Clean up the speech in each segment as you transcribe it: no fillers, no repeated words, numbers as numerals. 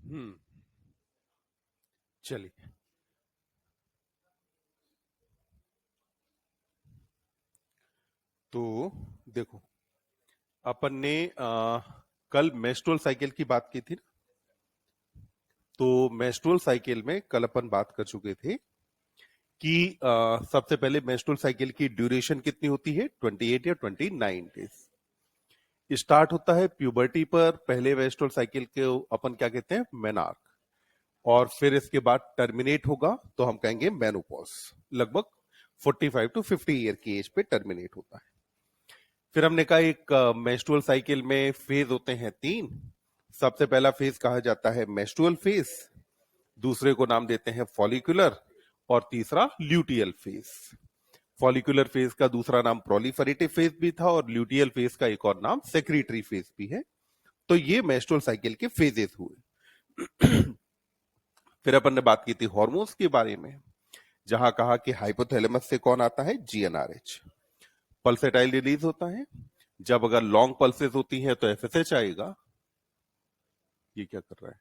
हम्म। चलिए। तो देखो, अपन ने कल मेस्ट्रुअल साइकिल की बात की थी ना। तो मेस्ट्रुअल साइकिल में कल अपन बात कर चुके थे कि सबसे पहले मेस्ट्रुअल साइकिल की ड्यूरेशन कितनी होती है, 28 या 29 डेज। स्टार्ट होता है प्यूबर्टी पर, पहले मेस्ट्रुअल साइकिल के अपन क्या कहते हैं, मेनार्क। और फिर इसके बाद टर्मिनेट होगा तो हम कहेंगे मेनोपॉज। लगभग 45 to 50 ईयर की एज पे टर्मिनेट होता है। फिर हमने कहा एक मेंस्ट्रुअल साइकिल में फेज होते हैं तीन। सबसे पहला फेज कहा जाता है मेंस्ट्रुअल फेज, दूसरे को नाम देते हैं फॉलिकुलर, और तीसरा ल्यूटियल फेज। फॉलिकुलर फेज का दूसरा नाम प्रोलिफरेटिव फेज भी था, और ल्यूटियल फेज का एक और नाम सेक्रेटरी फेज भी है। तो ये मेंस्ट्रुअल साइकिल के फेजेस हुए। फिर अपन ने बात की थी हॉर्मोन्स के बारे में, जहां कहा कि हाइपोथैलेमस से कौन आता है, जीएनआरएच। पल्सेटाइल रिलीज होता है। जब अगर लॉन्ग पल्सेस होती हैं तो एफएसएच आएगा। ये क्या कर रहा है?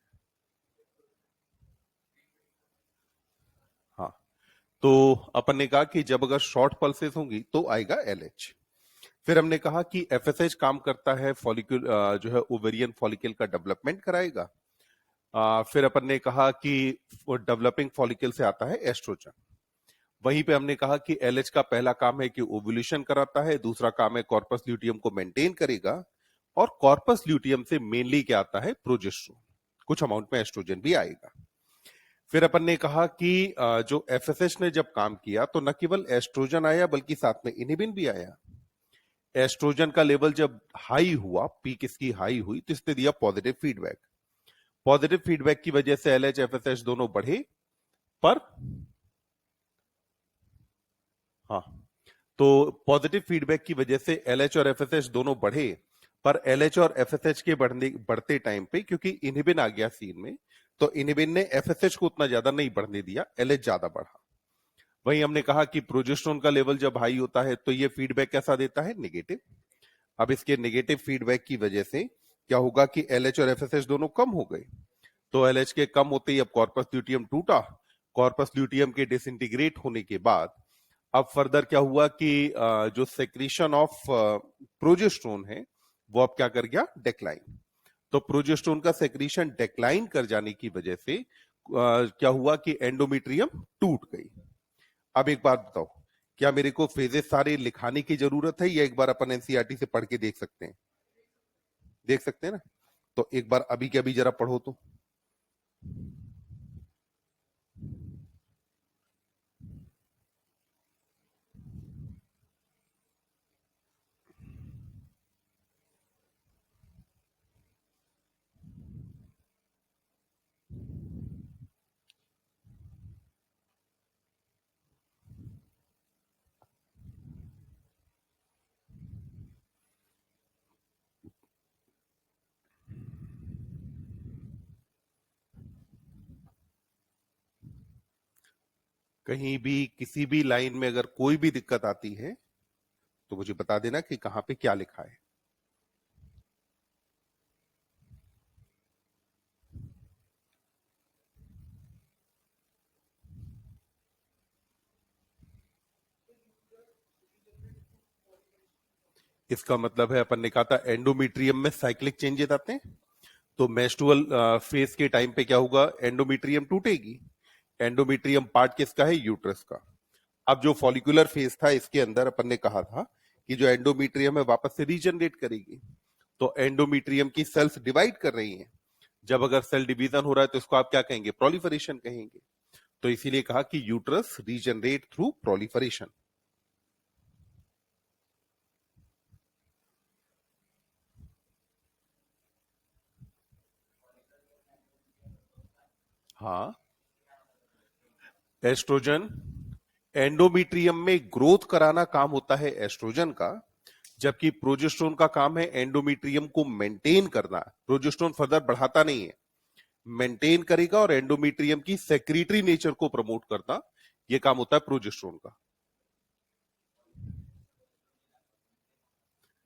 हाँ। तो अपन ने कहा कि जब अगर शॉर्ट पल्सेस होंगी तो आएगा एलएच। फिर हमने कहा कि एफएसएच काम करता है फॉलिक्यूल, जो है ओवेरियन फॉलिकल का डेवलपमेंट कराएगा। फिर अपन ने कहा कि डेवलपिंग फॉलिकल से आता है एस्ट्रोजन। वहीं पे हमने कहा कि एलएच का पहला काम है कि ओव्यूलेशन कराता है, दूसरा काम है कॉर्पस ल्यूटियम को मेंटेन करेगा, और कॉर्पस ल्यूटियम से मेनली क्या आता है, प्रोजेस्टेरोन। कुछ अमाउंट में एस्ट्रोजन भी आएगा। फिर अपन ने कहा कि जो एफएसएच ने जब काम किया तो न केवल एस्ट्रोजन आया बल्कि साथ में इनहिबिन भी आया। एस्ट्रोजन का लेवल जब हाई हुआ, पीक इसकी हाई हुई, तो इसने दिया पॉजिटिव फीडबैक। पॉजिटिव फीडबैक की वजह से एलएच एफएसएच दोनों बढ़े। पर हाँ, तो पॉजिटिव फीडबैक की वजह से एलएच और एफएसएच दोनों बढ़े। पर एलएच और एफएसएच के बढ़ते टाइम पे क्योंकि इनहिबिन आ गया सीन में, तो इनहिबिन ने एफएसएच को उतना ज्यादा नहीं बढ़ने दिया, एलएच ज्यादा बढ़ा। वहीं हमने कहा कि प्रोजेस्टेरोन का लेवल जब हाई होता है तो ये फीडबैक कैसा देता है, नेगेटिव। अब इसके नेगेटिव फीडबैक की वजह से क्या होगा कि एलएच और एफएसएच दोनों कम हो गए। तो एलएच के कम होते ही अब कॉर्पस ल्यूटियम टूटा। कॉर्पस ल्यूटियम के डिसइंटीग्रेट होने के बाद अब फर्दर क्या हुआ कि जो सेक्रीशन ऑफ प्रोजेस्टेरोन है वो अब क्या कर गया, डिक्लाइन। तो प्रोजेस्टेरोन का सेक्रीशन डिक्लाइन कर जाने की वजह से क्या हुआ कि एंडोमेट्रियम टूट गई। अब एक बात बताओ, क्या मेरे को फेजेस सारे लिखाने की जरूरत है या एक बार अपन एनसीईआरटी से पढ़ के देख सकते हैं? देख सकते हैं ना। तो एक बार अभी के अभी जरा पढ़ो तो। कहीं भी किसी भी लाइन में अगर कोई भी दिक्कत आती है तो मुझे बता देना कि कहां पे क्या लिखा है। इसका मतलब है अपन ने कहा था एंडोमेट्रियम में साइक्लिक चेंजेस आते हैं। तो मेंस्ट्रुअल फेज के टाइम पे क्या होगा, एंडोमेट्रियम टूटेगी। एंडोमेट्रियम पार्ट किसका है, यूट्रस का। अब जो फॉलिकुलर फेज था इसके अंदर अपन ने कहा था कि जो एंडोमेट्रियम है वापस से रीजनरेट करेगी। तो एंडोमेट्रियम की सेल्स डिवाइड कर रही हैं। जब अगर सेल डिवीजन हो रहा है तो इसको आप क्या कहेंगे, प्रोलिफरेशन कहेंगे। तो इसीलिए कहा कि यूट्रस रीजनरेट थ्रू प्रोलिफरेशन। हाँ, एस्ट्रोजन एंडोमेट्रियम में ग्रोथ कराना काम होता है एस्ट्रोजन का। जबकि प्रोजेस्टेरोन का काम है एंडोमेट्रियम को मेंटेन करना। प्रोजेस्टेरोन फर्दर बढ़ाता नहीं है, मेंटेन करेगा, और एंडोमेट्रियम की सेक्रेटरी नेचर को प्रमोट करना, यह काम होता है प्रोजेस्टेरोन का।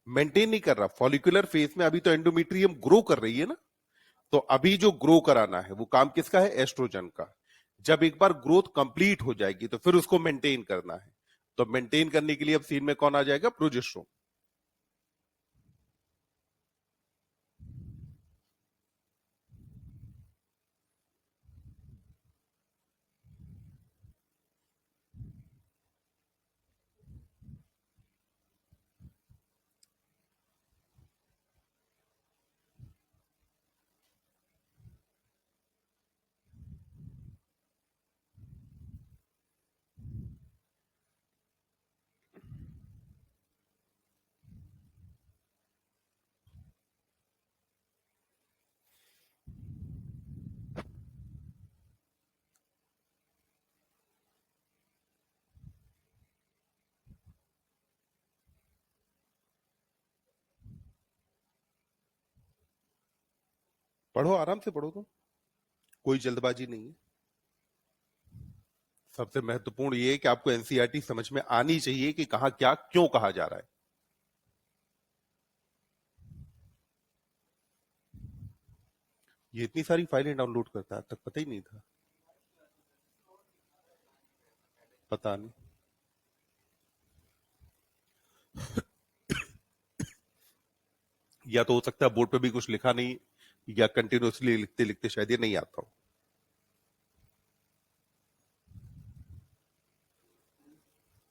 मेंटेन नहीं कर रहा, फॉलिकुलर फेज में अभी तो एंडोमेट्रियम ग्रो कर रही है ना। तो अभी जो ग्रो कराना है वो काम किसका है? एस्ट्रोजन का। जब एक बार ग्रोथ कंप्लीट हो जाएगी तो फिर उसको मेंटेन करना है, तो मेंटेन करने के लिए अब सीन में कौन आ जाएगा? प्रोजेस्टेरोन। पढ़ो, आराम से पढ़ो, तुम, कोई जल्दबाजी नहीं है। सबसे महत्वपूर्ण ये है कि आपको एनसीईआरटी समझ में आनी चाहिए कि कहां क्या क्यों कहा जा रहा है। ये इतनी सारी फाइलें डाउनलोड करता है, अब तक पता ही नहीं था। पता नहीं, या तो हो सकता है बोर्ड पे भी कुछ लिखा नहीं, या कंटिन्यूअसली लिखते लिखते शायद ये नहीं आता हो।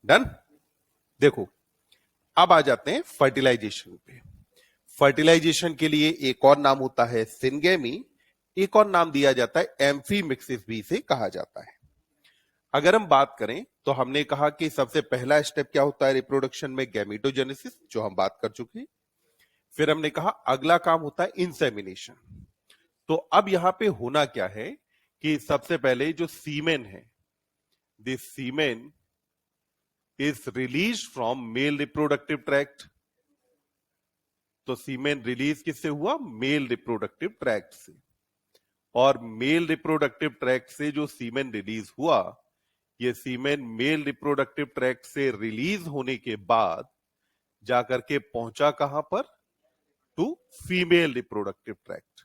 डन। देखो, अब आ जाते हैं फर्टिलाइजेशन पे। फर्टिलाइजेशन के लिए एक और नाम होता है सिनगेमी, एक और नाम दिया जाता है एम्फीमिक्सिस भी इसे कहा जाता है। अगर हम बात करें तो हमने कहा कि सबसे पहला स्टेप क्या होता है रिप्रोडक्शन में? गैमेटोजेनेसिस, जो हम बात कर चुके हैं। फिर हमने कहा अगला काम होता है इंसेमिनेशन। तो अब यहां पे होना क्या है कि सबसे पहले जो सीमेन है, this semen is release from male reproductive tract. तो सीमेन रिलीज किससे हुआ? मेल रिप्रोडक्टिव ट्रैक्ट से। और मेल रिप्रोडक्टिव ट्रैक्ट से जो सीमेन रिलीज हुआ, ये सीमेन मेल रिप्रोडक्टिव ट्रैक्ट से रिलीज होने के बाद जाकर के पहुंचा कहां पर? To female reproductive tract.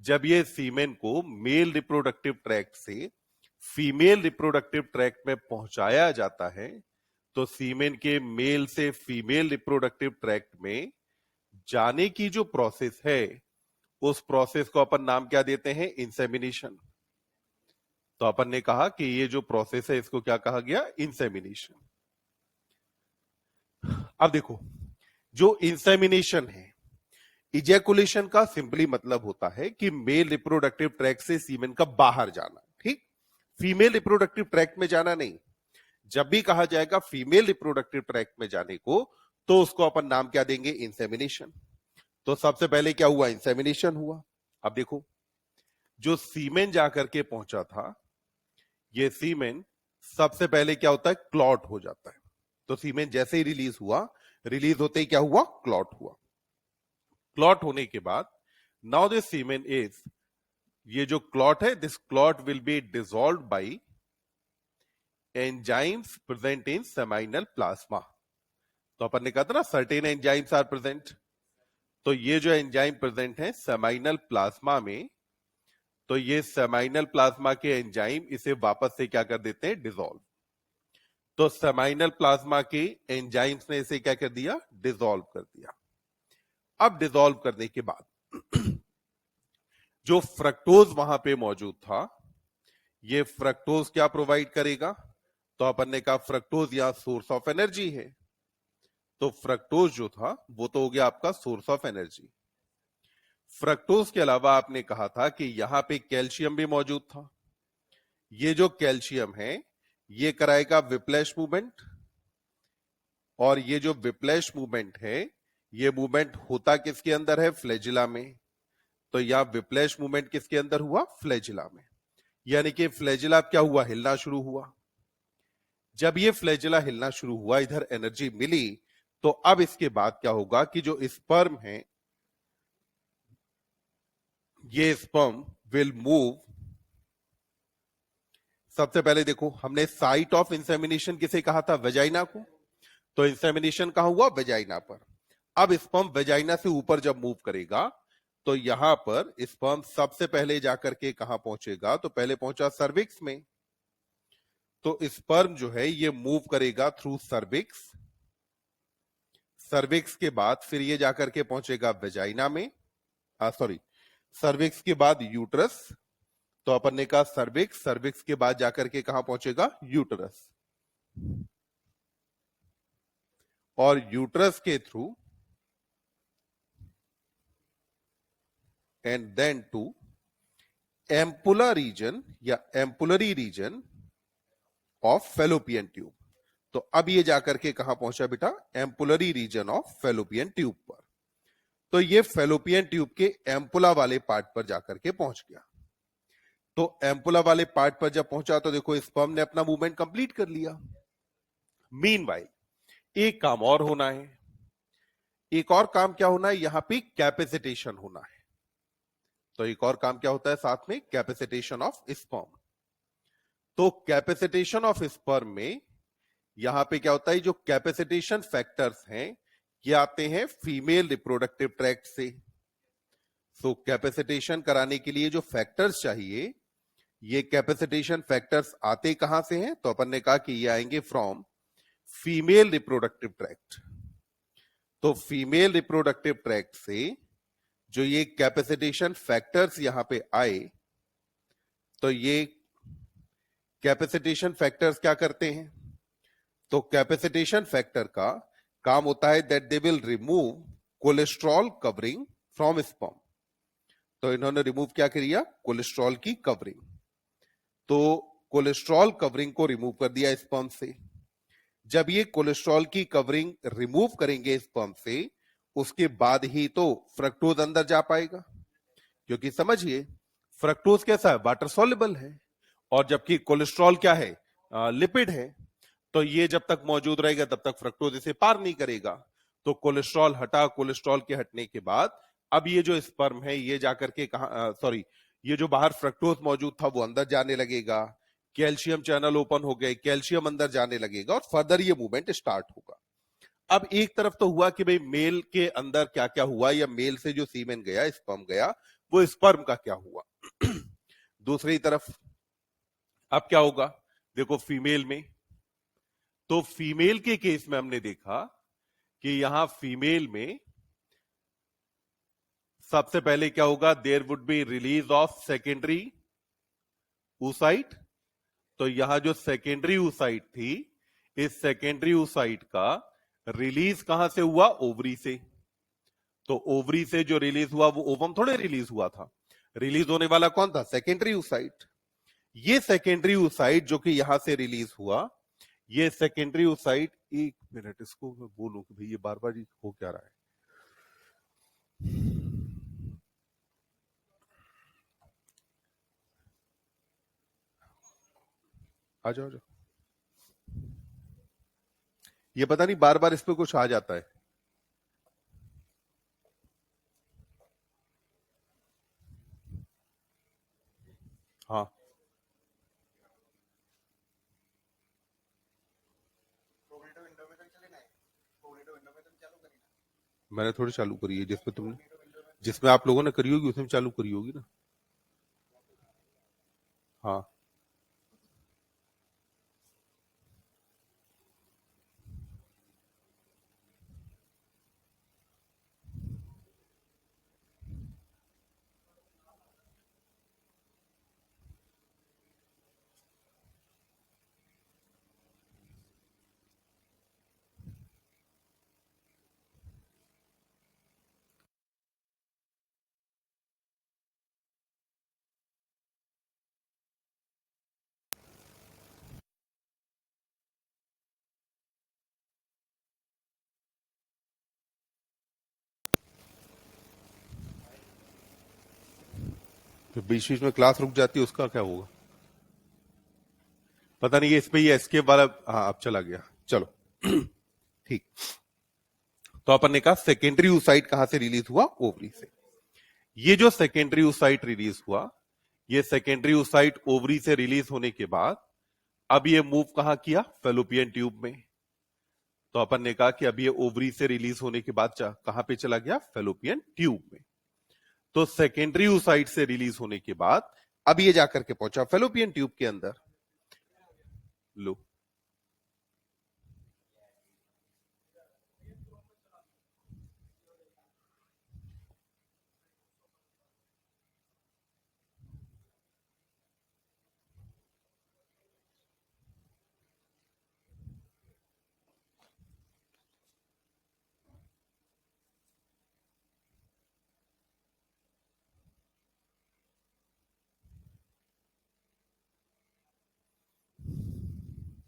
जब ये सीमेन को मेल रिप्रोडक्टिव ट्रैक्ट से फीमेल रिप्रोडक्टिव ट्रैक्ट में पहुंचाया जाता है, तो सीमेन के मेल से फीमेल रिप्रोडक्टिव ट्रैक्ट में जाने की जो प्रोसेस है, उस प्रोसेस को अपन नाम क्या देते हैं? इंसेमिनेशन। तो अपन ने कहा कि ये जो प्रोसेस है इसको क्या कहा गया? इंसेमिनेशन। अब देखो, जो इंसेमिनेशन है, इजैकुलेशन का सिंपली मतलब होता है कि मेल रिप्रोडक्टिव ट्रैक्ट से सीमेन का बाहर जाना, ठीक? फीमेल रिप्रोडक्टिव ट्रैक्ट में जाना नहीं। जब भी कहा जाएगा फीमेल रिप्रोडक्टिव ट्रैक्ट में जाने को, तो उसको अपन नाम क्या देंगे? इंसेमिनेशन। तो सबसे पहले क्या हुआ? इंसेमिनेशन हुआ। अब देखो, जो सीमेन जाकर के पहुंचा था, ये सीमेन सबसे पहले क्या होता है? क्लॉट हो जाता है। तो सीमेन जैसे ही रिलीज हुआ, रिलीज होते ही क्या हुआ? क्लॉट हुआ। क्लॉट होने के बाद नाउ दिस सीमेन इज, ये जो क्लॉट है, this clot will be dissolved by enzymes present in seminal plasma. तो अपन ने कहा था ना सर्टेन एंजाइम्स आर प्रेजेंट। तो ये जो एंजाइम प्रेजेंट है सेमाइनल प्लाज्मा में, तो ये सेमाइनल प्लाज्मा के एंजाइम इसे वापस से क्या कर देते हैं? डिसॉल्व। तो सेमाइनल प्लाज्मा के एंजाइम्स ने इसे क्या कर दिया? डिसॉल्व कर दिया। अब डिसॉल्व करने के बाद जो फ्रक्टोज वहां पे मौजूद था, ये फ्रक्टोज क्या प्रोवाइड करेगा? तो अपन ने कहा फ्रक्टोज यहां सोर्स ऑफ एनर्जी है। तो फ्रक्टोज जो था वो तो हो गया आपका सोर्स ऑफ एनर्जी। फ्रक्टोज के अलावा आपने कहा था कि यहां पे कैल्शियम भी मौजूद था। ये जो कैल्शियम है, ये कराएगा विप्लैश मूवमेंट। और ये जो विप्लैश मूवमेंट है, ये मूवमेंट होता किसके अंदर है? फ्लैजिला में। तो यहां विप्लैश मूवमेंट किसके अंदर हुआ? फ्लैजिला में। यानी कि फ्लैजिला क्या हुआ? हिलना शुरू हुआ। जब ये फ्लैजिला हिलना शुरू हुआ, इधर एनर्जी मिली, तो अब इसके बाद क्या होगा कि जो स्पर्म है, ये स्पर्म विल मूव। सबसे पहले देखो, हमने साइट ऑफ इंसेमिनेशन किसे कहा था? वेजाइना को। तो इंसेमिनेशन कहां हुआ? वेजाइना पर। अब स्पर्म वेजाइना से ऊपर जब मूव करेगा, तो यहां पर स्पर्म सबसे पहले जाकर के कहां पहुंचेगा, तो पहले पहुंचा सर्विक्स में। तो स्पर्म जो है ये मूव करेगा थ्रू सर्विक्स। सर्विक्स के बाद फिर ये जाकर के पहुंचेगा वेजाइना में, सॉरी, सर्विक्स के बाद यूट्रस। तो अपन ने कहा सर्विक्स, सर्विक्स के बाद जाकर के कहां पहुंचेगा, यूट्रस। और यूट्रस के through and then to ampulla region या ampullary region of fallopian tube. तो अब ये जाकर के कहां पहुंचा बेटा, ampullary region of fallopian tube पर। तो ये फेलोपियन ट्यूब के एम्पुला वाले पार्ट पर जाकर के पहुंच गया। तो एम्पुला वाले पार्ट पर जब पहुंचा तो देखो स्पर्म ने अपना मूवमेंट कंप्लीट कर लिया। मीनवाइल एक काम और होना है। एक और काम क्या होना है, यहां पे कैपेसिटेशन होना है। तो एक और काम क्या होता है साथ में, कैपेसिटेशन ऑफ स्पर्म। तो कैपेसिटेशन ऑफ स्पर्म में यहां पे क्या होता है, जो कैपेसिटेशन फैक्टर्स हैं ये आते हैं फीमेल रिप्रोडक्टिव ट्रैक्ट से। सो कैपेसिटेशन कराने के लिए जो फैक्टर्स चाहिए, ये कैपेसिटेशन फैक्टर्स आते कहां से हैं, तो अपन ने कहा कि ये आएंगे फ्रॉम फीमेल रिप्रोडक्टिव ट्रैक्ट। तो फीमेल रिप्रोडक्टिव ट्रैक्ट से जो ये कैपेसिटेशन फैक्टर्स यहां पे आए, तो ये कैपेसिटेशन फैक्टर्स क्या करते हैं, तो कैपेसिटेशन फैक्टर का काम होता है that they will remove cholesterol covering from sperm. तो इन्होंने रिमूव क्या किया, कोलेस्ट्रॉल की कवरिंग। तो कोलेस्ट्रॉल कवरिंग को रिमूव कर दिया स्पर्म से। जब ये कोलेस्ट्रॉल की कवरिंग रिमूव करेंगे स्पर्म से, उसके बाद ही तो फ्रक्टोज अंदर जा पाएगा। क्योंकि समझिए फ्रक्टोज कैसा है, वाटर सॉल्युबल है, और जबकि कोलेस्ट्रॉल क्या है, लिपिड है। तो ये जब तक मौजूद रहेगा तब तक फ्रक्टोज इसे पार नहीं करेगा। तो कोलेस्ट्रॉल हटा, कोलेस्ट्रॉल के हटने के बाद अब ये जो स्पर्म है ये जाकर के कहा, सॉरी, ये जो बाहर फ्रक्टोज मौजूद था वो अंदर जाने लगेगा, कैल्शियम चैनल ओपन हो गए, कैल्शियम अंदर जाने लगेगा और फर्दर ये मूवमेंट स्टार्ट होगा। अब एक तरफ तो हुआ कि भाई मेल के अंदर क्या क्या हुआ, या मेल से जो सीमेन गया, स्पर्म गया, वो स्पर्म का क्या हुआ। दूसरी तरफ अब क्या होगा, देखो फीमेल में, तो फीमेल के केस में हमने देखा कि यहां फीमेल में सबसे पहले क्या होगा, there would be release of secondary oocyte। तो यहां जो सेकेंडरी oocyte थी, इस सेकेंडरी oocyte का रिलीज कहां से हुआ, ओवरी से। तो ओवरी से जो रिलीज हुआ वो ओवम थोड़े रिलीज हुआ था, रिलीज होने वाला कौन था, सेकेंडरी oocyte। ये सेकेंडरी oocyte जो कि यहां से रिलीज हुआ, ये सेकेंडरी oocyte, एक मिनट इसको मैं बोलूं कि भाई ये बार बार हो क्या रहा है। आ जाओ, ये पता नहीं बार बार इस पे कुछ आ जाता है। हाँ, मैंने थोड़ी चालू करी है, जिसमें तुमने, जिसमें आप लोगों ने करी होगी उसमें चालू करी होगी ना। हाँ, तो बीच बीच में क्लास रुक जाती है उसका क्या होगा, पता नहीं। ये इस पे ये एस्केप वाला, हाँ अब चला गया, चलो। ठीक, तो अपन ने कहा सेकेंडरी oocyte कहां से रिलीज हुआ, ओवरी से। ये जो सेकेंडरी oocyte रिलीज हुआ, ये सेकेंडरी oocyte ओवरी से रिलीज होने के बाद अब ये मूव कहां किया, फेलोपियन ट्यूब में। तो अपन ने कहा कि अब ये ओवरी से रिलीज होने के बाद कहां पे चला गया, फेलोपियन ट्यूब में। तो सेकेंडरी oocyte से रिलीज होने के बाद अब ये जाकर के पहुंचा फेलोपियन ट्यूब के अंदर। लो,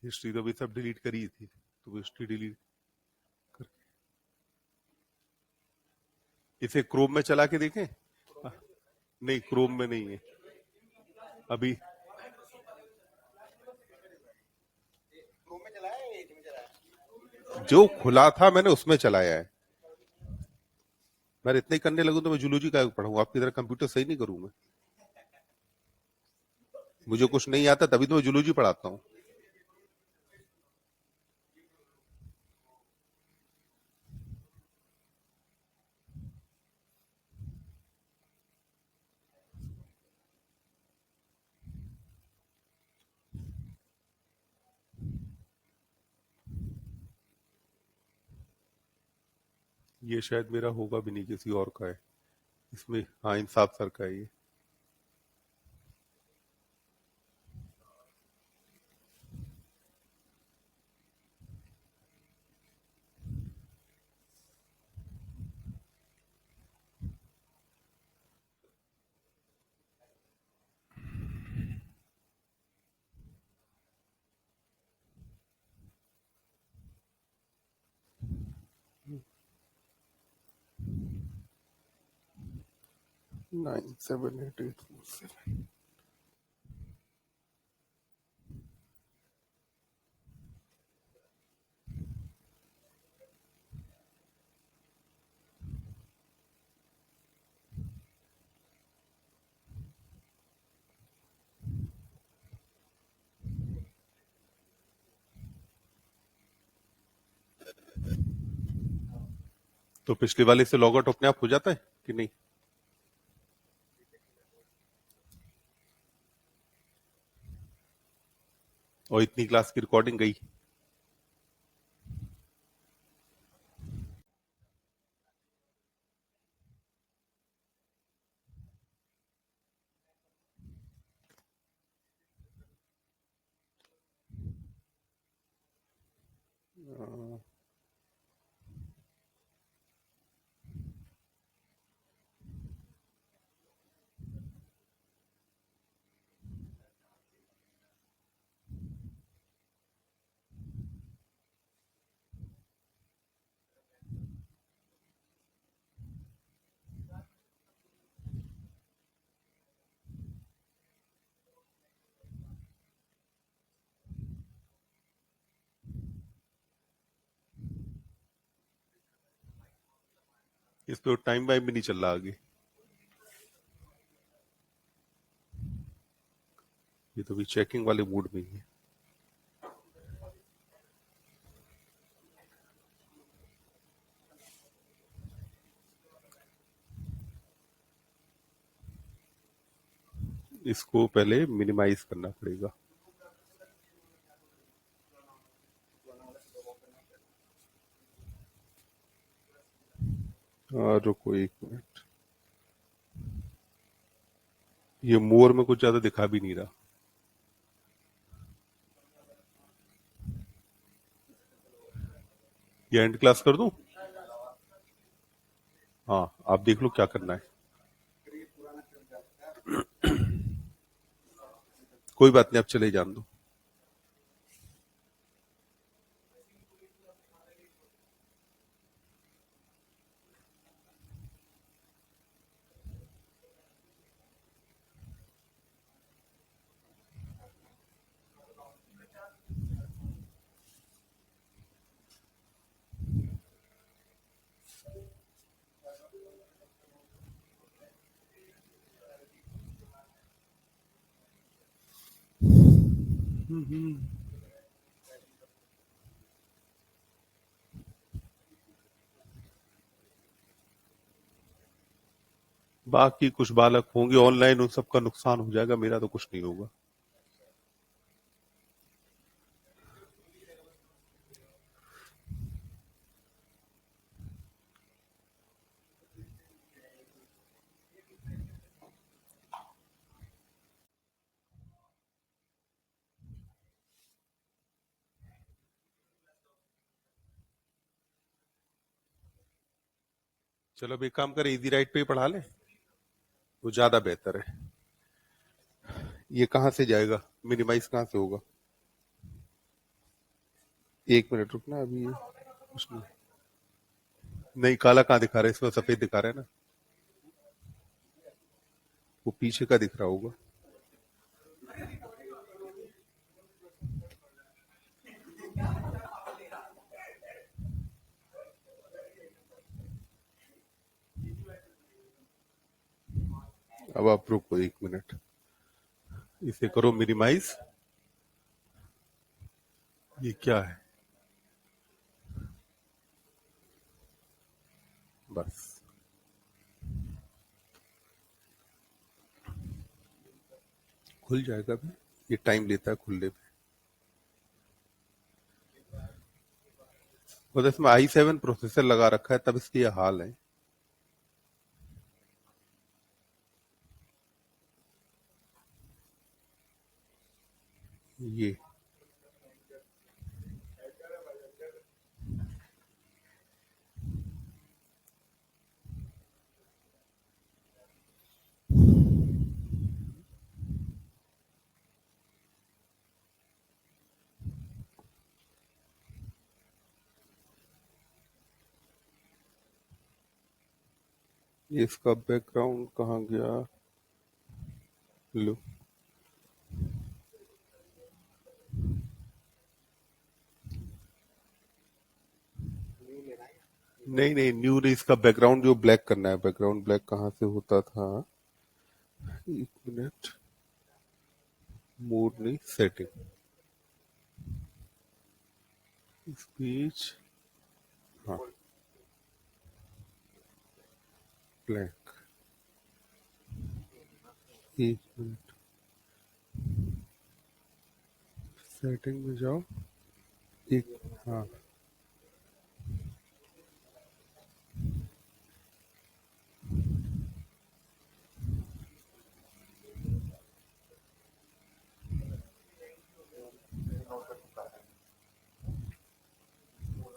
हिस्ट्री तो भी सब डिलीट करी थी, तो हिस्ट्री डिलीट कर, इसे क्रोम में चला के देखें। नहीं, क्रोम में नहीं है अभी। जो खुला था मैंने उसमें चलाया है। मैं इतने ही करने लगूं तो मैं जूलॉजी का पढ़ूंगा, आपकी तरह कंप्यूटर सही नहीं करूं मैं। मुझे कुछ नहीं आता तभी तो मैं जूलॉजी पढ़ाता हूँ। ये शायद मेरा होगा भी नहीं, किसी और का है इसमें। हाँ, इंसाफ सर का है ये। Nine seven eight eight four seven. तो पिछले वाले से लॉग आउट अपने आप हो जाता है कि नहीं? और इतनी क्लास की रिकॉर्डिंग गई। इस पे टाइम वाइम भी नहीं चल रहा आगे। ये तो भी चेकिंग वाले मूड में ही है। इसको पहले मिनिमाइज करना पड़ेगा। रुको एक मिनट, ये मोर में कुछ ज्यादा दिखा भी नहीं रहा। ये एंड क्लास कर दूं? हाँ, आप देख लो क्या करना है। कोई बात नहीं, आप चले जान दो। बाकी कुछ बालक होंगे ऑनलाइन, उन सबका नुकसान हो जाएगा, मेरा तो कुछ नहीं होगा। चलो अब एक काम करें, इजी राइट पे ही पढ़ा लें, वो ज्यादा बेहतर है। ये कहाँ से जाएगा, मिनिमाइज कहाँ से होगा? 1 मिनट रुकना अभी, कुछ नहीं। नहीं, काला कहाँ दिखा रहा है इसमें, सफेद दिखा रहा है ना, वो पीछे का दिख रहा होगा। अब आप रुको 1 मिनट, इसे करो मिनिमाइज। ये क्या है, बस खुल जाएगा भी, ये टाइम लेता है खुलने पे। और इसमें i7 प्रोसेसर लगा रखा है, तब इसकी ये हाल है। ये इसका बैकग्राउंड कहाँ गया, लो। नहीं नहीं, न्यू नहीं, इसका बैकग्राउंड जो ब्लैक करना है, बैकग्राउंड ब्लैक कहाँ से होता था? 1 मिनट, मोड नहीं, सेटिंग, स्पीच, हाँ, ब्लैक। 1 मिनट, सेटिंग में जाओ, एक, हाँ,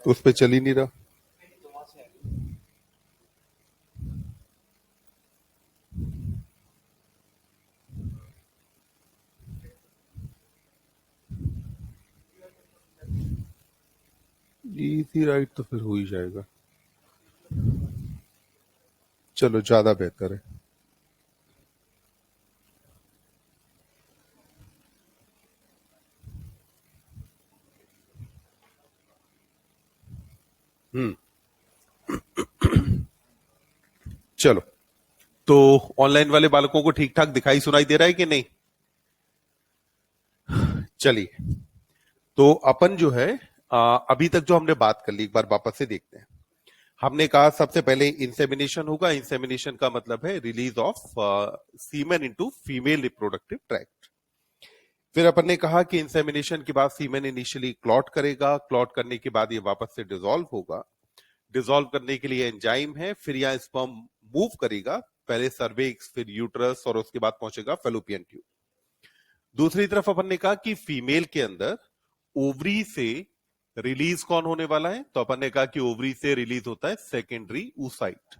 उस पे चल ही नहीं रहा। इजी राइट तो फिर हो ही जाएगा, चलो ज्यादा बेहतर है। हम्म, चलो, तो ऑनलाइन वाले बालकों को ठीक ठाक दिखाई सुनाई दे रहा है कि नहीं? चलिए, तो अपन जो है, अभी तक जो हमने बात कर ली, एक बार वापस से देखते हैं। हमने कहा सबसे पहले इंसेमिनेशन होगा, इंसेमिनेशन का मतलब है release of semen into female reproductive tract. फिर अपन ने कहा कि इंसेमिनेशन के बाद सीमेन इनिशियली क्लॉट करेगा, क्लॉट करने के बाद ये वापस से डिसॉल्व होगा, डिसॉल्व करने के लिए एंजाइम है, फिर यहाँ स्पर्म मूव करेगा, पहले सर्विक्स, फिर यूट्रस, और उसके बाद पहुंचेगा फेलोपियन ट्यूब। दूसरी तरफ अपन ने कहा कि फीमेल के अंदर ओवरी से रिलीज कौन होने वाला है, तो अपन ने कहा कि ओवरी से रिलीज होता है सेकेंडरी oocyte।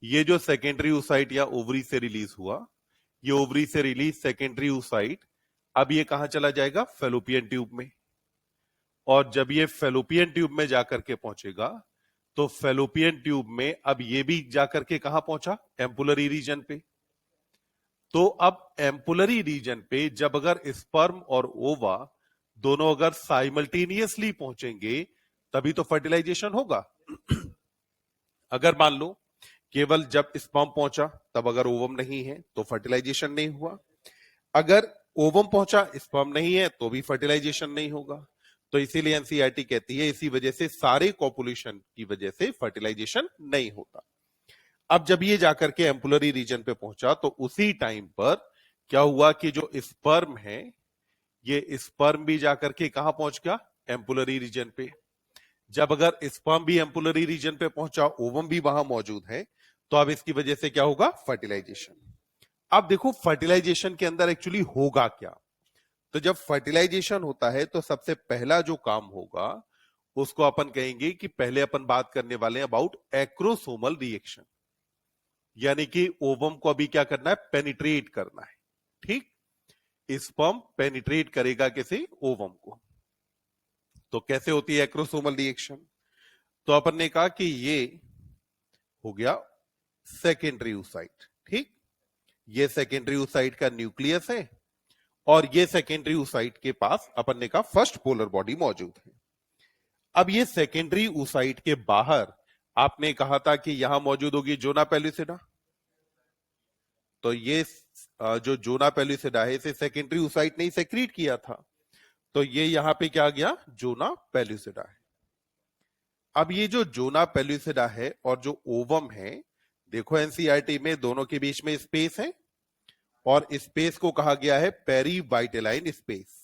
ये जो सेकेंडरी oocyte या ओवरी से रिलीज हुआ, ये ओवरी से रिलीज सेकेंडरी oocyte अब ये कहां चला जाएगा, फेलोपियन ट्यूब में। और जब ये फेलोपियन ट्यूब में जाकर के पहुंचेगा, तो फेलोपियन ट्यूब में अब ये भी जाकर के कहां पहुंचा, एम्पुलरी रीजन पे। तो अब एम्पुलरी रीजन पे जब अगर स्पर्म और ओवा दोनों अगर साइमल्टेनियसली पहुंचेंगे, तभी तो फर्टिलाइजेशन होगा। अगर मान लो केवल जब स्पर्म पहुंचा तब अगर ओवम नहीं है तो फर्टिलाइजेशन नहीं हुआ, अगर ओवम पहुंचा स्पर्म नहीं है तो भी फर्टिलाइजेशन नहीं होगा। तो इसीलिए एनसीईआरटी कहती है इसी वजह से सारे कॉपुलेशन की वजह से फर्टिलाइजेशन नहीं होता। अब जब ये जाकर के एम्पुलरी रीजन पे पहुंचा तो उसी टाइम पर क्या हुआ कि जो स्पर्म है, ये स्पर्म भी जाकर के कहां पहुंच गया? एम्पुलरी रीजन पे। जब अगर स्पर्म भी एम्पुलरी रीजन पे पहुंचा, ओवम भी वहां मौजूद है, तो अब इसकी वजह से क्या होगा? फर्टिलाइजेशन। अब देखो फर्टिलाइजेशन के अंदर एक्चुअली होगा क्या? तो जब फर्टिलाइजेशन होता है तो सबसे पहला जो काम होगा उसको अपन कहेंगे कि पहले अपन बात करने वाले हैं अबाउट एक्रोसोमल रिएक्शन, यानी कि ओवम को अभी क्या करना है? पेनिट्रेट करना है। ठीक, स्पर्म पेनिट्रेट करेगा किसी ओवम को। तो कैसे होती है एक्रोसोमल रिएक्शन? तो अपन ने कहा कि ये हो गया सेकेंडरी oocyte। ठीक, ये सेकेंडरी oocyte का न्यूक्लियस है और ये सेकेंडरी oocyte के पास अपन ने कहा फर्स्ट पोलर बॉडी मौजूद है। अब ये सेकेंडरी oocyte के बाहर आपने कहा था कि यहां मौजूद होगी जोना पेलुसिडा। तो ये जो जोना पेलुसिडा है इसे सेकेंडरी oocyte ने सेक्रीट किया था, तो ये यहां पे क्या आ गया? जोना पेलुसिडा है। अब ये जो जोना पेलुसिडा है और जो ओवम है, देखो एनसीईआरटी में दोनों के बीच में स्पेस है और स्पेस को कहा गया है पेरीवाइटेलाइन स्पेस।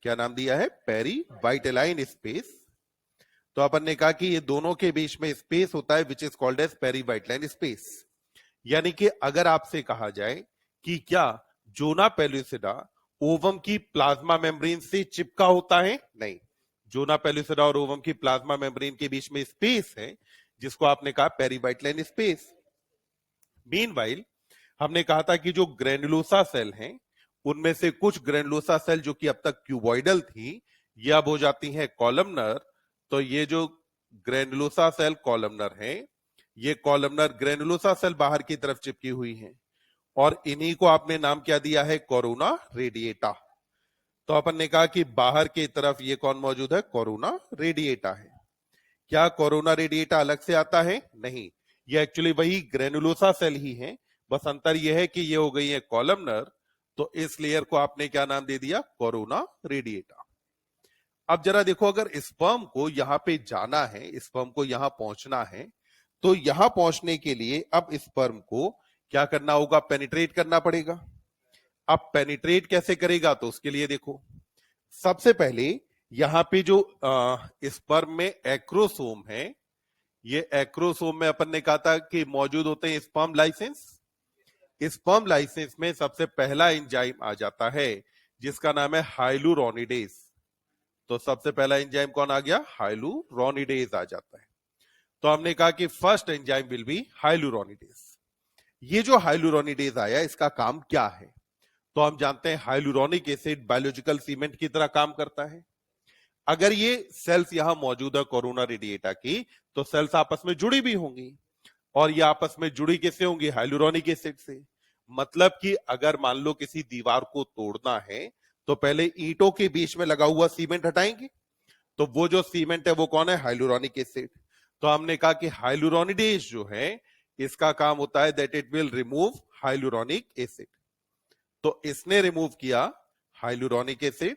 क्या नाम दिया है? पेरीवाइटेलाइन स्पेस। तो अपन ने कहा कि ये दोनों के बीच में स्पेस होता है which is called as perivitelline space. यानी कि अगर आपसे कहा जाए कि क्या जोना पेलुसिडा ओवम की प्लाज्मा मेम्ब्रेन से चिपका होता है? नहीं, जोना पेलुसिडा और ओवम की प्लाज्मा मेम्ब्रेन के बीच में स्पेस है जिसको आपने कहा पेरीवाइटेलाइन स्पेस। मीनवाइल हमने कहा था कि जो ग्रेनुलोसा सेल हैं उनमें से कुछ ग्रेनुलोसा सेल जो कि अब तक क्यूबॉइडल थी, ये अब हो जाती हैं कॉलमनर। तो ये जो ग्रेनुलोसा सेल कॉलमनर है, ये कॉलमनर ग्रेनुलोसा सेल बाहर की तरफ चिपकी हुई हैं और इन्हीं को आपने नाम क्या दिया है? Corona radiata. तो अपन ने कहा कि बाहर की तरफ ये कौन मौजूद है? कोरोना रेडिएटा है। क्या कोरोना रेडिएटा अलग से आता है? नहीं, ये एक्चुअली वही ग्रेनुलोसा सेल ही है, बस अंतर यह है कि ये हो गई है कॉलमनर। तो इस लेयर को आपने क्या नाम दे दिया? Corona radiata. अब जरा देखो, अगर स्पर्म को यहां पे जाना है, स्पर्म को यहां पहुंचना है, तो यहां पहुंचने के लिए अब स्पर्म को क्या करना होगा? पेनिट्रेट करना पड़ेगा। अब पेनिट्रेट कैसे करेगा? तो उसके लिए देखो, सबसे पहले यहां पे जो स्पर्म में एक्रोसोम है, ये एक्रोसोम में अपन ने कहा था कि मौजूद होते हैं स्पर्म लाइसेंस। स्पर्म लाइसेंस में सबसे पहला एंजाइम आ जाता है जिसका नाम है हाइलुरोनिडेज। तो सबसे पहला एंजाइम कौन आ गया? हाइलुरोनिडेज आ जाता है। तो हमने कहा कि first enzyme will be hyaluronidase. ये जो हाइलुरोनिडेज आया, इसका काम क्या है? तो हम जानते हैं हाइलुरोनिक एसिड बायोलॉजिकल सीमेंट की तरह काम करता है। अगर ये सेल्स यहां मौजूद है कोरोना रेडिएटा की, तो सेल्स आपस में जुड़ी भी होंगी और ये आपस में जुड़ी किससे होंगी? हाइलुरोनिक एसिड से। मतलब कि अगर मान लो किसी दीवार को तोड़ना है तो पहले ईंटों के बीच में लगा हुआ सीमेंट हटाएंगे, तो वो जो सीमेंट है वो कौन है? Hyaluronic acid. तो हमने कहा कि हाइलुरोनिडेज जो है इसका काम होता है that it will remove hyaluronic acid. तो इसने रिमूव किया हाइलुरोनिक एसिड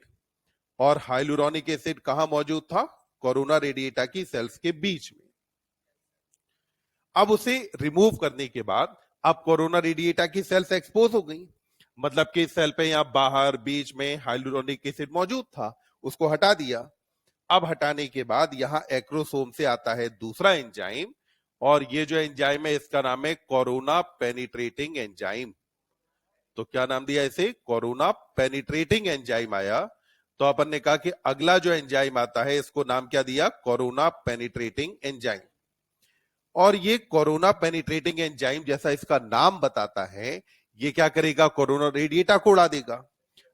और हाइलुरोनिक एसिड कहां मौजूद था? कोरोना रेडिएटा की सेल्स के बीच में। अब उसे रिमूव करने के बाद अब कोरोना रेडिएटा की सेल्स एक्सपोज हो गई, मतलब कि सेल पे यहां बाहर बीच में हाइलुरोनिक एसिड मौजूद था, उसको हटा दिया। अब हटाने के बाद यहां एक्रोसोम से आता है दूसरा एंजाइम और ये जो एंजाइम है इसका नाम है कोरोना पेनिट्रेटिंग एंजाइम। तो क्या नाम दिया इसे? कोरोना पेनिट्रेटिंग एंजाइम आया। तो अपन ने कहा कि अगला जो एंजाइम आता है इसको नाम क्या दिया? Corona penetrating enzyme. और ये कोरोना पेनिट्रेटिंग एंजाइम, जैसा इसका नाम बताता है, ये क्या करेगा? कोरोना रेडिएटा को उड़ा देगा।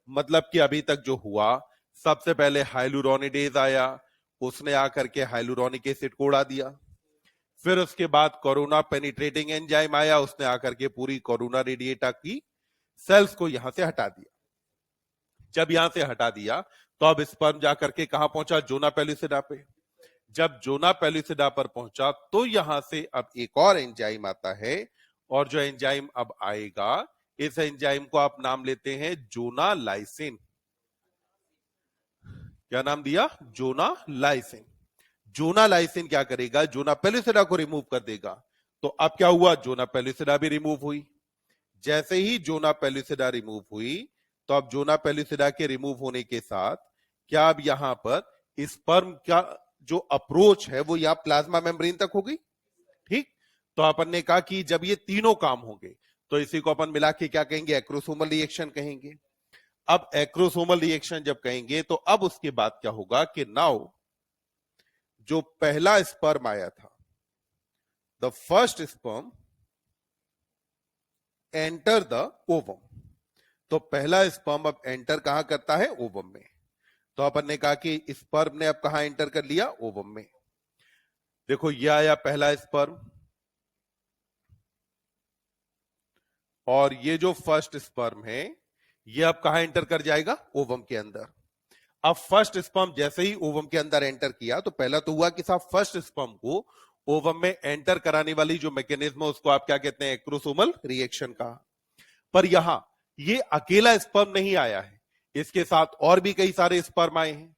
मतलब कि अभी तक जो हुआ, सबसे पहले हाइलुरोनिडेज आया, उसने आकर के हाइलुरोनिक एसिड को उड़ा दिया। फिर उसके बाद कोरोना पेनिट्रेटिंग एंजाइम आया, उसने आकर के पूरी कोरोना रेडिएटा की सेल्स को यहां से हटा दिया। जब यहां से हटा दिया तो अब स्पर्म जाकर के कहां पहुंचा? जोना पेलुसिडा पे। जब जोना पेलुसिडा पर पहुंचा तो यहां से अब एक और एंजाइम आता है और जो एंजाइम अब आएगा, इस एंजाइम को आप नाम लेते हैं जोना लाइसिन। क्या नाम दिया? जोना लाइसिन। जोना लाइसिन क्या करेगा? जोना पेलुसिडा को रिमूव कर देगा। तो अब क्या हुआ, जोना पेलुसिडा भी रिमूव हुई। जैसे ही जोना पेलुसिडा रिमूव हुई, तो अब जोना पेलुसिडा के रिमूव होने के साथ क्या अब यहां पर स्पर्म का जो अप्रोच है वो यहां प्लाज्मा मेम्ब्रेन तक हो गई। ठीक, तो अपन ने कहा कि जब ये तीनों काम होंगे तो इसी को अपन मिला के क्या कहेंगे, एक्रोसोमल रिएक्शन कहेंगे। अब एक्रोसोमल रिएक्शन जब कहेंगे तो अब उसके बाद क्या होगा कि नाउ जो पहला स्पर्म आया था, the first sperm enter the ovum, तो पहला स्पर्म अब एंटर कहां करता है, ओवम में। तो अपन ने कहा कि स्पर्म ने अब कहां एंटर कर लिया, ओवम में। देखो यह आया पहला स्पर्म, और ये जो फर्स्ट स्पर्म है ये अब कहां एंटर कर जाएगा, ओवम के अंदर। अब फर्स्ट स्पर्म जैसे ही ओवम के अंदर एंटर किया तो पहला तो हुआ कि साहब फर्स्ट स्पर्म को ओवम में एंटर कराने वाली जो मैकेनिज्म है उसको आप क्या कहते हैं, एक्रोसोमल रिएक्शन का। पर यहां ये अकेला स्पर्म नहीं आया है, इसके साथ और भी कई सारे स्पर्म आए हैं।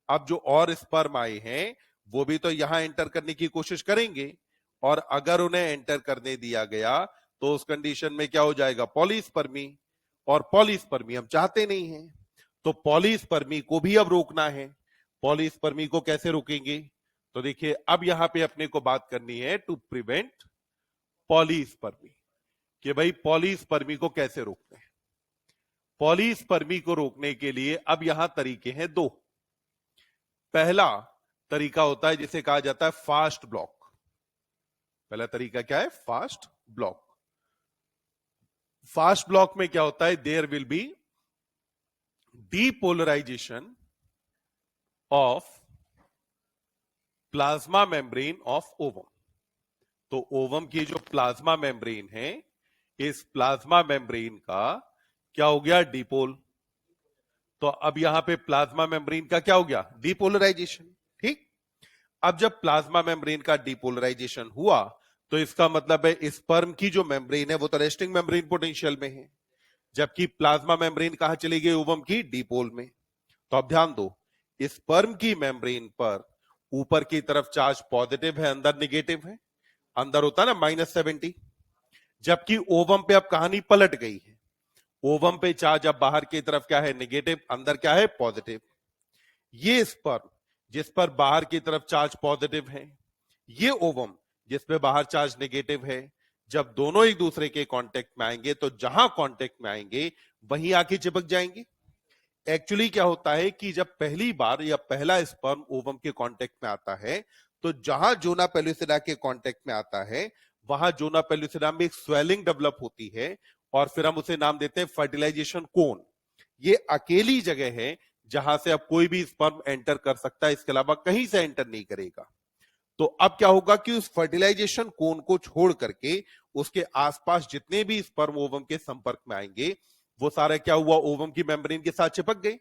अब जो और स्पर्म आए हैं वो भी तो यहां एंटर करने की कोशिश करेंगे, और अगर उन्हें एंटर करने दिया गया तो उस कंडीशन में क्या हो जाएगा, पॉलीस्पर्मी, और पॉलीस्पर्मी हम चाहते नहीं हैं। तो पॉलीस्पर्मी को भी अब रोकना है। पॉलीस्पर्मी को कैसे रोकेंगे, तो देखिए अब यहां पे अपने को बात करनी है टू प्रिवेंट पॉलीस्पर्मी, कि भाई पॉलीस्पर्मी को कैसे रोकते हैं। पॉलीस्पर्मी को रोकने के लिए अब यहां तरीके हैं दो। पहला तरीका होता है जिसे कहा जाता है फास्ट ब्लॉक। पहला तरीका क्या है, फास्ट ब्लॉक। फास्ट ब्लॉक में क्या होता है, there will be depolarisation of plasma membrane of ovum. तो ओवम की जो प्लाज्मा मेम्ब्रेन है, इस प्लाज्मा मेम्ब्रेन का क्या हो गया, डिपोल। तो अब यहां पे प्लाज्मा मेम्ब्रेन का क्या हो गया, डीपोलराइजेशन। ठीक, अब जब प्लाज्मा मेम्ब्रेन का डीपोलराइजेशन हुआ तो इसका मतलब है स्पर्म की जो मेम्ब्रेन है वो तो रेस्टिंग मेम्ब्रेन पोटेंशियल में है, जबकि प्लाज्मा मेम्ब्रेन कहां चली गई, ओवम की डीपोल में। तो अब ध्यान दो, स्पर्म की मेम्ब्रेन पर ऊपर की तरफ चार्ज पॉजिटिव है, अंदर निगेटिव है। अंदर होता है ना -70, जबकि ओवम पे अब कहानी पलट गई है। ओवम पे चार्ज अब बाहर की तरफ क्या है, नेगेटिव, अंदर क्या है, पॉजिटिव। ये स्पर्म जिस पर बाहर की तरफ चार्ज पॉजिटिव है, ये ओवम जिस पे बाहर चार्ज नेगेटिव है, जब दोनों एक दूसरे के कांटेक्ट में आएंगे तो जहां कांटेक्ट में आएंगे वहीं आके चिपक जाएंगे। एक्चुअली क्या होता है कि जब पहली बार या पहला स्पर्म ओवम के कांटेक्ट में आता है तो जहां जोना पेलुसिडा के कांटेक्ट में आता है वहां जोना पेलुसिडा में एक स्वेलिंग डेवलप होती है, और फिर हम उसे नाम देते हैं फर्टिलाइजेशन कोन। ये अकेली जगह है जहां से अब कोई भी स्पर्म एंटर कर सकता है, इसके अलावा कहीं से एंटर नहीं करेगा। तो अब क्या होगा कि उस फर्टिलाइजेशन कोन को छोड़ करके उसके आसपास जितने भी स्पर्म ओवम के संपर्क में आएंगे वो सारा क्या हुआ, ओवम की मेम्ब्रेन के साथ चिपक गए।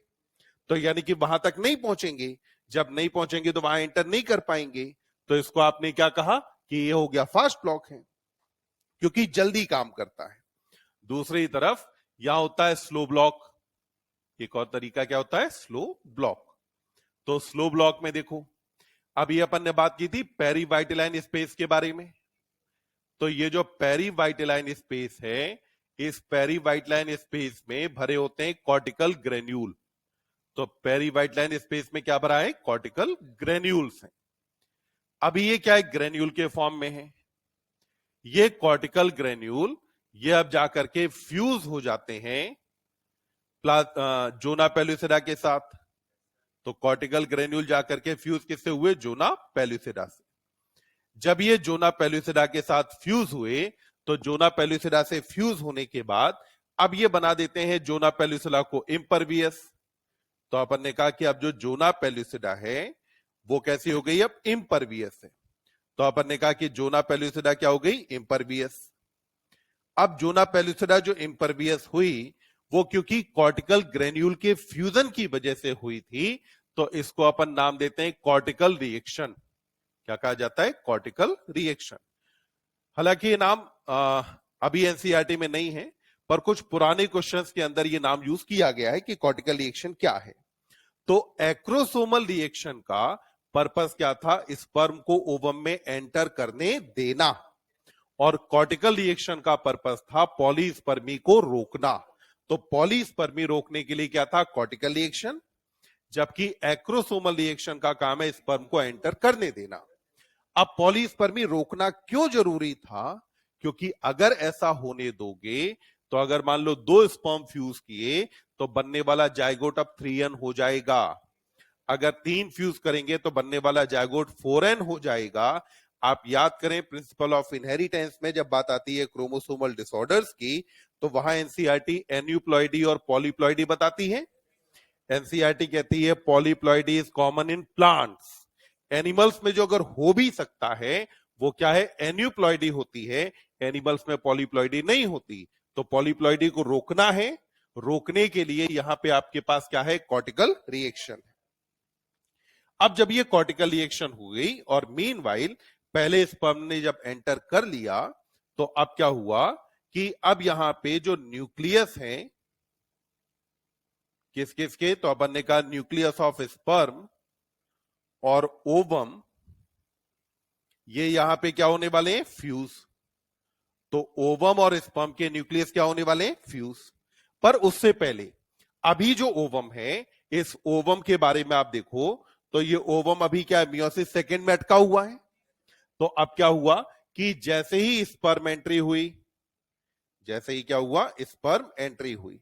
तो यानी कि वहां तक नहीं पहुंचेंगे, जब नहीं पहुंचेंगे तो वहां एंटर नहीं कर पाएंगे। तो इसको आपने क्या कहा कि ये हो गया फास्ट ब्लॉक है, क्योंकि जल्दी काम करता है। दूसरी तरफ यहां होता है स्लो ब्लॉक। एक और तरीका क्या होता है, स्लो ब्लॉक। तो स्लो ब्लॉक में देखो, अभी अपन ने बात की थी पेरीवाइटिलाइन स्पेस के बारे में। तो ये जो पेरीवाइटिलाइन स्पेस है, इस पेरीवाइटिलाइन स्पेस में भरे होते हैं कॉर्टिकल ग्रेन्यूल। तो पेरीवाइटिलाइन स्पेस में क्या भरा है, कॉर्टिकल ग्रेन्यूल्स हैं। अभी ये क्या है, ग्रेन्यूल के फॉर्म में है। ये कॉर्टिकल ग्रेन्यूल ये अब जाकर के फ्यूज हो जाते हैं जोना पेलुसिडा के साथ। तो कॉर्टिकल ग्रेन्यूल जाकर के फ्यूज किससे हुए, जोना पेलुसिडा से। जब ये जोना पेलुसिडा के साथ फ्यूज हुए तो जोना पेलुसिडा से फ्यूज होने के बाद अब ये बना देते हैं जोना पेलुसिडा को इम्परवियस। तो अपन ने कहा कि अब जो जोना पेलुसिडा है वो कैसी हो गई, अब इम्परवियस है। तो अपन ने कहा कि जोना पेलुसिडा क्या हो गई, इम्परवियस। अब जोना पेलुसिडा जो इम्परवियस हुई वो क्योंकि कॉर्टिकल ग्रेन्यूल के फ्यूजन की वजह से हुई थी, तो इसको अपन नाम देते हैं कॉर्टिकल रिएक्शन। क्या कहा जाता है, कॉर्टिकल रिएक्शन। हालांकि ये नाम अभी एनसीईआरटी में नहीं है, पर कुछ पुराने क्वेश्चंस के अंदर ये नाम यूज किया गया है कि कॉर्टिकल रिएक्शन क्या है। तो एक्रोसोमल रिएक्शन का पर्पस क्या था, स्पर्म को ओवम में एंटर करने देना। और कॉर्टिकल रिएक्शन का पर्पस था पॉलीस्पर्मी को रोकना। तो पॉलीस्पर्मी रोकने के लिए क्या था? Cortical reaction. जबकि एक्रोसोमल रिएक्शन का काम है स्पर्म को एंटर करने देना। अब पॉलीस्पर्मी रोकना क्यों जरूरी था? क्योंकि अगर ऐसा होने दोगे तो अगर मान लो 2 स्पर्म फ्यूज किए तो बनने वाला जायगोट अब 3n हो जाएगा। अगर 3 फ्यूज करेंगे तो बनने वाला जायगोट 4n हो जाएगा। आप याद करें प्रिंसिपल ऑफ इनहेरिटेंस में जब बात आती है क्रोमोसोमल डिसऑर्डर्स की, तो वहां एनसीईआरटी एन्यूप्लॉइडी और पॉलीप्लॉइडी बताती है। एनसीईआरटी कहती है polyploidy is common in plants. Animals में जो अगर हो भी सकता है वो क्या है? एन्यूप्लॉइडी होती है। एनिमल्स में पॉलीप्लॉइडी नहीं होती। तो पॉलीप्लॉइडी को रोकना है। रोकने के लिए यहां पे आपके पास क्या है? Cortical reaction. अब जब ये कॉर्टिकल रिएक्शन हुई और मीनवाइल पहले स्पर्म ने जब एंटर कर लिया, तो अब क्या हुआ कि अब यहां पे जो न्यूक्लियस है किस किस के, तो अपन ने कहा न्यूक्लियस ऑफ स्पर्म और ओवम, ये यहां पे क्या होने वाले हैं? फ्यूज। तो ओवम और स्पर्म के न्यूक्लियस क्या होने वाले हैं? फ्यूज। पर उससे पहले अभी जो ओवम है, इस ओवम के बारे में आप देखो तो ये ओवम अभी क्या है? मियोसिस सेकेंड में अटका हुआ है। तो अब क्या हुआ कि जैसे ही स्पर्म एंट्री हुई, जैसे ही क्या हुआ? स्पर्म एंट्री हुई।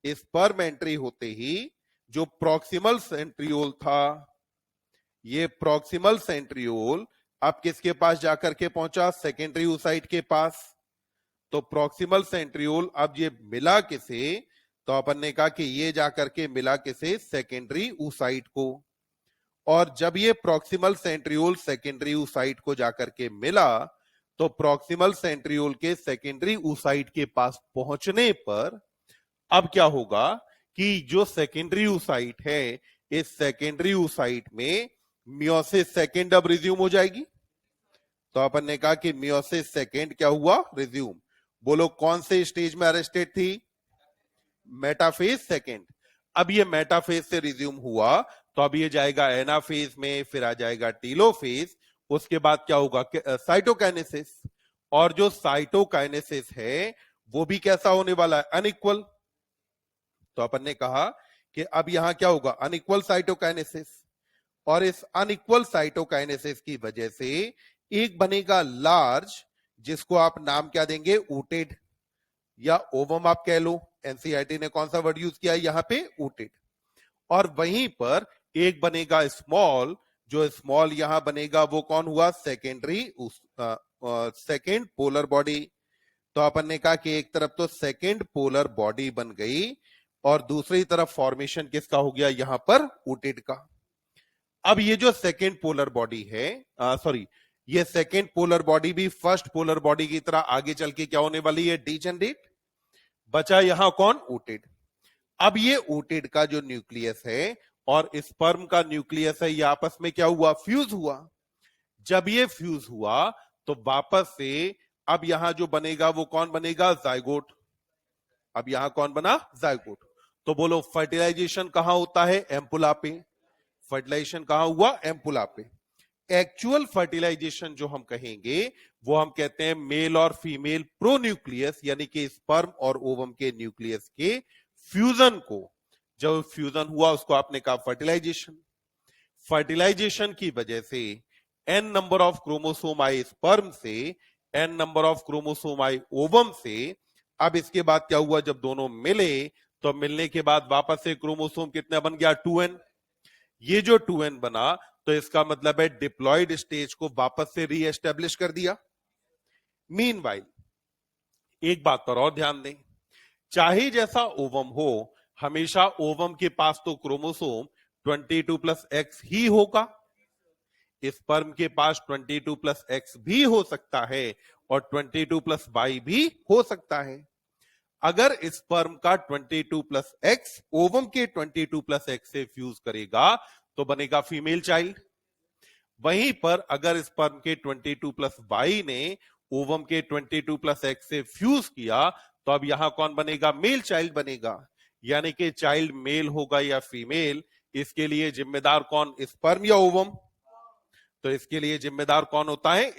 स्पर्म एंट्री होते ही जो प्रॉक्सिमल सेंट्रियोल था, ये प्रॉक्सिमल सेंट्रियोल अब किसके पास जाकर के पहुंचा? सेकेंडरी oocyte के पास। तो प्रॉक्सिमल सेंट्रियोल अब ये मिला किसे? तो अपन ने कहा कि ये जाकर के मिला किसे? सेकेंडरी oocyte को। और जब ये प्रॉक्सिमल सेंट्रियोल सेकेंडरी oocyte को जाकर के मिला, तो प्रॉक्सिमल सेंट्रियोल के सेकेंडरी oocyte के पास पहुंचने पर अब क्या होगा कि जो सेकेंडरी oocyte है, इस सेकेंडरी oocyte में मियोसिस सेकेंड अब रिज्यूम हो जाएगी। तो अपन ने कहा कि मियोसिस सेकेंड क्या हुआ? रिज्यूम। बोलो कौन से स्टेज में अरेस्टेड थी? Metaphase second. अब ये मेटाफेज से रिज्यूम हुआ तो अब ये जाएगा एनाफेज में, फिर आ जाएगा टीलोफेज। उसके बाद क्या होगा? साइटोकाइनेसिस। और जो साइटोकाइनेसिस है वो भी कैसा होने वाला है? अनइक्वल। तो अपन ने कहा कि अब यहां क्या होगा? Unequal cytokinesis. और इस अनइक्वल साइटोकाइनेसिस की वजह से एक बनेगा लार्ज, जिसको आप नाम क्या देंगे? ऊटेड या ओवम आप कह लो। एनसीईआरटी ने कौन सा वर्ड यूज किया यहां पे? ऊटेड। और वहीं पर एक बनेगा स्मॉल, जो स्मॉल यहां बनेगा वो कौन हुआ? Secondary second polar body. तो अपन ने कहा कि एक तरफ तो सेकेंड पोलर बॉडी बन गई और दूसरी तरफ फॉर्मेशन किसका हो गया? यहां पर ऊटेड का। अब ये जो सेकेंड पोलर बॉडी है, सॉरी, ये सेकेंड पोलर बॉडी भी फर्स्ट पोलर बॉडी की तरह आगे चल के क्या होने वाली है? डीजनरेट। बचा यहां कौन? ऊटेड। अब ये ऊटेड का जो न्यूक्लियस है और स्पर्म का न्यूक्लियस है, ये आपस में क्या हुआ? फ्यूज हुआ। जब ये फ्यूज हुआ तो वापस से अब यहां जो बनेगा वो कौन बनेगा? जाइगोट। अब यहां कौन बना? जाइगोट। तो बोलो फर्टिलाइजेशन कहां होता है? एम्पुला पे। फर्टिलाइजेशन कहां हुआ? एम्पुला पे। एक्चुअल फर्टिलाइजेशन जो हम कहेंगे वो हम कहते हैं मेल और फीमेल प्रोन्यूक्लियस, यानी कि स्पर्म और ओवम के न्यूक्लियस के फ्यूजन को, जब फ्यूजन हुआ उसको आपने कहा फर्टिलाइजेशन। फर्टिलाइजेशन की वजह से एन नंबर ऑफ क्रोमोसोम आए स्पर्म से, एन नंबर ऑफ क्रोमोसोम आए ओवम से। अब इसके बाद क्या हुआ? जब दोनों मिले तो मिलने के बाद वापस से क्रोमोसोम कितना बन गया? 2n। ये जो 2n बना तो इसका मतलब है डिप्लॉयड स्टेज को वापस से रीएस्टेब्लिश कर दिया। मीनवाइल एक बात पर और ध्यान दें, चाहे जैसा ओवम हो, हमेशा ओवम के पास तो क्रोमोसोम 22+X ही होगा। स्पर्म के पास 22+X भी हो सकता है और 22+Y भी हो सकता है। अगर स्पर्म का 22+X ओवम के 22+X से फ्यूज करेगा तो बनेगा फीमेल चाइल्ड। वहीं पर अगर स्पर्म के 22+Y ने ओवम के 22+X से फ्यूज किया तो अब यहां कौन बनेगा? मेल चाइल्ड बनेगा। यानी कि चाइल्ड मेल होगा या फीमेल, इसके लिए जिम्मेदार कौन? स्पर्म या ओवम? तो इसके लिए जिम्मेदार कौन होता है?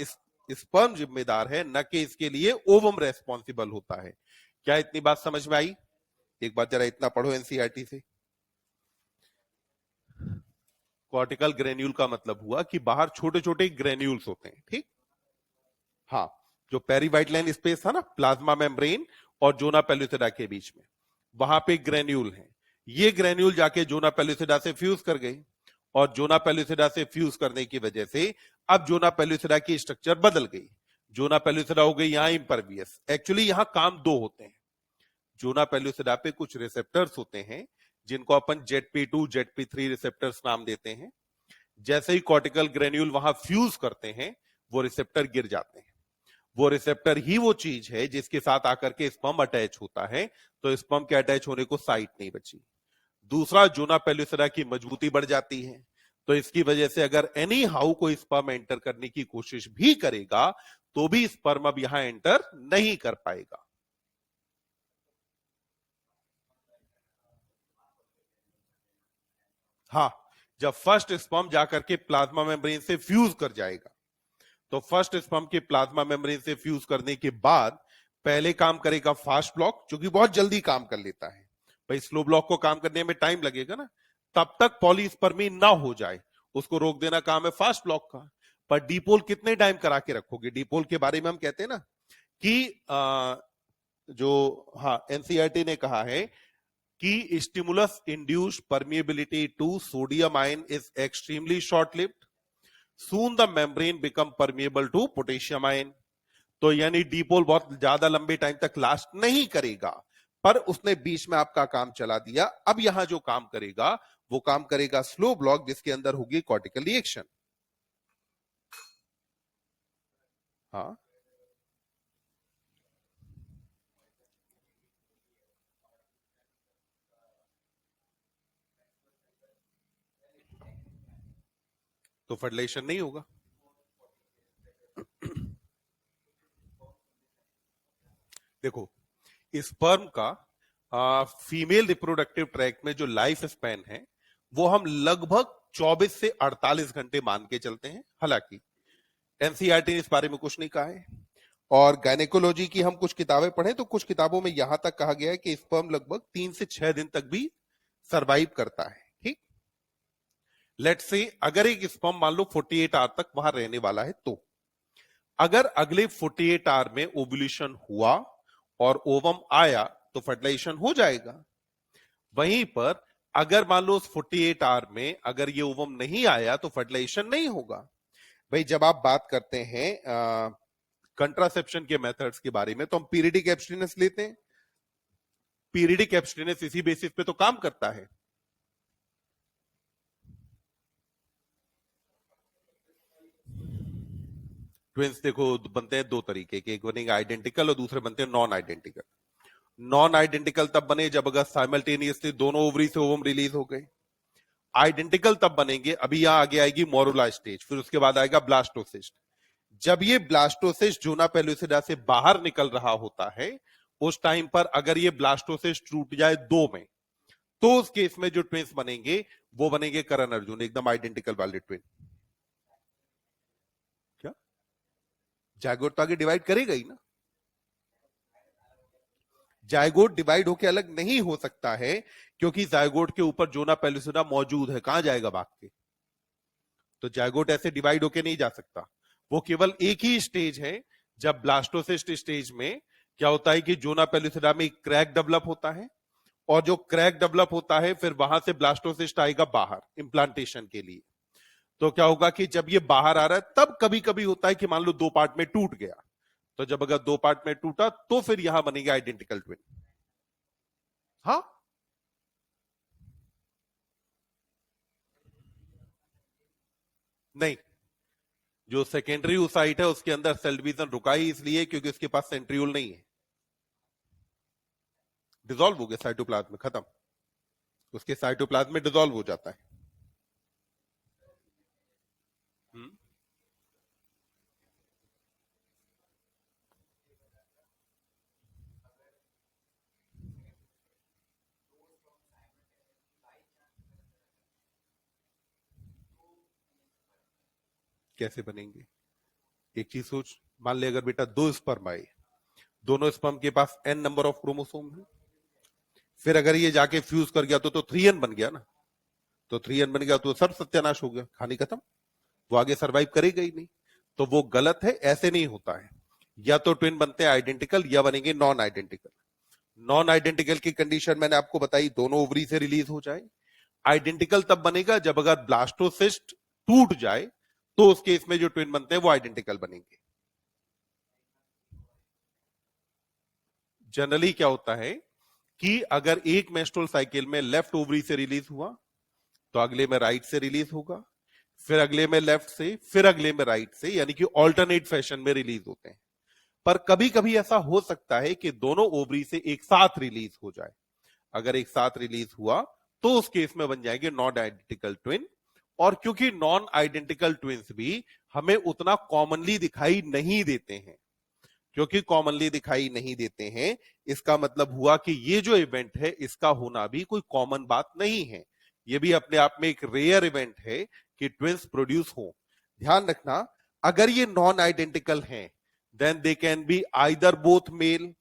स्पर्म जिम्मेदार है, न कि इसके लिए ओवम रेस्पॉन्सिबल होता है। क्या इतनी बात समझ में आई? एक बार जरा इतना पढ़ो एनसीईआरटी से। कॉर्टिकल ग्रेन्यूल का मतलब हुआ कि बाहर छोटे छोटे ग्रेन्यूल्स होते हैं, ठीक। हाँ, जो पेरीवाइट लाइन स्पेस था ना प्लाज्मा मेम्ब्रेन और जोना पेलुसिडा के बीच में, वहां पे ग्रेन्यूल है। ये ग्रेन्यूल जाके जोना पेलुसिडा से फ्यूज कर गई, और जोना पेलुसिडा से फ्यूज करने की वजह से अब जोना पेलुसिडा की स्ट्रक्चर बदल गई। जोना पेलुसिडा हो गई यहां इम्परवियस। एक्चुअली यहां काम दो होते हैं। जोना पेलुसिडा पे कुछ रिसेप्टर्स होते हैं जिनको अपन जेड-पी2 जेड-पी3 रिसेप्टर्स नाम देते हैं। जैसे ही कॉर्टिकल ग्रेन्यूल वहां फ्यूज करते हैं, वो रिसेप्टर गिर जाते हैं। वो रिसेप्टर ही वो चीज है जिसके साथ आकर के स्पर्म अटैच होता है, तो स्पर्म के अटैच होने को साइट नहीं बची। दूसरा, जोना पेलुसिडा की मजबूती बढ़ जाती है, तो इसकी वजह से अगर एनी हाउ कोई स्पर्म एंटर करने की कोशिश भी करेगा, तो भी स्पर्म अब यहां एंटर नहीं कर पाएगा। हाँ, जब फर्स्ट स्पर्म जाकर के प्लाज्मा मेम्ब्रेन से फ्यूज कर जाएगा, तो फर्स्ट स्पर्म के प्लाज्मा मेम्ब्रेन से फ्यूज करने के बाद पहले काम करेगा फास्ट ब्लॉक, जो कि बहुत जल्दी काम कर लेता है। भाई स्लो ब्लॉक को काम करने में टाइम लगेगा ना, तब तक पॉलीस्पर्मी ना हो जाए, उसको रोक देना काम है फास्ट ब्लॉक का। पर डीपोल कितने टाइम करा के रखोगे? डीपोल के बारे में हम कहते हैं ना कि जो हाँ एनसीईआरटी ने कहा है कि stimulus induced permeability to sodium ion is extremely short lived, soon the membrane become permeable to potassium ion. तो यानी डीपोल बहुत ज्यादा लंबे टाइम तक लास्ट नहीं करेगा, पर उसने बीच में आपका काम चला दिया। अब यहां जो काम करेगा, वो काम करेगा स्लो ब्लॉक, जिसके अंदर होगी कॉर्टिकल रिएक्शन। हाँ, तो फर्टिलाइजेशन नहीं होगा। देखो, स्पर्म का फीमेल रिप्रोडक्टिव ट्रैक्ट में जो लाइफ स्पैन है, वो हम लगभग 24 से 48 घंटे मान के चलते हैं। हालांकि एनसीईआरटी ने इस बारे में कुछ नहीं कहा है। और गायनेकोलॉजी की हम कुछ किताबें पढ़े तो कुछ किताबों में यहां तक कहा गया है कि स्पर्म लगभग 3 से 6 दिन तक भी सरवाइव करता है, ठीक। लेट्स से अगर एक स्पर्म मान लो 48 आवर तक वहां रहने वाला है, तो अगर अगले 48 आवर में ओव्यूलेशन हुआ और ओवम आया, तो फर्टिलाइजेशन हो जाएगा। वहीं पर अगर मान लो उस 48 आवर में अगर ये ओवम नहीं आया, तो फर्टिलाइजेशन नहीं होगा। भाई जब आप बात करते हैं कंट्रासेप्शन के मेथड्स के बारे में, तो हम पीरियडिक एब्स्टिनेंस लेते हैं। पीरियडिक एब्स्टिनेंस इसी बेसिस पे तो काम करता है। ट्विंस देखो बनते हैं दो तरीके के, एक बनेंगे आइडेंटिकल और दूसरे बनते हैं नॉन आइडेंटिकल। नॉन आइडेंटिकल तब बने जब अगर साइमल्टेनियसली दोनों ओवरी से ओवम रिलीज हो गए। आइडेंटिकल तब बनेंगे, अभी यहां आगे आएगी मोरुला स्टेज, फिर उसके बाद आएगा ब्लास्टोसिस्ट। जब ये ब्लास्टोसिस्ट जोना पेलुसिडा से बाहर निकल रहा होता है, उस टाइम पर अगर ये ब्लास्टोसिस्ट टूट जाए दो में, तो उस केस में जो ट्विंस बनेंगे वो बनेंगे करण अर्जुन, एकदम आइडेंटिकल वाले ट्विन। क्या जायगोट तो आगे डिवाइड करेगा ही ना। जायगोट डिवाइड होके अलग नहीं हो सकता है, क्योंकि जायगोट के ऊपर जोना पेलुसिडा मौजूद है, कहां जाएगा भाग के? तो जायगोट ऐसे डिवाइड होके नहीं जा सकता। वो केवल एक ही स्टेज है, जब ब्लास्टोसिस्ट स्टेज में क्या होता है कि जोना पेलुसिडा में क्रैक डेवलप होता है, और जो क्रैक डेवलप होता है फिर वहां से ब्लास्टोसिस्ट आएगा बाहर इम्प्लांटेशन के लिए। तो क्या होगा कि जब ये बाहर आ रहा है, तब कभी कभी होता है कि मान लो दो पार्ट में टूट गया, तो जब अगर दो पार्ट में टूटा, तो फिर यहां बनेगा आइडेंटिकल ट्विन। हाँ, नहीं, जो सेकेंडरी साइट है उसके अंदर सेल डिवीजन रुका ही इसलिए क्योंकि उसके पास सेंट्रियोल नहीं है। डिसॉल्व हो गया साइटोप्लाज्म में, खत्म। उसके साइटोप्लाज्म में डिसॉल्व हो जाता है। हम्म, कैसे बनेंगे? एक चीज सोच, मान ले अगर बेटा दो स्पर्म आए, दोनों स्पर्म के पास n नंबर ऑफ क्रोमोसोम है, फिर अगर ये जाके फ्यूज कर गया तो 3n बन गया ना, तो 3n बन गया तो सब सत्यानाश हो गया, कहानी खत्म, वो आगे सरवाइव करेगा ही नहीं। तो वो गलत है, ऐसे नहीं होता है। या तो ट्विन बनते हैं आइडेंटिकल या बनेंगे नॉन आइडेंटिकल। नॉन आइडेंटिकल की कंडीशन मैंने आपको बताई, दोनों ओवरी से रिलीज हो जाए। आइडेंटिकल तब बनेगा जब अगर ब्लास्टोसिस्ट टूट जाए, तो उस केस में जो ट्विन बनते हैं वो आइडेंटिकल बनेंगे। जनरली क्या होता है कि अगर एक मेंस्ट्रुअल साइकिल में लेफ्ट ओवरी से रिलीज हुआ, तो अगले में राइट से रिलीज होगा, फिर अगले में लेफ्ट से, फिर अगले में राइट से, यानी कि ऑल्टरनेट फैशन में रिलीज होते हैं। पर कभी कभी ऐसा हो सकता है कि दोनों ओवरी से एक साथ रिलीज हो जाए। अगर एक साथ रिलीज हुआ तो उस केस में बन जाएंगे नॉन आइडेंटिकल ट्विन। और क्योंकि नॉन आइडेंटिकल ट्विन्स भी हमें उतना कॉमनली दिखाई नहीं देते हैं, क्योंकि कॉमनली दिखाई नहीं देते हैं, इसका मतलब हुआ कि ये जो इवेंट है इसका होना भी कोई कॉमन बात नहीं है। ये भी अपने आप में एक रेयर इवेंट है कि ट्विन्स प्रोड्यूस हो। ध्यान रखना, अगर ये नॉन आइडेंटिकल हैं, then they can be either both male,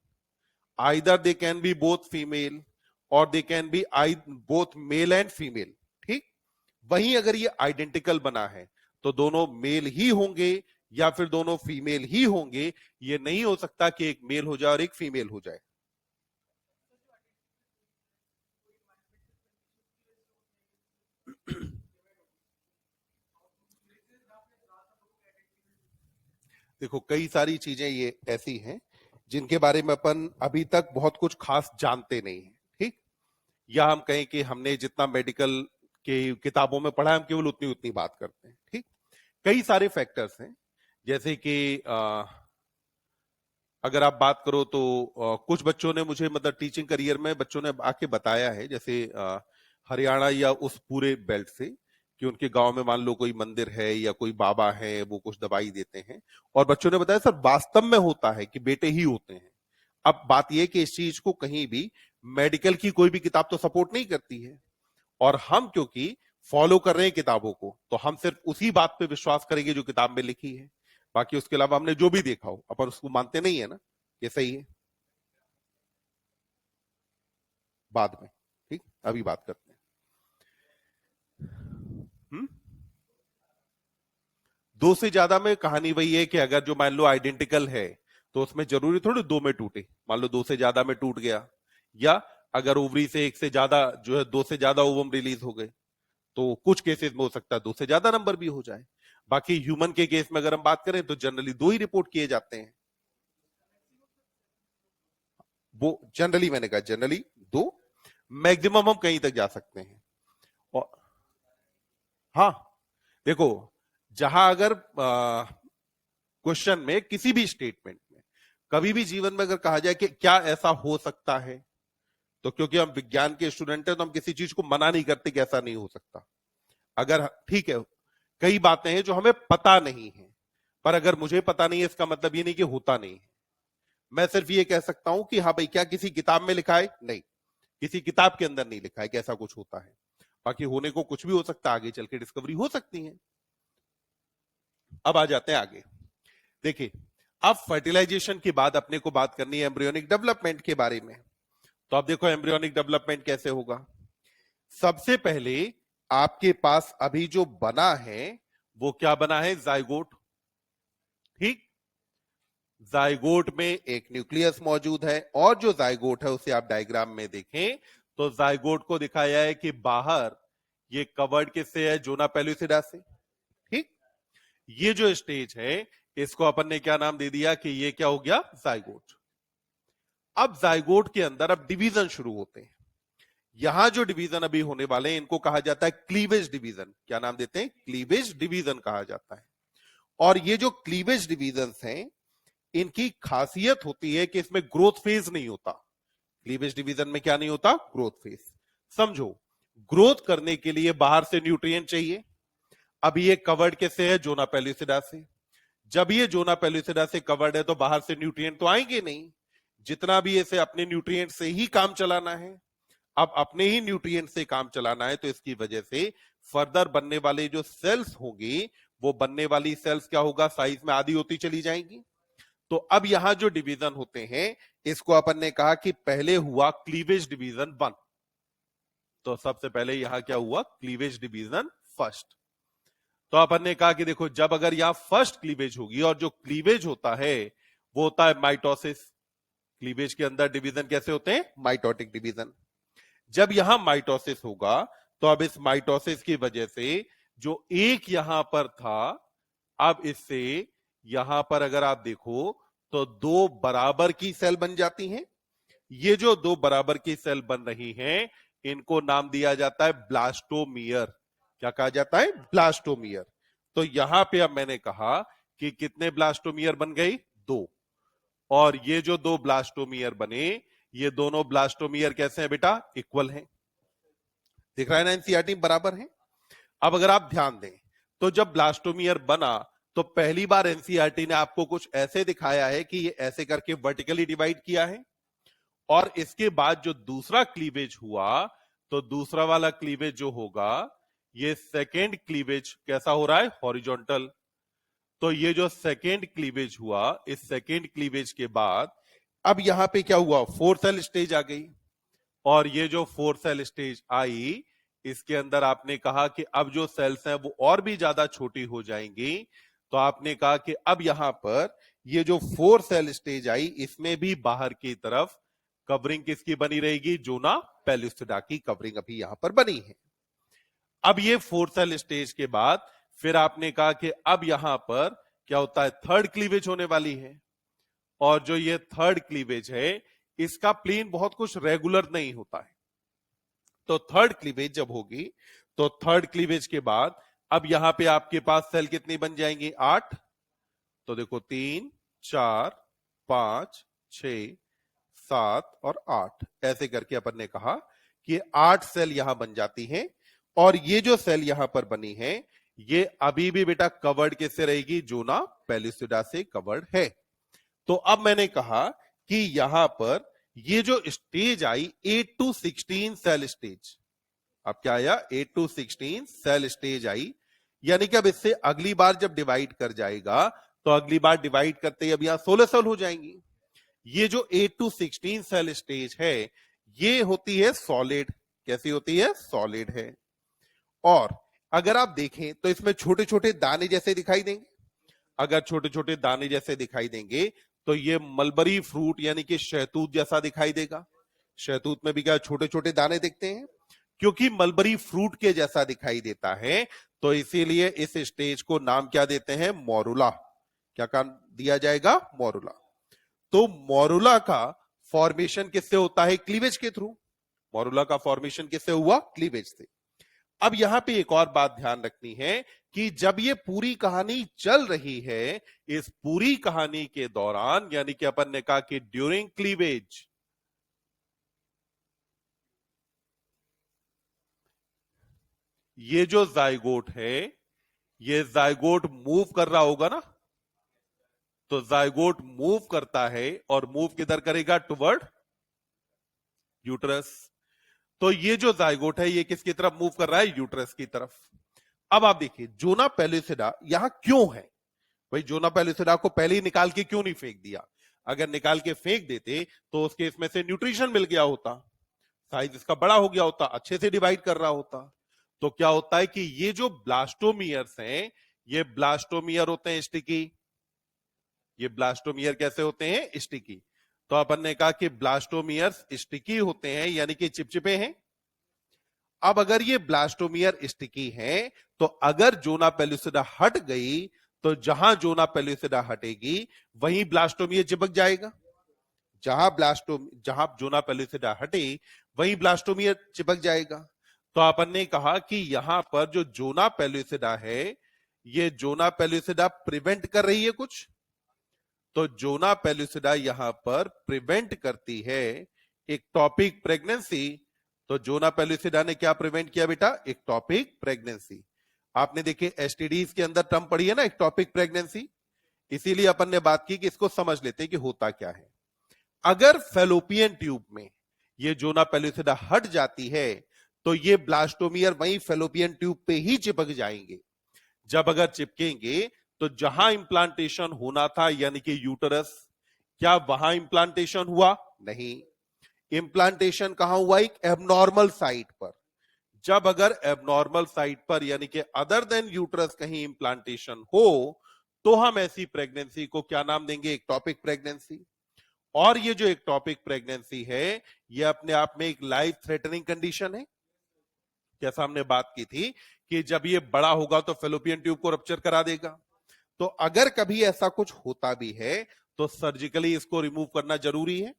either they can be both female, और they can be both male and female. ठीक, वहीं अगर ये आइडेंटिकल बना है तो दोनों मेल ही होंगे या फिर दोनों फीमेल ही होंगे। ये नहीं हो सकता कि एक मेल हो जाए और एक फीमेल हो जाए। देखो, कई सारी चीजें ये ऐसी हैं जिनके बारे में अपन अभी तक बहुत कुछ खास जानते नहीं है। ठीक, या हम कहें कि हमने जितना मेडिकल के किताबों में पढ़ा है, हम केवल उतनी उतनी बात करते हैं। ठीक, कई सारे फैक्टर्स हैं, जैसे कि अगर आप बात करो तो कुछ बच्चों ने मुझे, मतलब टीचिंग करियर में बच्चों ने आके बताया है, जैसे हरियाणा या उस पूरे बेल्ट से, कि उनके गांव में मान लो कोई मंदिर है या कोई बाबा है, वो कुछ दवाई देते हैं, और बच्चों ने बताया सर वास्तव में होता है कि बेटे ही होते हैं। अब बात यह कि इस चीज को कहीं भी मेडिकल की कोई भी किताब तो सपोर्ट नहीं करती है, और हम क्योंकि फॉलो कर रहे हैं किताबों को, तो हम सिर्फ उसी बात पे विश्वास करेंगे जो किताब में लिखी है। बाकी उसके अलावा हमने जो भी देखा हो अपन उसको मानते नहीं है ना, ये सही है। बाद में, ठीक, अभी बात करते हैं। हम्म, दो से ज्यादा में कहानी वही है कि अगर जो मान लो आइडेंटिकल है, तो उसमें जरूरी थोड़ी दो में टूटे, मान लो दो से ज्यादा में टूट गया, या अगर ओवरी से एक से ज्यादा जो है, दो से ज्यादा ओवम रिलीज हो गए, तो कुछ केसेस में हो सकता है दो से ज्यादा नंबर भी हो जाए। बाकी ह्यूमन के केस में अगर हम बात करें तो जनरली दो ही रिपोर्ट किए जाते हैं। वो जनरली, मैंने कहा जनरली दो, मैक्सिमम हम कहीं तक जा सकते हैं। और हाँ, देखो, जहां अगर क्वेश्चन में किसी भी स्टेटमेंट में कभी भी जीवन में अगर कहा जाए कि क्या ऐसा हो सकता है, तो क्योंकि हम विज्ञान के स्टूडेंट हैं तो हम किसी चीज को मना नहीं करते कि ऐसा नहीं हो सकता। अगर ठीक है, कई बातें हैं जो हमें पता नहीं है, पर अगर मुझे पता नहीं है इसका मतलब ये नहीं कि होता नहीं है। मैं सिर्फ ये कह सकता हूं कि हाँ भाई, क्या किसी किताब में लिखा है? नहीं, किसी किताब के अंदर नहीं लिखा है कि ऐसा कुछ होता है। बाकी होने को कुछ भी हो सकता है, आगे चल के डिस्कवरी हो सकती है। अब आ जाते हैं आगे। देखिए, अब फर्टिलाइजेशन के बाद अपने को बात करनी है एम्ब्रियोनिक डेवलपमेंट के बारे में। तो अब देखो एम्ब्रियोनिक डेवलपमेंट कैसे होगा। सबसे पहले आपके पास अभी जो बना है वो क्या बना है? जाइगोट। ठीक, जाइगोट में एक न्यूक्लियस मौजूद है, और जो जाइगोट है उसे आप डायग्राम में देखें तो जाइगोट को दिखाया है कि बाहर ये कवर्ड किससे है? जोना पेलुसिडा से। ठीक, ये जो स्टेज है इसको अपन ने क्या नाम दे दिया कि ये क्या हो गया? जाइगोट। अब जाइगोट के अंदर अब डिवीजन शुरू होते हैं। यहां जो डिवीजन अभी होने वाले हैं इनको कहा जाता है क्लीवेज डिवीजन। क्या नाम देते हैं? क्लीवेज डिवीजन कहा जाता है। और ये जो क्लीवेज डिवीजन हैं, इनकी खासियत होती है कि इसमें ग्रोथ फेज नहीं होता। क्लीवेज डिवीजन में क्या नहीं होता? Growth phase. समझो, ग्रोथ करने के लिए बाहर से न्यूट्रिएंट चाहिए। अब ये कवर्ड कैसे है? जोना पेलुसिडा से। जब ये जोना पेलुसिडा से कवर्ड है तो बाहर से न्यूट्रिएंट तो आएंगे नहीं, जितना भी इसे अपने न्यूट्रिएंट से ही काम चलाना है। अब अपने ही न्यूट्रिएंट से काम चलाना है, तो इसकी वजह से फर्दर बनने वाले जो सेल्स होंगे वो बनने वाली सेल्स क्या होगा, साइज में आधी होती चली जाएंगी। तो अब यहां जो डिवीजन होते हैं इसको अपन ने कहा कि पहले हुआ क्लीवेज डिवीजन 1। तो सबसे पहले यहां क्या हुआ, क्लीवेज डिवीजन फर्स्ट। तो अपन ने कहा कि देखो जब अगर यहां फर्स्ट क्लीवेज होगी, और जो क्लीवेज होता है वो होता है माइटोसिस। क्लीवेज के अंदर डिवीजन कैसे होते हैं, माइटोटिक डिवीजन। जब यहां माइटोसिस होगा तो अब इस माइटोसिस की वजह से जो एक यहां पर था, अब इससे यहां पर अगर आप देखो तो दो बराबर की सेल बन जाती हैं। ये जो दो बराबर की सेल बन रही हैं इनको नाम दिया जाता है ब्लास्टोमियर। क्या कहा जाता है, ब्लास्टोमियर। तो यहां पे अब मैंने कहा कि कितने ब्लास्टोमियर बन गई, दो। और ये जो दो ब्लास्टोमियर बने, ये दोनों ब्लास्टोमियर कैसे हैं बेटा, इक्वल हैं। दिख रहा है ना, एनसीईआरटी बराबर है। अब अगर आप ध्यान दें तो जब ब्लास्टोमियर बना तो पहली बार एनसीईआरटी ने आपको कुछ ऐसे दिखाया है कि ये ऐसे करके वर्टिकली डिवाइड किया है, और इसके बाद जो दूसरा क्लीवेज हुआ तो दूसरा वाला क्लीवेज जो होगा ये सेकेंड क्लीवेज कैसा हो रहा है, हॉरिजॉन्टल। तो ये जो सेकेंड क्लीवेज हुआ, इस सेकेंड क्लीवेज के बाद अब यहां पे क्या हुआ, फोर सेल स्टेज आ गई। और ये जो फोर सेल स्टेज आई इसके अंदर आपने कहा कि अब जो सेल्स हैं वो और भी ज्यादा छोटी हो जाएंगी। तो आपने कहा कि अब यहां पर ये जो फोर सेल स्टेज आई इसमें भी बाहर की तरफ कवरिंग किसकी बनी रहेगी, जोना पेलुसिडा की कवरिंग अभी यहां पर बनी है। अब ये फोर सेल स्टेज के बाद फिर आपने कहा कि अब यहां पर क्या होता है, थर्ड क्लीवेज होने वाली है। और जो ये थर्ड क्लीवेज है इसका प्लेन बहुत कुछ रेगुलर नहीं होता है। तो थर्ड क्लीवेज जब होगी तो थर्ड क्लीवेज के बाद अब यहां पे आपके पास सेल कितनी बन जाएंगी, 8। तो देखो 3 4 5 6 7 और 8 ऐसे करके अपन ने कहा कि 8 सेल यहां बन जाती हैं। और ये जो सेल यहां पर बनी है ये अभी भी बेटा कवर्ड किससे रहेगी, जोना पेलुसिडा से कवर्ड है। तो अब मैंने कहा कि यहां पर ये जो स्टेज आई 8 to 16 सेल स्टेज, अब क्या आया, 8 to 16 सेल स्टेज आई। यानी कि अब इससे अगली बार जब डिवाइड कर जाएगा तो अगली बार डिवाइड करते ही अब यहां 16 सेल हो जाएंगी। ये जो 8 to 16 सेल स्टेज है ये होती है सॉलिड। कैसी होती है, सॉलिड है। और अगर आप देखें तो इसमें छोटे छोटे दाने जैसे दिखाई देंगे। अगर छोटे छोटे दाने जैसे दिखाई देंगे तो ये मलबरी फ्रूट यानी कि शहतूत जैसा दिखाई देगा। शहतूत में भी क्या छोटे छोटे दाने दिखते हैं, क्योंकि मलबरी फ्रूट के जैसा दिखाई देता है तो इसीलिए इस स्टेज को नाम क्या देते हैं, मोरुला। क्या काम दिया जाएगा, मोरुला। तो मोरुला का फॉर्मेशन किससे होता है, क्लीवेज के थ्रू। मोरुला का फॉर्मेशन किससे हुआ, क्लीवेज से। अब यहां पे एक और बात ध्यान रखनी है कि जब ये पूरी कहानी चल रही है, इस पूरी कहानी के दौरान यानी कि अपन ने कहा कि ड्यूरिंग क्लीवेज ये जो जाइगोट है ये जाइगोट मूव कर रहा होगा ना। तो जाइगोट मूव करता है और मूव किधर करेगा, टुवर्ड यूट्रस। तो ये जो जाइगोट है ये किसकी तरफ मूव कर रहा है, यूट्रस की तरफ। अब आप देखिए जोना पेलुसिडा यहां क्यों है, भाई जोना पेलुसिडा को पहले ही निकाल के क्यों नहीं फेंक दिया। अगर निकाल के फेंक देते तो उसके इसमें से न्यूट्रिशन मिल गया होता, साइज इसका बड़ा हो गया होता, अच्छे से डिवाइड कर रहा होता। तो क्या होता है कि ये जो ब्लास्टोमियर्स हैं ये ब्लास्टोमियर होते हैं स्टिकी। ये ब्लास्टोमियर कैसे होते हैं, स्टिकी। तो अपन ने कहा कि ब्लास्टोमियर्स स्टिकी होते हैं यानी कि चिपचिपे हैं। अब अगर ये ब्लास्टोमियर स्टिकी हैं तो अगर जोना पेलुसिडा हट गई तो जहां जोना पेलुसिडा हटेगी वहीं ब्लास्टोमियर चिपक जाएगा। जहां जोना पेलुसिडा हटे वहीं ब्लास्टोमियर चिपक जाएगा। तो अपन ने कहा कि यहां पर जो जोना पेलुसिडा है ये जोना पेलुसिडा प्रिवेंट कर रही है कुछ। तो जोना पेलुसिडा यहां पर प्रिवेंट करती है एक्टोपिक प्रेगनेंसी। तो जोना पेलुसिडा ने क्या प्रिवेंट किया बेटा, एक्टोपिक प्रेगनेंसी। आपने देखे एसटीडीज के अंदर टर्म पढ़ी है ना, एक्टोपिक प्रेगनेंसी। इसीलिए अपन ने बात की कि इसको समझ लेते हैं कि होता क्या है। अगर फेलोपियन ट्यूब में ये जोना पेलुसिडा हट जाती है तो ये ब्लास्टोमियर वहीं फेलोपियन ट्यूब पे ही चिपक जाएंगे। जब अगर चिपकेंगे तो जहां इंप्लांटेशन होना था यानी कि यूटरस, क्या वहां इंप्लांटेशन हुआ? नहीं। इंप्लांटेशन कहां हुआ? एक एबनॉर्मल साइट पर। जब अगर एबनॉर्मल साइट पर यानी कि अदर देन यूटरस कहीं इंप्लांटेशन हो तो हम ऐसी प्रेगनेंसी को क्या नाम देंगे? Ectopic pregnancy. और ये जो एक्टॉपिक प्रेगनेंसी है ये अपने आप में एक लाइफ थ्रेटनिंग कंडीशन है। जैसा हमने बात की थी कि जब ये बड़ा होगा तो फेलोपियन ट्यूब को रप्चर करा देगा। तो अगर कभी ऐसा कुछ होता भी है तो सर्जिकली इसको रिमूव करना जरूरी है।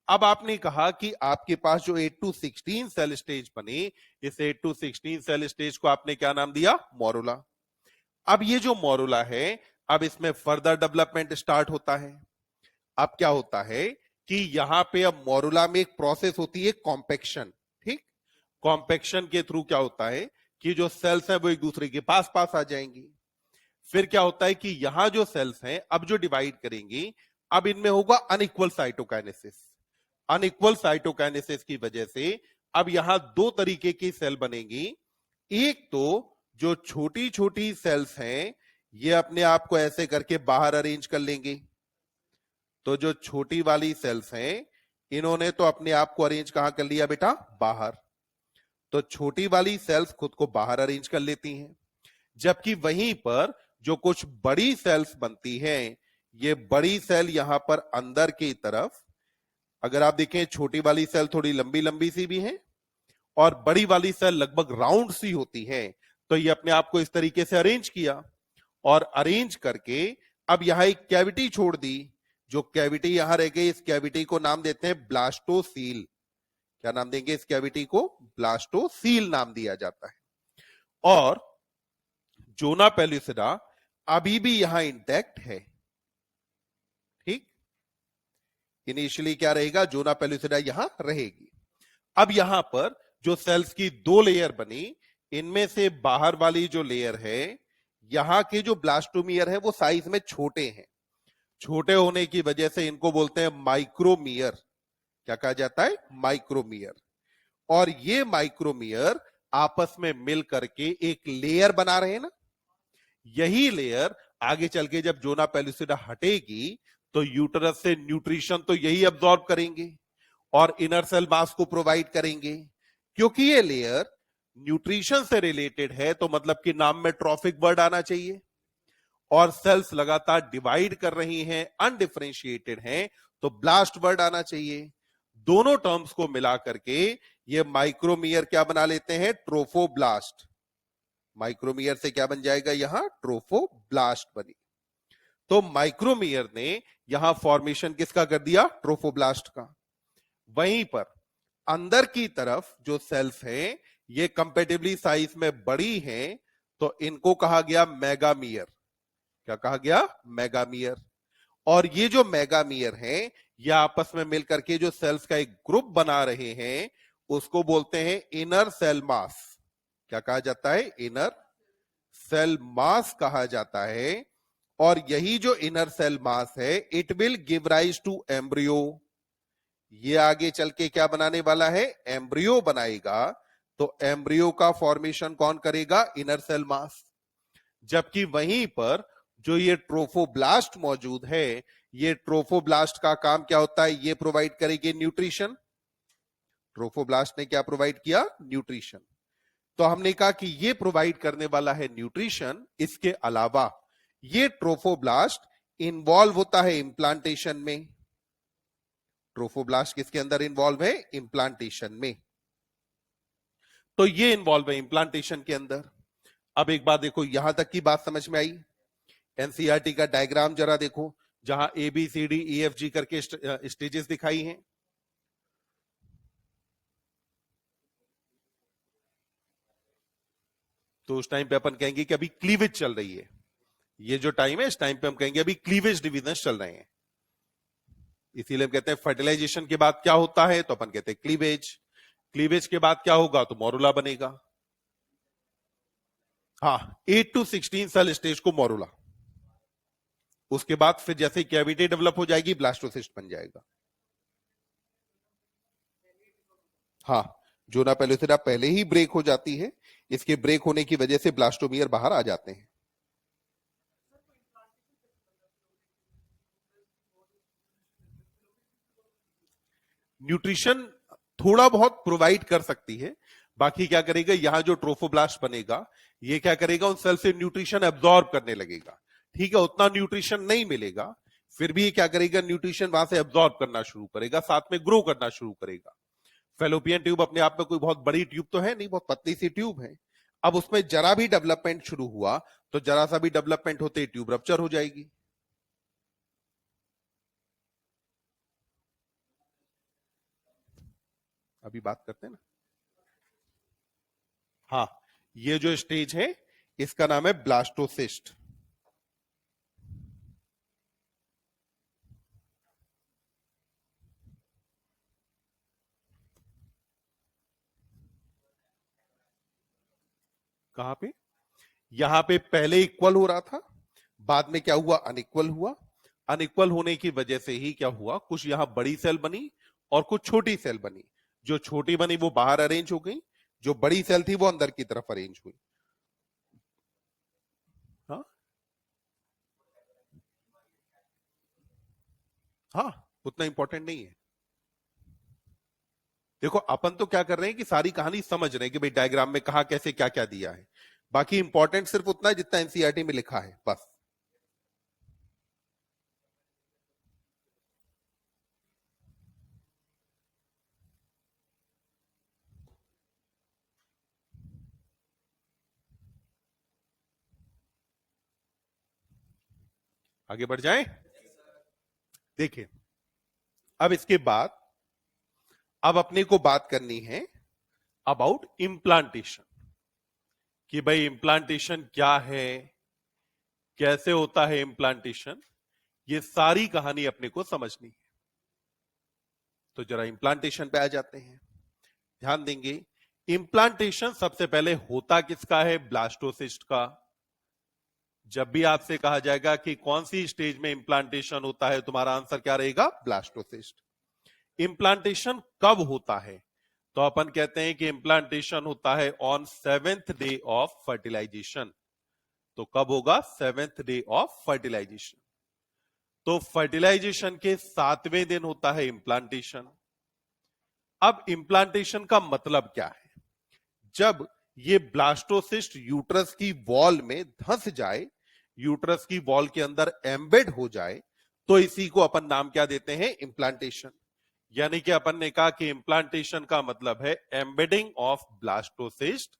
अब आपने कहा कि आपके पास जो 8 to 16 सेल स्टेज बने, इस 8 to 16 सेल स्टेज को आपने क्या नाम दिया? मोरुला। अब ये जो मोरुला है, अब इसमें फर्दर डेवलपमेंट स्टार्ट होता है। अब क्या होता है कि यहां पे अब मोरुला में एक प्रोसेस होती है कॉम्पेक्शन। ठीक, कॉम्पेक्शन के थ्रू क्या होता है कि जो सेल्स हैं वो एक दूसरे के पास पास आ जाएंगी। फिर क्या होता है कि यहां जो सेल्स हैं अब जो डिवाइड करेंगी, अब इनमें होगा अनइक्वल साइटोकाइनेसिस। अनइक्वल साइटोकाइनेसिस की वजह से अब यहां दो तरीके की सेल बनेगी। एक तो जो छोटी छोटी सेल्स हैं ये अपने आप को ऐसे करके बाहर अरेंज कर लेंगे। तो जो छोटी वाली सेल्स हैं इन्होंने तो अपने आप को अरेंज कहां कर लिया बेटा? बाहर। तो छोटी वाली सेल्स खुद को बाहर अरेंज कर लेती हैं, जबकि वहीं पर जो कुछ बड़ी सेल्स बनती हैं ये बड़ी सेल यहां पर अंदर की तरफ, अगर आप देखें छोटी वाली सेल थोड़ी लंबी लंबी सी भी है और बड़ी वाली सेल लगभग राउंड सी होती है। तो ये अपने आप को इस तरीके से अरेंज किया और अरेंज करके अब यहां एक कैविटी छोड़ दी। जो कैविटी यहां रह गई इस कैविटी को नाम देते हैं ब्लास्टोसील। क्या नाम देंगे इस कैविटी को? ब्लास्टोसील नाम दिया जाता है। और जोना पेलुसिडा अभी भी यहां इंटैक्ट है। ठीक, इनिशियली क्या रहेगा? जोना पेलुसिडा यहां रहेगी। अब यहां पर जो सेल्स की दो लेयर बनी, इनमें से बाहर वाली जो लेयर है, यहां के जो ब्लास्टोमियर है वो साइज में छोटे हैं। छोटे होने की वजह से इनको बोलते हैं माइक्रोमियर। क्या कहा जाता है? माइक्रोमियर। और ये माइक्रोमियर आपस में मिल करके एक लेयर बना रहे हैं ना। यही लेयर आगे चल के जब जोना पेलुसिडा हटेगी तो यूटरस से न्यूट्रिशन तो यही अब्सॉर्ब करेंगे और इनर सेल मास को प्रोवाइड करेंगे। क्योंकि ये लेयर न्यूट्रिशन से रिलेटेड है तो मतलब कि नाम में ट्रॉफिक वर्ड आना चाहिए। और सेल्स लगातार डिवाइड कर रही हैं, अनडिफरेंशिएटेड हैं, तो ब्लास्ट वर्ड आना चाहिए। दोनों टर्म्स को मिला करके ये माइक्रोमियर क्या बना लेते हैं? ट्रोफोब्लास्ट। माइक्रोमियर से क्या बन जाएगा? यहां ट्रोफोब्लास्ट बनी। तो माइक्रोमियर ने यहां फॉर्मेशन किसका कर दिया? ट्रोफोब्लास्ट का। वहीं पर अंदर की तरफ जो सेल्स हैं ये कंपेटिबली साइज में बड़ी हैं, तो इनको कहा गया मेगामियर। क्या कहा गया? मेगामियर। और ये जो मेगामियर हैं ये आपस में मिलकर के जो सेल्स का एक ग्रुप बना रहे हैं उसको बोलते हैं इनर सेल मास। क्या कहा जाता है? इनर सेल मास कहा जाता है। और यही जो इनर सेल मास है it will give rise to embryo. ये आगे चल के क्या बनाने वाला है? एम्ब्रियो बनाएगा। तो एम्ब्रियो का फॉर्मेशन कौन करेगा? Inner cell mass. जबकि वहीं पर जो ये ट्रोफोब्लास्ट मौजूद है, ये ट्रोफोब्लास्ट का काम क्या होता है? ये प्रोवाइड करेगी न्यूट्रिशन। ट्रोफोब्लास्ट ने क्या प्रोवाइड किया? न्यूट्रिशन। तो हमने कहा कि ये प्रोवाइड करने वाला है न्यूट्रिशन। इसके अलावा ये ट्रोफोब्लास्ट इन्वॉल्व होता है इंप्लांटेशन में। ट्रोफोब्लास्ट किसके अंदर इन्वॉल्व है? इंप्लांटेशन में। तो ये इन्वॉल्व है इंप्लांटेशन के अंदर। अब एक बात देखो, यहां तक की बात समझ में आई? एनसीईआरटी का डायग्राम जरा देखो, जहां A B C D E F G करके स्टेजेस दिखाई हैं। तो उस टाइम पे अपन कहेंगे कि अभी क्लीवेज चल रही है। ये जो टाइम है इस टाइम पे हम कहेंगे अभी क्लीवेज डिविजन चल रहे हैं। इसीलिए हम कहते हैं फर्टिलाइजेशन के बाद क्या होता है, तो अपन कहते हैं क्लीवेज। क्लीवेज के बाद क्या होगा? तो मोरुला बनेगा। हाँ, 8 to 16 सेल स्टेज को मोरुला। उसके बाद फिर जैसे कैविटी डेवलप हो जाएगी ब्लास्टोसिस्ट बन जाएगा। हाँ, जोना पेलुसिडा पहले ही ब्रेक हो जाती है, इसके ब्रेक होने की वजह से ब्लास्टोमियर बाहर आ जाते हैं। न्यूट्रिशन थोड़ा बहुत प्रोवाइड कर सकती है, बाकी क्या करेगा, यहां जो ट्रोफोब्लास्ट बनेगा ये क्या करेगा, उन सेल से न्यूट्रिशन एब्जॉर्ब करने लगेगा। ठीक है, उतना न्यूट्रिशन नहीं मिलेगा, फिर भी क्या करेगा, न्यूट्रिशन वहां से एब्जॉर्ब करना शुरू करेगा, साथ में ग्रो करना शुरू करेगा। फेलोपियन ट्यूब अपने आप में कोई बहुत बड़ी ट्यूब तो है नहीं, बहुत पतली सी ट्यूब है। अब उसमें जरा भी डेवलपमेंट शुरू हुआ तो जरा सा भी डेवलपमेंट होते ही ट्यूब रप्चर हो जाएगी। अभी बात करते हैं ना। हाँ, ये जो स्टेज है इसका नाम है ब्लास्टोसिस्ट। कहां पे, यहां पे पहले इक्वल हो रहा था, बाद में क्या हुआ, अनइक्वल हुआ। अनइक्वल होने की वजह से ही क्या हुआ, कुछ यहां बड़ी सेल बनी और कुछ छोटी सेल बनी। जो छोटी बनी वो बाहर अरेंज हो गई, जो बड़ी सेल थी वो अंदर की तरफ अरेंज हुई। हाँ हाँ, उतना इंपॉर्टेंट नहीं है। देखो अपन तो क्या कर रहे हैं कि सारी कहानी समझ रहे हैं कि भाई डायग्राम में कहा कैसे क्या क्या दिया है, बाकी इंपॉर्टेंट सिर्फ उतना है जितना एनसीईआरटी में लिखा है बस। आगे बढ़ जाएं। देखिए, अब इसके बाद अब अपने को बात करनी है अबाउट इम्प्लांटेशन, कि भाई इम्प्लांटेशन क्या है, कैसे होता है इम्प्लांटेशन, ये सारी कहानी अपने को समझनी है। तो जरा इम्प्लांटेशन पे आ जाते हैं, ध्यान देंगे। इम्प्लांटेशन सबसे पहले होता किसका है, ब्लास्टोसिस्ट का। जब भी आपसे कहा जाएगा कि कौन सी स्टेज में इम्प्लांटेशन होता है, तुम्हारा आंसर क्या रहेगा, ब्लास्टोसिस्ट। इम्प्लांटेशन कब होता है, तो अपन कहते हैं कि इम्प्लांटेशन होता है on 7th day of fertilisation. तो कब होगा, 7th डे ऑफ फर्टिलाइजेशन। तो फर्टिलाइजेशन के 7वें दिन होता है इम्प्लांटेशन। अब इम्प्लांटेशन का मतलब क्या है, जब ये ब्लास्टोसिस्ट यूट्रस की वॉल में धंस जाए, यूट्रस की वॉल के अंदर एम्बेड हो जाए, तो इसी को अपन नाम क्या देते हैं, इम्प्लांटेशन। यानी कि अपन ने कहा कि इम्प्लांटेशन का मतलब है embedding of blastocyst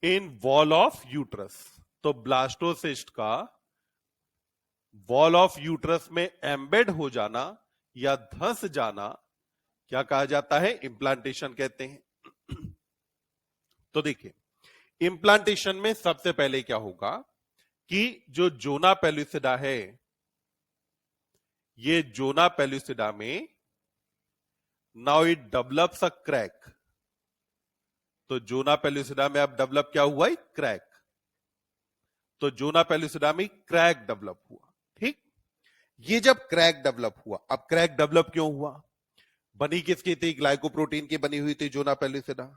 in wall of uterus. तो ब्लास्टोसिस्ट का वॉल ऑफ यूट्रस में एम्बेड हो जाना या धंस जाना क्या कहा जाता है, इम्प्लांटेशन कहते हैं। तो देखिए, इम्प्लांटेशन में सबसे पहले क्या होगा कि जो जोना पेलुसिडा है, ये जोना पेलुसिडा में now it develops a crack. तो जोना पेलुसिडा में अब डेवलप क्या हुआ, क्रैक। तो जोना पेलुसिडा में क्रैक डेवलप हुआ। ठीक, ये जब क्रैक डेवलप हुआ, अब क्रैक डेवलप क्यों हुआ, बनी किसकी थी, ग्लाइकोप्रोटीन की बनी हुई थी जोना पेलुसिडा।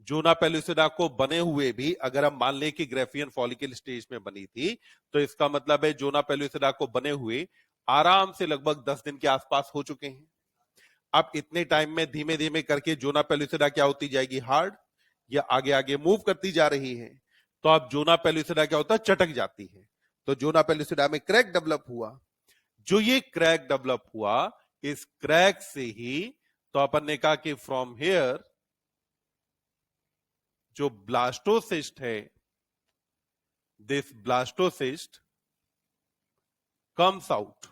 जोना पेलुसिडा को बने हुए भी अगर हम मान लें कि ग्रेफियन फॉलिकल स्टेज में बनी थी, तो इसका मतलब है जोना पेलुसिडा को बने हुए आराम से लगभग 10 दिन के आसपास हो चुके हैं। अब इतने टाइम में धीमे धीमे करके जोना पेलुसिडा क्या होती जाएगी, हार्ड, या आगे आगे मूव करती जा रही है। तो अब जोना पेलुसिडा क्या होता है, चटक जाती है। तो जोना पेलुसिडा में क्रैक डेवलप हुआ। जो ये क्रैक डेवलप हुआ, इस क्रैक से ही तो अपन ने कहा कि फ्रॉम हियर जो ब्लास्टोसिस्ट है, दिस ब्लास्टोसिस्ट कम्स आउट।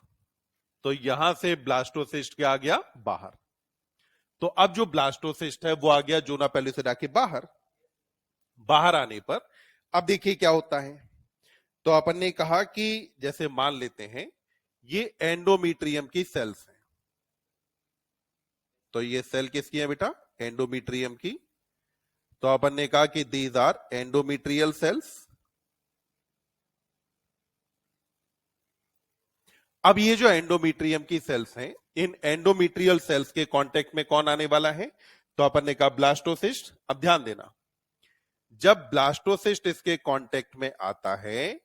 तो यहां से ब्लास्टोसिस्ट क्या आ गया, बाहर। तो अब जो ब्लास्टोसिस्ट है वो आ गया जोना पेलुसिडा के बाहर। बाहर आने पर अब देखिए क्या होता है। तो अपन ने कहा कि जैसे मान लेते हैं ये एंडोमीट्रियम की सेल्स हैं। तो ये सेल किसकी है बेटा, एंडोमीट्रियम की। तो अपन ने कहा कि दीज आर एंडोमीट्रियल सेल्स। अब ये जो एंडोमीट्रियम की सेल्स हैं, इन एंडोमीट्रियल सेल्स के कांटेक्ट में कौन आने वाला है? तो अपन ने कहा ब्लास्टोसिस्ट। अब ध्यान देना, जब ब्लास्टोसिस्ट इसके कांटेक्ट में आता है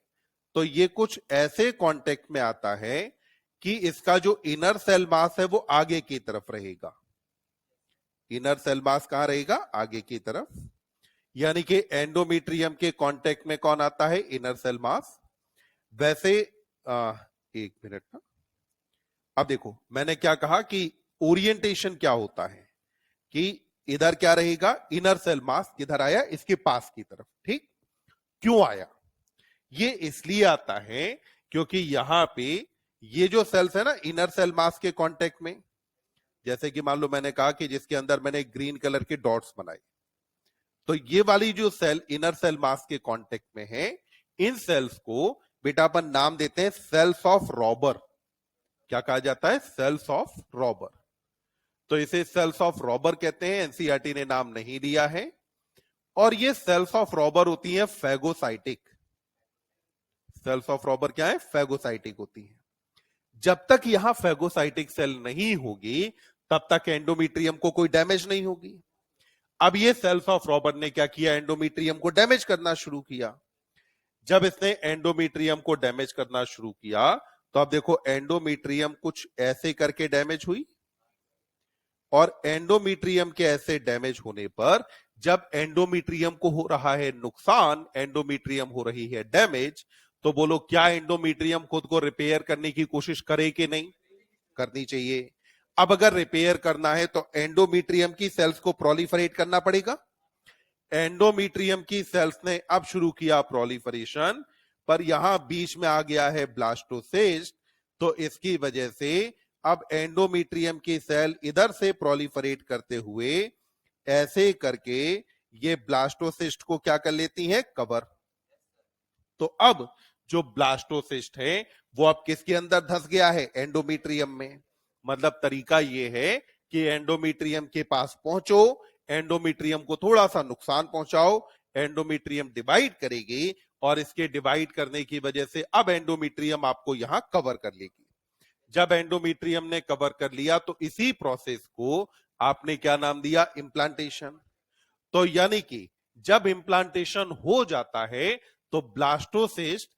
तो ये कुछ ऐसे कांटेक्ट में आता है कि इसका जो इनर सेल मास है वो आगे की तरफ रहेगा। इनर सेल मास कहां रहेगा? आगे की तरफ। यानी कि एंडोमीट्रियम के कांटेक्ट में कौन आता है? Inner cell mass. वैसे एक मिनट ना, अब देखो मैंने क्या कहा कि ओरिएंटेशन क्या होता है कि इधर क्या रहेगा? इनर सेल मास किधर आया? इसके पास की तरफ। ठीक, क्यों आया? ये इसलिए आता है क्योंकि यहां पे ये जो सेल्स है ना इनर सेल मास के कांटेक्ट में, जैसे कि मान लो मैंने कहा कि जिसके अंदर मैंने ग्रीन कलर के डॉट्स बनाए, तो ये वाली जो सेल इनर सेल मास के कांटेक्ट में है, इन सेल्स को बेटा अपन नाम देते हैं सेल्स ऑफ रॉबर। क्या कहा जाता है? Cells of Rauber. तो इसे सेल्स ऑफ रॉबर कहते हैं, एनसीईआरटी ने नाम नहीं दिया है। और ये सेल्स ऑफ रॉबर होती है फैगोसाइटिक। सेल्स ऑफ रॉबर क्या है? फैगोसाइटिक होती है। जब तक यहां फैगोसाइटिक सेल नहीं होगी तब तक एंडोमीट्रियम को कोई डैमेज नहीं होगी। अब ये सेल्स ऑफ रॉबर ने क्या किया? एंडोमीट्रियम को डैमेज करना शुरू किया। जब इसने एंडोमीट्रियम को डैमेज करना शुरू किया तो अब देखो एंडोमीट्रियम कुछ ऐसे करके डैमेज हुई, और एंडोमीट्रियम के ऐसे डैमेज होने पर जब एंडोमीट्रियम को हो रहा है नुकसान, एंडोमीट्रियम हो रही है डैमेज, तो बोलो क्या एंडोमीट्रियम खुद को रिपेयर करने की कोशिश करे कि नहीं? करनी चाहिए। अब अगर रिपेयर करना है तो एंडोमीट्रियम की सेल्स को प्रोलिफरेट करना पड़ेगा। एंडोमीट्रियम की सेल्स ने अब शुरू किया प्रोलिफरेशन, पर यहां बीच में आ गया है ब्लास्टोसिस्ट, तो इसकी वजह से अब एंडोमीट्रियम की सेल इधर से प्रोलिफरेट करते हुए ऐसे करके ये ब्लास्टोसिस्ट को क्या कर लेती हैं? कवर। तो अब जो ब्लास्टोसिस्ट है वो अब किसके अंदर धंस गया है? एंडोमीट्रियम में। मतलब तरीका ये है कि एंडोमीट्रियम के पास पहुंचो, एंडोमीट्रियम को थोड़ा सा नुकसान पहुंचाओ, एंडोमीट्रियम डिवाइड करेगी, और इसके डिवाइड करने की वजह से अब एंडोमीट्रियम आपको यहां कवर कर लेगी। जब एंडोमीट्रियम ने कवर कर लिया तो इसी प्रोसेस को आपने क्या नाम दिया? इम्प्लांटेशन। तो यानी कि जब इम्प्लांटेशन हो जाता है तो ब्लास्टोसिस्ट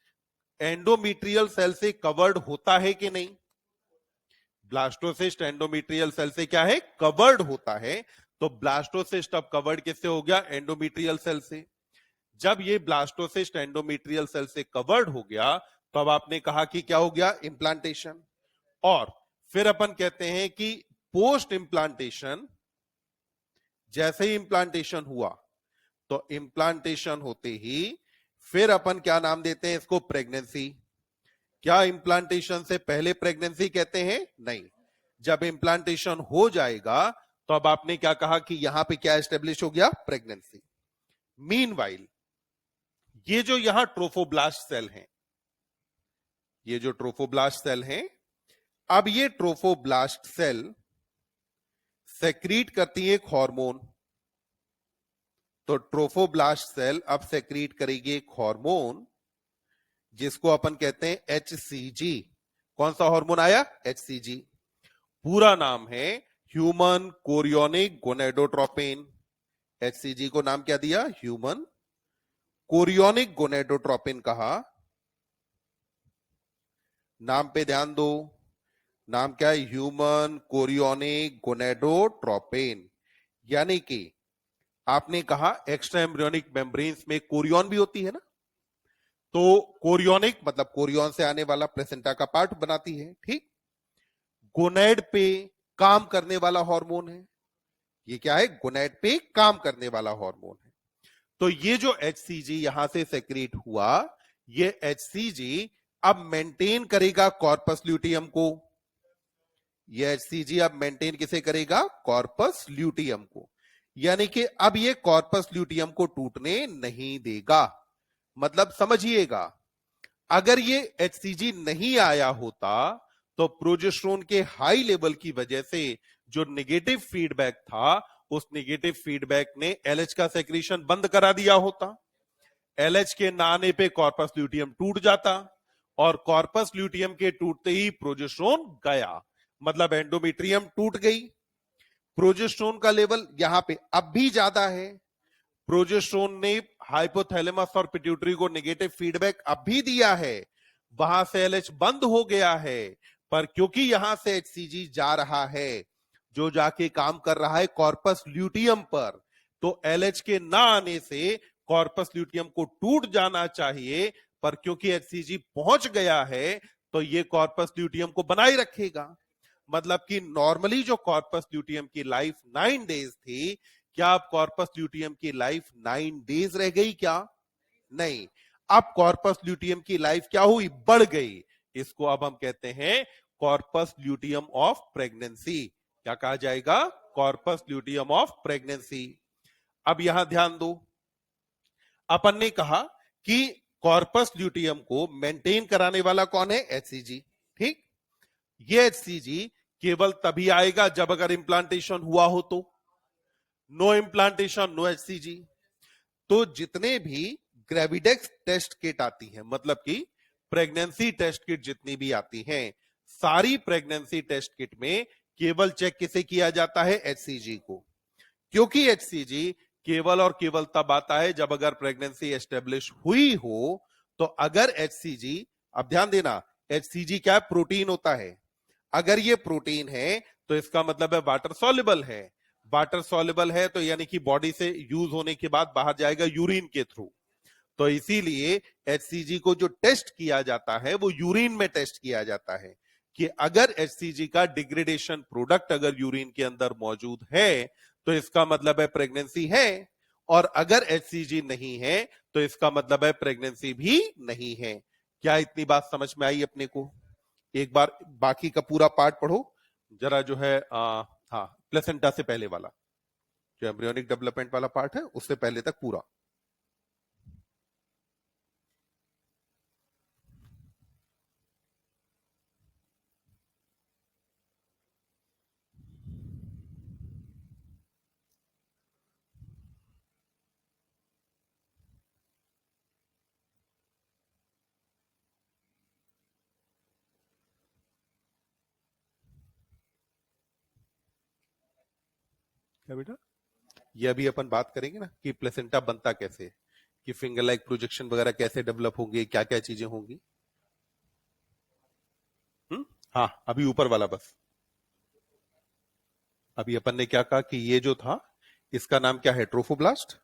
एंडोमीट्रियल सेल से कवर्ड होता है कि नहीं? ब्लास्टोसिस्ट एंडोमीट्रियल सेल से क्या है? कवर्ड होता है। तो ब्लास्टोसिस्ट अब कवर्ड किससे हो गया? एंडोमीट्रियल सेल से। जब ये ब्लास्टोसिस्ट एंडोमीट्रियल सेल से कवर्ड हो गया तो अब आपने कहा कि क्या हो गया? इम्प्लांटेशन। और फिर अपन कहते हैं कि पोस्ट इम्प्लांटेशन, जैसे ही इम्प्लांटेशन हुआ तो इम्प्लांटेशन होते ही फिर अपन क्या नाम देते हैं इसको? प्रेगनेंसी। क्या इम्प्लांटेशन से पहले प्रेगनेंसी कहते हैं? नहीं। जब इम्प्लांटेशन हो जाएगा तो अब आपने क्या कहा कि यहां पे क्या एस्टेब्लिश हो गया? प्रेगनेंसी। मीनवाइल ये जो यहां ट्रोफोब्लास्ट सेल हैं, ये जो ट्रोफोब्लास्ट सेल हैं, अब ये ट्रोफोब्लास्ट सेल सेक्रीट करती है एक हार्मोन। तो ट्रोफोब्लास्ट सेल अब सेक्रीट करेगी एक हार्मोन जिसको अपन कहते हैं HCG। कौन सा हार्मोन आया? HCG। पूरा नाम है ह्यूमन कोरियोनिक गोनेडोट्रोपिन। HCG को नाम क्या दिया? ह्यूमन कोरियोनिक गोनेडोट्रोपिन कहा। नाम पे ध्यान दो, नाम क्या है? Human chorionic gonadotropin. यानी कि आपने कहा एक्स्ट्रा एम्ब्रियोनिक मेम्ब्रेन्स में कोरियन भी होती है ना, तो कोरियोनिक मतलब कोरियन से आने वाला प्लेसेंटा का पार्ट बनाती है। ठीक, गोनेड पे काम करने वाला हार्मोन है। ये क्या है? गोनेड पे काम करने वाला हार्मोन है। तो ये जो HCG यहां से सेक्रेट हुआ, ये HCG अब मेंटेन करेगा कॉर्पस ल्यूटियम को। ये HCG अब मेंटेन किसे करेगा? कॉर्पस ल्यूटियम को। यानी कि अब ये कॉर्पस ल्यूटियम को टूटने नहीं देगा। मतलब समझिएगा, अगर ये HCG नहीं आया होता तो प्रोजेस्टेरोन के हाई लेवल की वजह से जो नेगेटिव फीडबैक था, उस नेगेटिव फीडबैक ने LH का सेक्रेशन बंद करा दिया होता। LH के ना आने पे कॉर्पस ल्यूटियम टूट जाता, और कॉर्पस ल्यूटियम के टूटते ही प्रोजेस्टेरोन गया, मतलब एंडोमेट्रियम टूट गई। प्रोजेस्टेरोन का लेवल यहां पे अब भी ज्यादा है, प्रोजेस्टेरोन ने हाइपोथैलेमस और पिट्यूटरी को नेगेटिव फीडबैक अब भी दिया है, वहां से एलएच बंद हो गया है, पर क्योंकि यहां से एचसीजी जा रहा है जो जाके काम कर रहा है कॉर्पस ल्यूटियम पर, तो एलएच के ना आने से कॉर्पस ल्यूटियम को टूट जाना चाहिए, पर क्योंकि एचसीजी पहुंच गया है तो ये कॉर्पस ल्यूटियम को बनाए रखेगा। मतलब कि नॉर्मली जो कॉर्पस ल्यूटियम की लाइफ 9 डेज थी, क्या अब कॉर्पस ल्यूटियम की लाइफ 9 डेज रह गई क्या? नहीं, अब कॉर्पस ल्यूटियम की लाइफ क्या हुई? बढ़ गई। इसको अब हम कहते हैं कॉर्पस ल्यूटियम ऑफ प्रेगनेंसी। क्या कहा जाएगा? Corpus luteum of pregnancy. अब यहां ध्यान दो, अपन ने कहा कि कॉर्पस ल्यूटियम को मेंटेन कराने वाला कौन है? एचसीजी। ठीक, ये एचसीजी केवल तभी आएगा जब अगर इंप्लांटेशन हुआ हो तो। No implantation no HCG. तो जितने भी ग्रेविडेक्स टेस्ट किट आती है, मतलब कि प्रेगनेंसी टेस्ट किट जितनी भी आती हैं, सारी प्रेगनेंसी टेस्ट किट में केवल चेक किसे किया जाता है? एचसीजी को। क्योंकि एचसीजी केवल और केवल तब आता है जब अगर प्रेगनेंसी एस्टेब्लिश हुई हो। तो अगर एचसीजी, अब ध्यान देना, एचसीजी क्या प्रोटीन होता है, अगर ये प्रोटीन है तो इसका मतलब है वाटर सॉल्युबल है। वाटर सॉल्युबल है तो यानी कि बॉडी से यूज होने के बाद बाहर जाएगा यूरिन के थ्रू। तो इसीलिए एचसीजी को जो टेस्ट किया जाता है वो यूरिन में टेस्ट किया जाता है कि अगर एचसीजी का डिग्रेडेशन प्रोडक्ट अगर यूरिन के अंदर मौजूद है तो इसका मतलब है प्रेगनेंसी है, और अगर एचसीजी नहीं है तो इसका मतलब है प्रेगनेंसी भी नहीं है। क्या इतनी बात समझ में आई अपने को? एक बार बाकी का पूरा पार्ट पढ़ो जरा, जो है हाँ, प्लेसेंटा से पहले वाला जो एम्ब्रियोनिक डेवलपमेंट वाला पार्ट है उससे पहले तक पूरा। क्या बेटा? ये अभी अपन बात करेंगे ना कि प्लेसेंटा बनता कैसे है, कि फिंगर लाइक प्रोजेक्शन वगैरह कैसे डेवलप होंगे, क्या क्या चीजें होंगी। हम्म, हाँ, अभी ऊपर वाला बस। अभी अपन ने क्या कहा कि ये जो था इसका नाम क्या है? ट्रोफोब्लास्ट।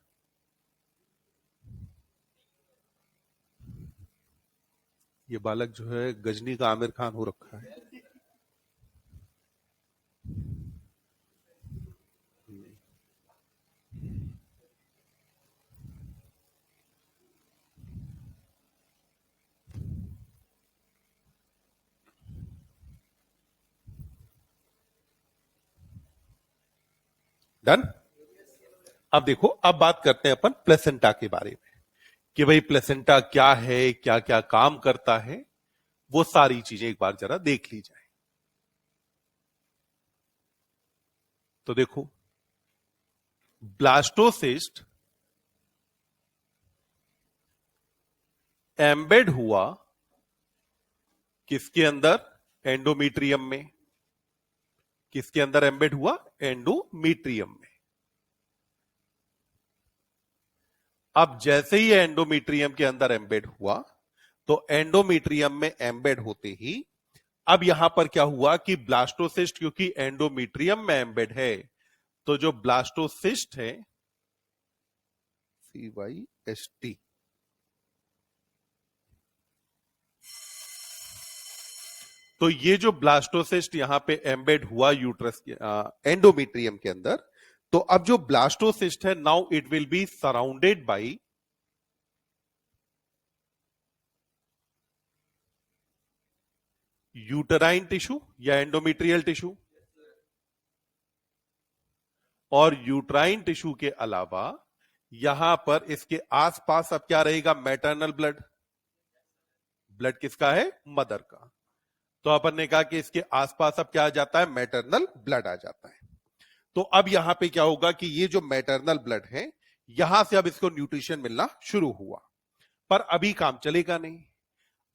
ये बालक जो है गजनी का आमिर खान हो रखा है। डन। अब देखो, अब बात करते हैं अपन प्लेसेंटा के बारे में कि भाई प्लेसेंटा क्या है, क्या क्या काम करता है, वो सारी चीजें एक बार जरा देख ली जाए। तो देखो, ब्लास्टोसिस्ट एम्बेड हुआ किसके अंदर? एंडोमीट्रियम में। किसके अंदर एम्बेड हुआ? एंडोमीट्रियम में। अब जैसे ही एंडोमीट्रियम के अंदर एम्बेड हुआ तो एंडोमीट्रियम में एम्बेड होते ही अब यहां पर क्या हुआ कि ब्लास्टोसिस्ट क्योंकि एंडोमीट्रियम में एम्बेड है, तो जो ब्लास्टोसिस्ट है CYST, तो ये जो ब्लास्टोसिस्ट यहां पे एम्बेड हुआ यूट्रस के एंडोमीट्रियम के अंदर, तो अब जो ब्लास्टोसिस्ट है now it will be surrounded by uterine tissue या एंडोमेट्रियल टिश्यू, और यूट्राइन टिश्यू के अलावा यहां पर इसके आसपास अब क्या रहेगा? Maternal blood. ब्लड किसका है? मदर का। तो अपन ने कहा कि इसके आसपास अब क्या आ जाता है? मैटरनल ब्लड आ जाता है। तो अब यहां पे क्या होगा कि ये जो मैटरनल ब्लड है यहां से अब इसको न्यूट्रिशन मिलना शुरू हुआ, पर अभी काम चलेगा नहीं।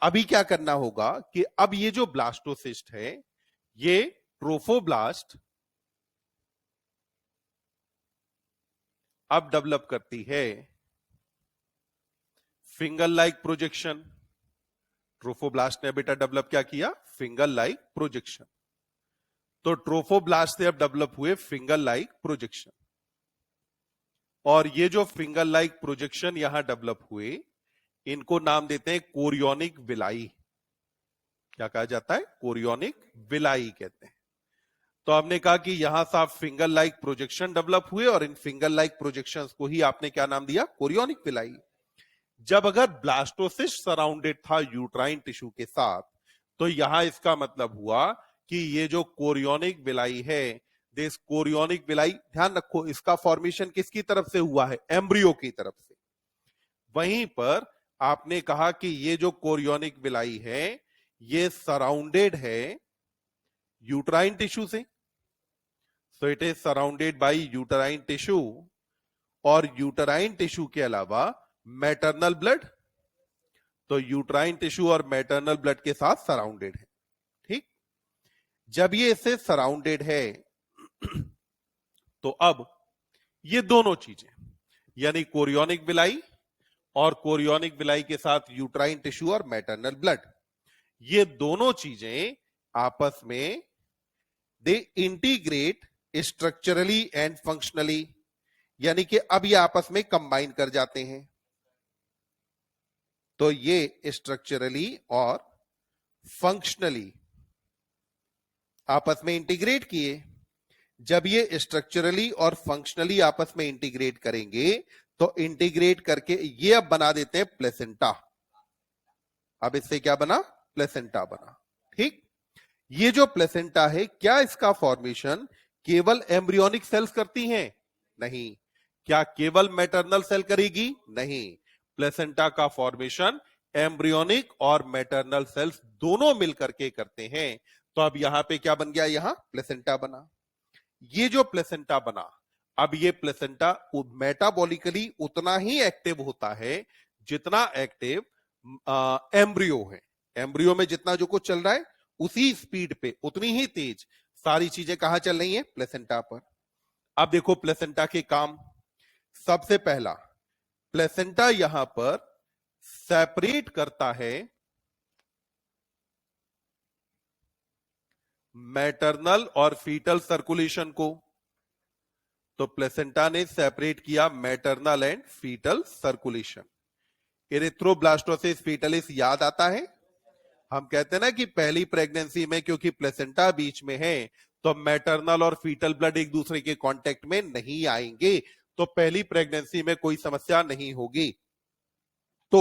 अभी क्या करना होगा कि अब ये जो ब्लास्टोसिस्ट है ये ट्रोफोब्लास्ट अब डेवलप करती है फिंगर लाइक प्रोजेक्शन। ट्रोफोब्लास्ट ने बेटा डेवलप क्या किया? Finger like projection. तो ट्रोफोब्लास्ट से अब डेवलप हुए फिंगर लाइक प्रोजेक्शन, और ये जो फिंगर लाइक प्रोजेक्शन यहां डेवलप हुए इनको नाम देते हैं कोरियोनिक विलाई। क्या कहा जाता है? कोरियोनिक विलाई कहते हैं। तो हमने कहा कि यहां साफ फिंगर लाइक प्रोजेक्शन डेवलप हुए और इन फिंगर लाइक प्रोजेक्शंस को ही आपने क्या नाम दिया? Chorionic villi. जब अगर ब्लास्टोसिस्ट सराउंडेड था यूट्राइन टिश्यू के साथ, तो यहां इसका मतलब हुआ कि ये जो कोरियोनिक विलाई है, दिस कोरियोनिक विलाई, ध्यान रखो इसका फॉर्मेशन किसकी तरफ से हुआ है? एम्ब्रियो की तरफ से। वहीं पर आपने कहा कि ये जो कोरियोनिक विलाई है ये सराउंडेड है यूट्राइन टिश्यू से, so it is surrounded by uterine tissue, और यूटराइन टिश्यू के अलावा मैटरनल ब्लड, तो यूट्राइन टिश्यू और मैटरनल ब्लड के साथ सराउंडेड है। ठीक, जब ये इससे सराउंडेड है तो अब ये दोनों चीजें यानी कोरियोनिक विलाई और कोरियोनिक विलाई के साथ यूट्राइन टिश्यू और मैटरनल ब्लड, ये दोनों चीजें आपस में दे इंटीग्रेट स्ट्रक्चरली एंड फंक्शनली, यानी कि अब ये आपस में कंबाइन कर जाते हैं। तो ये स्ट्रक्चरली और फंक्शनली आपस में इंटीग्रेट किए। जब ये स्ट्रक्चरली और फंक्शनली आपस में इंटीग्रेट करेंगे तो इंटीग्रेट करके ये अब बना देते हैं प्लेसेंटा। अब इससे क्या बना? प्लेसेंटा बना। ठीक, ये जो प्लेसेंटा है क्या इसका फॉर्मेशन केवल एम्ब्रियोनिक सेल्स करती हैं? नहीं। क्या केवल मैटरनल सेल करेगी? नहीं। प्लेसेंटा का फॉर्मेशन एम्ब्रियोनिक और मैटरनल सेल्स दोनों मिलकर के करते हैं। तो अब यहां पे क्या बन गया? यहां प्लेसेंटा बना। ये जो प्लेसेंटा बना, अब ये प्लेसेंटा मेटाबॉलिकली उतना ही एक्टिव होता है जितना एक्टिव एम्ब्रियो है। एम्ब्रियो में जितना जो कुछ चल रहा है उसी स्पीड पे उतनी ही तेज सारी चीजें कहां चल रही हैं? प्लेसेंटा पर। अब देखो प्लेसेंटा के काम। सबसे पहला, प्लेसेंटा यहां पर सेपरेट करता है मैटरनल और फीटल सर्कुलेशन को। तो प्लेसेंटा ने सेपरेट किया maternal and foetal circulation. Erythroblastosis fetalis याद आता है? हम कहते हैं ना कि पहली प्रेगनेंसी में क्योंकि प्लेसेंटा बीच में है तो मैटरनल और फीटल ब्लड एक दूसरे के कांटेक्ट में नहीं आएंगे, तो पहली प्रेगनेंसी में कोई समस्या नहीं होगी। तो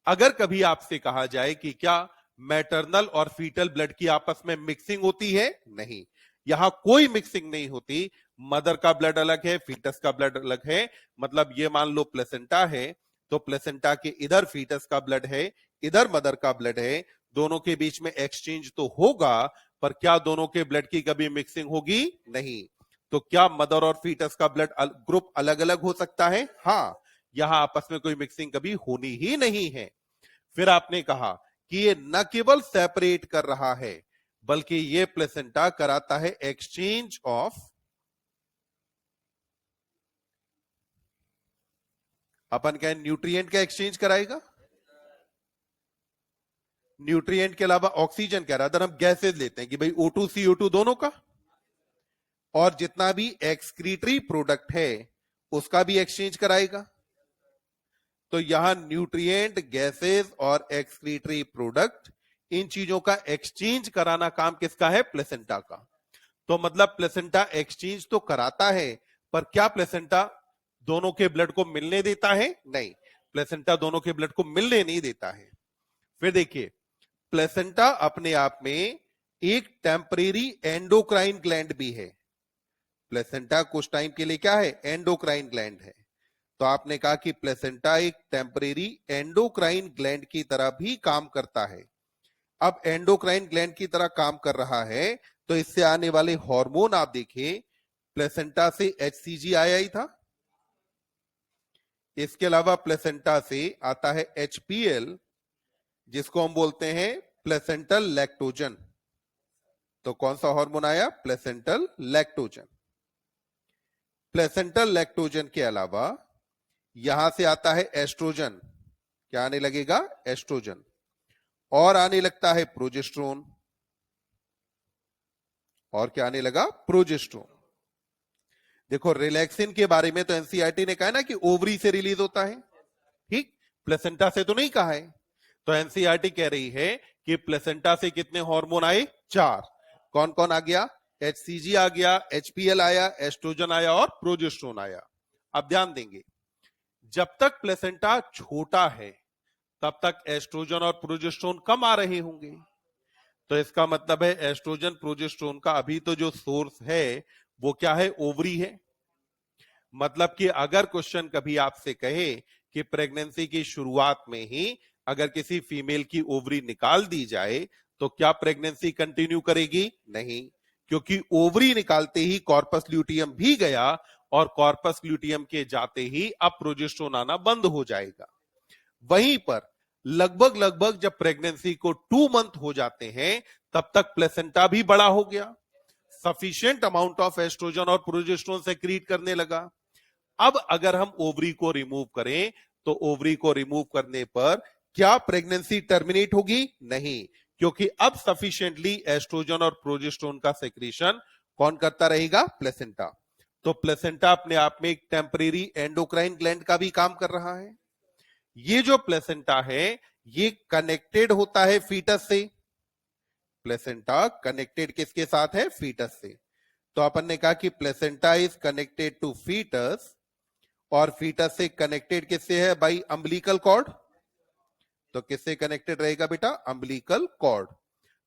अगर कभी आपसे कहा जाए कि क्या मैटरनल और फीटल ब्लड की आपस में मिक्सिंग होती है? नहीं, यहां कोई मिक्सिंग नहीं होती। मदर का ब्लड अलग है, फीटस का ब्लड अलग है। मतलब ये मान लो प्लेसेंटा है तो प्लेसेंटा के इधर फीटस का ब्लड है, इधर मदर का ब्लड है, दोनों के बीच में एक्सचेंज तो होगा, पर क्या दोनों के ब्लड की कभी मिक्सिंग होगी? नहीं। तो क्या मदर और फीटस का ब्लड ग्रुप अलग अलग हो सकता है? हाँ, यहां आपस में कोई मिक्सिंग कभी होनी ही नहीं है। फिर आपने कहा कि ये न केवल सेपरेट कर रहा है बल्कि ये प्लेसेंटा कराता है एक्सचेंज ऑफ, अपन क्या न्यूट्रिएंट का एक्सचेंज कराएगा? न्यूट्रिएंट के अलावा ऑक्सीजन का, अदर हम गैसेज लेते हैं कि भाई O2 CO2 दोनों का, और जितना भी एक्सक्रीटरी प्रोडक्ट है उसका भी एक्सचेंज कराएगा। तो यहां न्यूट्रिएंट, गैसेस और एक्सक्रीटरी प्रोडक्ट, इन चीजों का एक्सचेंज कराना काम किसका है? प्लेसेंटा का। तो मतलब प्लेसेंटा एक्सचेंज तो कराता है, पर क्या प्लेसेंटा दोनों के ब्लड को मिलने देता है? नहीं, प्लेसेंटा दोनों के ब्लड को मिलने नहीं देता है। फिर देखिए, प्लेसेंटा अपने आप में एक टेम्परेरी एंडोक्राइन ग्लैंड भी है। प्लेसेंटा कुछ टाइम के लिए क्या है? एंडोक्राइन ग्लैंड है। तो आपने कहा कि प्लेसेंटा एक टेम्परेरी एंडोक्राइन ग्लैंड की तरह भी काम करता है। अब एंडोक्राइन ग्लैंड की तरह काम कर रहा है तो इससे आने वाले हार्मोन आप देखिए, प्लेसेंटा से HCG आया ही था, इसके अलावा प्लेसेंटा से आता है HPL, जिसको हम बोलते हैं प्लेसेंटल लैक्टोजन। तो कौन सा हार्मोन आया? Placental lactogen. प्लेसेंटल लैक्टोजन के अलावा यहां से आता है एस्ट्रोजन। क्या आने लगेगा? एस्ट्रोजन। और आने लगता है प्रोजेस्ट्रोन। और क्या आने लगा? प्रोजेस्ट्रोन। देखो रिलैक्सिन के बारे में तो एनसीईआरटी ने कहा ना कि ओवरी से रिलीज होता है, ठीक, प्लेसेंटा से तो नहीं कहा है। तो एनसीईआरटी कह रही है कि प्लेसेंटा से कितने हार्मोन आए? 4। कौन कौन आ गया? एचसीजी आ गया, एचपीएल आया, एस्ट्रोजन आया और प्रोजेस्ट्रोन आया। अब ध्यान देंगे, जब तक प्लेसेंटा छोटा है तब तक एस्ट्रोजन और प्रोजेस्ट्रोन कम आ रहे होंगे। तो इसका मतलब है एस्ट्रोजन प्रोजेस्ट्रोन का अभी तो जो सोर्स है वो क्या है? ओवरी है। मतलब कि अगर क्वेश्चन कभी आपसे कहे कि प्रेगनेंसी की शुरुआत में ही अगर किसी फीमेल की ओवरी निकाल दी जाए तो क्या प्रेगनेंसी कंटिन्यू करेगी? नहीं, क्योंकि ओवरी निकालते ही कॉर्पस ल्यूटियम भी गया और कॉर्पस ल्यूटियम के जाते ही अब प्रोजेस्टेरोन आना बंद हो जाएगा। वहीं पर लगभग लगभग जब प्रेगनेंसी को 2 मंथ हो जाते हैं तब तक प्लेसेंटा भी बड़ा हो गया, सफिशिएंट अमाउंट ऑफ एस्ट्रोजन और प्रोजेस्टेरोन सेक्रीट करने लगा। अब अगर हम ओवरी को रिमूव करें तो ओवरी को रिमूव करने पर क्या प्रेगनेंसी टर्मिनेट होगी? नहीं, क्योंकि अब सफिशिएंटली एस्ट्रोजन और प्रोजेस्टेरोन का सेक्रेशन कौन करता रहेगा? प्लेसेंटा। तो प्लेसेंटा अपने आप में एक टेम्परेरी एंडोक्राइन ग्लैंड का भी काम कर रहा है। ये जो प्लेसेंटा है ये कनेक्टेड होता है फीटस से। प्लेसेंटा कनेक्टेड किसके साथ है? फीटस से। तो अपन ने कहा कि placenta is connected to fetus, और फीटस से कनेक्टेड किससे है? By umbilical cord. तो किससे कनेक्टेड रहेगा बेटा? Umbilical cord.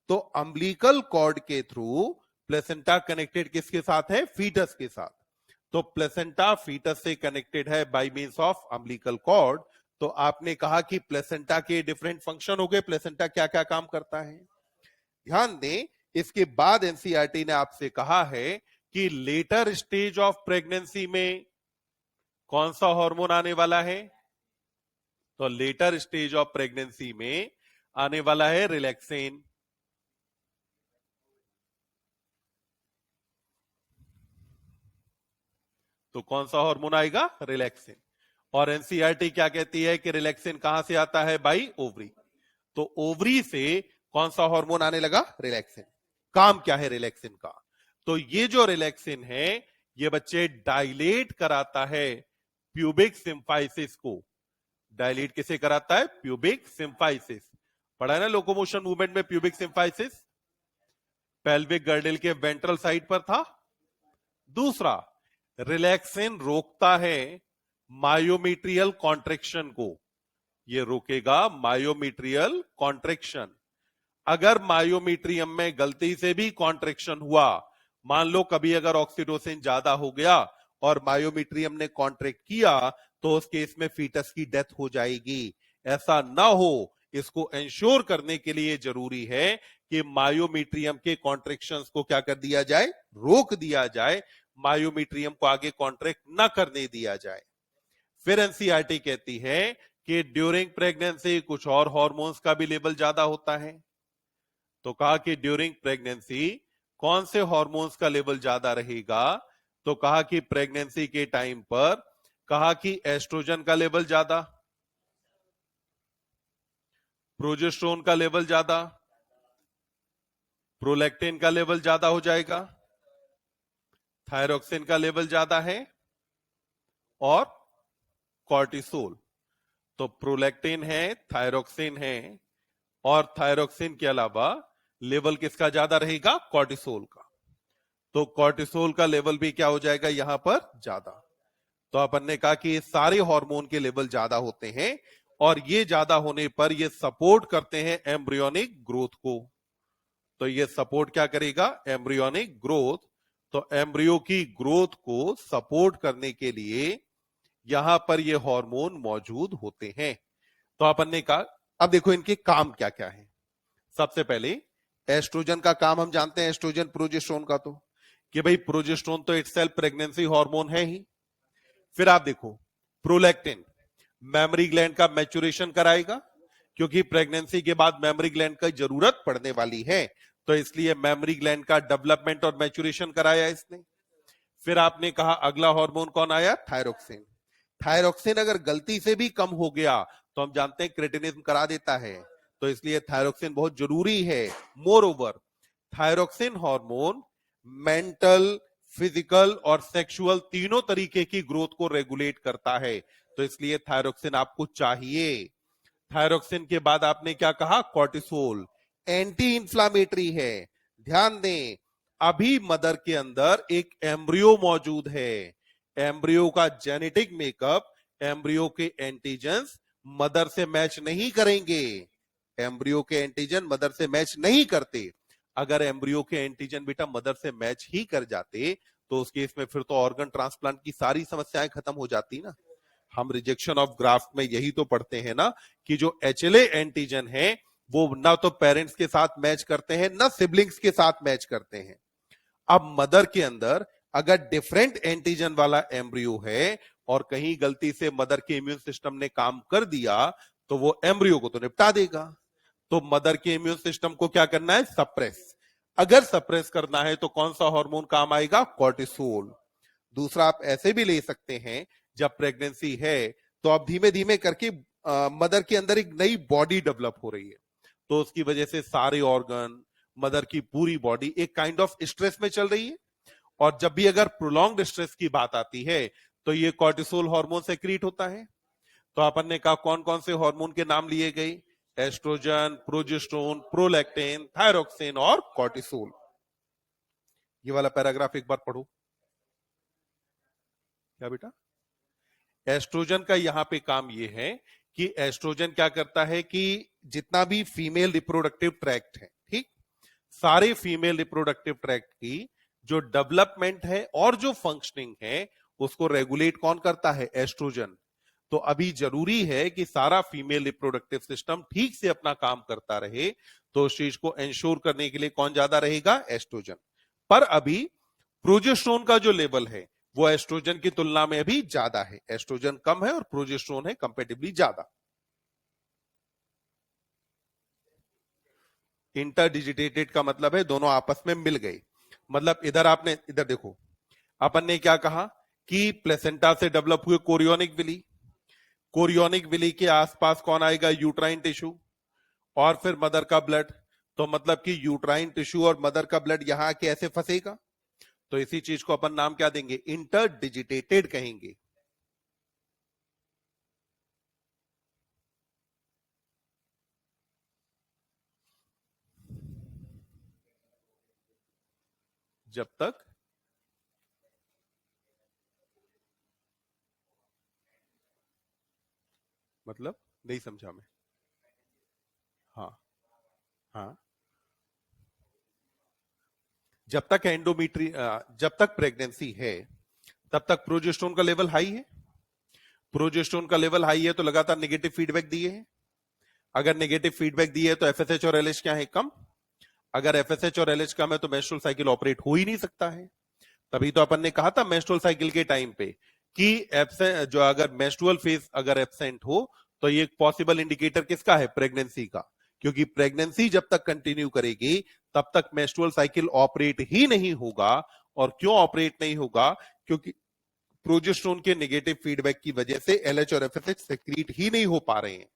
तो अम्बिलिकल कॉर्ड के थ्रू प्लेसेंटा कनेक्टेड किसके साथ है? फीटस के साथ। तो प्लेसेंटा फीटस से कनेक्टेड है by means of umbilical cord. तो आपने कहा कि प्लेसेंटा के डिफरेंट फंक्शन हो गए, प्लेसेंटा क्या क्या काम करता है। ध्यान दें, इसके बाद एनसीईआरटी ने आपसे कहा है कि लेटर स्टेज ऑफ प्रेगनेंसी में कौन सा हार्मोन आने वाला है? तो लेटर स्टेज ऑफ प्रेगनेंसी में आने वाला है रिलैक्सिन। तो कौन सा हार्मोन आएगा? रिलैक्सिन। और एनसीईआरटी क्या कहती है कि रिलैक्सिन कहां से आता है? By ovary. तो ओवरी से कौन सा हार्मोन आने लगा? रिलैक्सिन। काम क्या है रिलैक्सिन का? तो ये जो रिलैक्सिन है ये बच्चे डायलेट कराता है प्यूबिक सिम्फाइसिस को। डायलेट किसे कराता है? Pubic symphysis. पढ़ा है ना लोकोमोशन मूवमेंट में प्यूबिक सिम्फाइसिस? पेल्विक गर्डल के वेंट्रल साइड पर था। दूसरा, रिलैक्सिन रोकता है मायोमीट्रियल कॉन्ट्रेक्शन को। ये रोकेगा मायोमीट्रियल कॉन्ट्रेक्शन। अगर मायोमीट्रियम में गलती से भी कॉन्ट्रेक्शन हुआ, मान लो कभी अगर ऑक्सीटोसिन ज्यादा हो गया और मायोमीट्रियम ने कॉन्ट्रैक्ट किया, तो उस केस में फीटस की डेथ हो जाएगी। ऐसा ना हो इसको इंश्योर करने के लिए जरूरी है कि मायोमीट्रियम के कॉन्ट्रेक्शंस को क्या कर दिया जाए? रोक दिया जाए, मायोमीट्रियम को आगे कॉन्ट्रैक्ट ना करने दिया जाए। फिर एनसीईआरटी कहती है कि ड्यूरिंग प्रेगनेंसी कुछ और हार्मोन्स का भी लेवल ज्यादा होता है। तो कहा कि ड्यूरिंग प्रेगनेंसी कौन से हार्मोन्स का लेवल ज्यादा रहेगा? तो कहा कि प्रेगनेंसी के टाइम पर कहा कि एस्ट्रोजन का लेवल ज्यादा, प्रोजेस्टेरोन का लेवल ज्यादा, प्रोलैक्टिन का लेवल ज्यादा हो जाएगा, थायरोक्सिन का लेवल ज्यादा है और कॉर्टिसोल। तो प्रोलैक्टिन है, थायरोक्सिन है और थायरोक्सिन के अलावा लेवल किसका ज्यादा रहेगा? कॉर्टिसोल का। तो कॉर्टिसोल का लेवल भी क्या हो जाएगा यहां पर? ज्यादा। तो अपन ने कहा कि ये सारे हार्मोन के लेवल ज्यादा होते हैं और ये ज्यादा होने पर ये सपोर्ट करते हैं एम्ब्रियोनिक ग्रोथ को। तो ये सपोर्ट क्या करेगा? Embryonic growth. तो एम्ब्रियो की ग्रोथ को सपोर्ट करने के लिए यहां पर ये हार्मोन मौजूद होते हैं। तो अपन ने कहा, अब देखो इनके काम क्या क्या है। सबसे पहले एस्ट्रोजन का काम हम जानते हैं, एस्ट्रोजन प्रोजेस्टेरोन का, तो कि भाई प्रोजेस्टेरोन तो इटसेल्फ प्रेगनेंसी हार्मोन है ही। फिर आप देखो प्रोलैक्टिन मेमोरी ग्लैंड का मैच्योरेशन कराएगा, क्योंकि प्रेगनेंसी के बाद मेमोरी ग्लैंड की जरूरत पड़ने वाली है, तो इसलिए मेमोरी ग्लैंड का डेवलपमेंट और मैच्योरेशन कराया इसने। फिर आपने कहा अगला हार्मोन कौन आया? थायरोक्सिन। थायरोक्सिन अगर गलती से भी कम हो गया तो हम जानते हैं क्रेटिनिज्म करा देता है, तो इसलिए थायरोक्सिन बहुत जरूरी है। More over, thyroxine hormone mental, physical और सेक्सुअल तीनों तरीके की ग्रोथ को रेगुलेट करता है, तो इसलिए थायरोक्सिन आपको चाहिए। थायरोक्सिन के बाद आपने क्या कहा? कॉर्टिसोल, एंटी इंफ्लामेटरी है। ध्यान दें, अभी मदर के अंदर एक एम्ब्रियो मौजूद है। एम्ब्रियो का जेनेटिक मेकअप, एम्ब्रियो के एंटीजेंस मदर से मैच नहीं करेंगे। एम्ब्रियो के एंटीजन मदर से मैच नहीं करते। अगर एम्ब्रियो के एंटीजन बेटा मदर से मैच ही कर जाते तो उस केस में फिर तो ऑर्गन ट्रांसप्लांट की सारी समस्याएं खत्म हो जाती ना। हम रिजेक्शन ऑफ ग्राफ्ट में यही तो पढ़ते हैं ना कि जो एचएलए एंटीजन है वो ना तो पेरेंट्स के साथ मैच करते हैं ना सिबलिंग्स के साथ मैच करते हैं। अब मदर के अंदर अगर डिफरेंट एंटीजन वाला एम्ब्रियो है और कहीं गलती से मदर के इम्यून सिस्टम ने काम कर दिया तो वो एम्ब्रियो को तो निपटा देगा। तो मदर के इम्यून सिस्टम को क्या करना है? सप्रेस। अगर सप्रेस करना है तो कौन सा हार्मोन काम आएगा? कॉर्टिसोल। दूसरा आप ऐसे भी ले सकते हैं, जब प्रेगनेंसी है तो अब धीमे धीमे करके मदर के अंदर एक नई बॉडी डेवलप हो रही है, तो उसकी वजह से सारे ऑर्गन, मदर की पूरी बॉडी एक काइंड ऑफ स्ट्रेस में चल रही है। और जब भी अगर प्रोलॉन्ग्ड स्ट्रेस की बात आती है तो ये कॉर्टिसोल हार्मोन सेक्रीट होता है। तो अपन ने कहा कौन कौन से हार्मोन के नाम लिए गए? एस्ट्रोजन, प्रोजेस्टेरोन, प्रोलैक्टिन, थायरोक्सिन और कॉर्टिसोल। ये वाला पैराग्राफ एक बार पढ़ो। क्या बेटा? एस्ट्रोजन का यहां पे काम ये है कि एस्ट्रोजन क्या करता है कि जितना भी फीमेल रिप्रोडक्टिव ट्रैक्ट है, ठीक, सारे फीमेल रिप्रोडक्टिव ट्रैक्ट की जो डेवलपमेंट है और जो फंक्शनिंग है उसको रेगुलेट कौन करता है? एस्ट्रोजन। तो अभी जरूरी है कि सारा फीमेल रिप्रोडक्टिव सिस्टम ठीक से अपना काम करता रहे, तो उस चीज को इंश्योर करने के लिए कौन ज्यादा रहेगा? एस्ट्रोजन। पर अभी प्रोजेस्टेरोन का जो लेवल है वो एस्ट्रोजन की तुलना में अभी ज्यादा है। एस्ट्रोजन कम है और प्रोजेस्टेरोन है कंपेटिबली ज्यादा। इंटरडिजिटेटेड का मतलब है दोनों आपस में मिल गए। मतलब इधर आपने, इधर देखो, अपन ने क्या कहा कि प्लेसेंटा से डेवलप हुए कोरियोनिक विली, कोरियोनिक विली के आसपास कौन आएगा? यूट्राइन टिश्यू, और फिर मदर का ब्लड। तो मतलब कि यूट्राइन टिश्यू और मदर का ब्लड यहां आके ऐसे फंसेगा, तो इसी चीज को अपन नाम क्या देंगे? इंटरडिजिटेटेड कहेंगे। जब तक, मतलब नहीं समझा मैं। हाँ, हाँ, जब तक एंडोमीट्री जब तक प्रेगनेंसी है तब तक प्रोजेस्टेरोन का लेवल हाई है। प्रोजेस्टेरोन का लेवल हाई है तो लगातार नेगेटिव फीडबैक दिए है। अगर नेगेटिव फीडबैक दिए है तो एफएसएच और एलएच क्या है? कम। अगर एफएसएच और एलएच कम है तो मेंस्ट्रुअल साइकिल ऑपरेट हो ही नहीं सकता है। तभी तो अपन ने कहा था मेंस्ट्रुअल साइकिल के टाइम पे कि एब्सेंट, जो अगर मेंस्ट्रुअल फेज अगर एब्सेंट हो तो ये पॉसिबल इंडिकेटर किसका है? प्रेगनेंसी का। क्योंकि प्रेगनेंसी जब तक कंटिन्यू करेगी तब तक मेंस्ट्रुअल साइकिल ऑपरेट ही नहीं होगा। और क्यों ऑपरेट नहीं होगा? क्योंकि प्रोजेस्टेरोन के नेगेटिव फीडबैक की वजह से एलएच और एफएसएच सेक्रीट ही नहीं हो पा रहे हैं।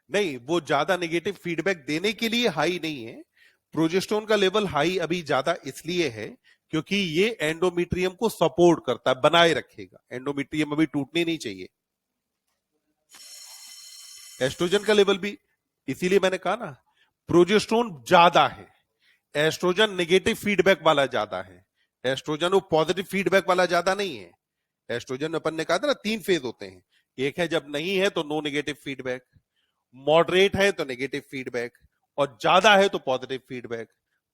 नहीं, वो ज्यादा नेगेटिव फीडबैक देने के लिए हाई नहीं है। प्रोजेस्टेरोन का लेवल हाई अभी ज्यादा इसलिए है क्योंकि ये एंडोमेट्रियम को सपोर्ट करता है, बनाए रखेगा। एंडोमेट्रियम अभी टूटने नहीं चाहिए। एस्ट्रोजन का लेवल भी, इसीलिए मैंने कहा ना, प्रोजेस्टेरोन ज्यादा है, एस्ट्रोजन नेगेटिव फीडबैक वाला ज्यादा है। एस्ट्रोजन वो पॉजिटिव फीडबैक वाला ज्यादा नहीं है। एस्ट्रोजन अपन ने कहा था ना 3 फेज होते हैं। एक है जब नहीं है तो नो नेगेटिव फीडबैक, मॉडरेट है तो नेगेटिव फीडबैक, और ज्यादा है तो पॉजिटिव फीडबैक।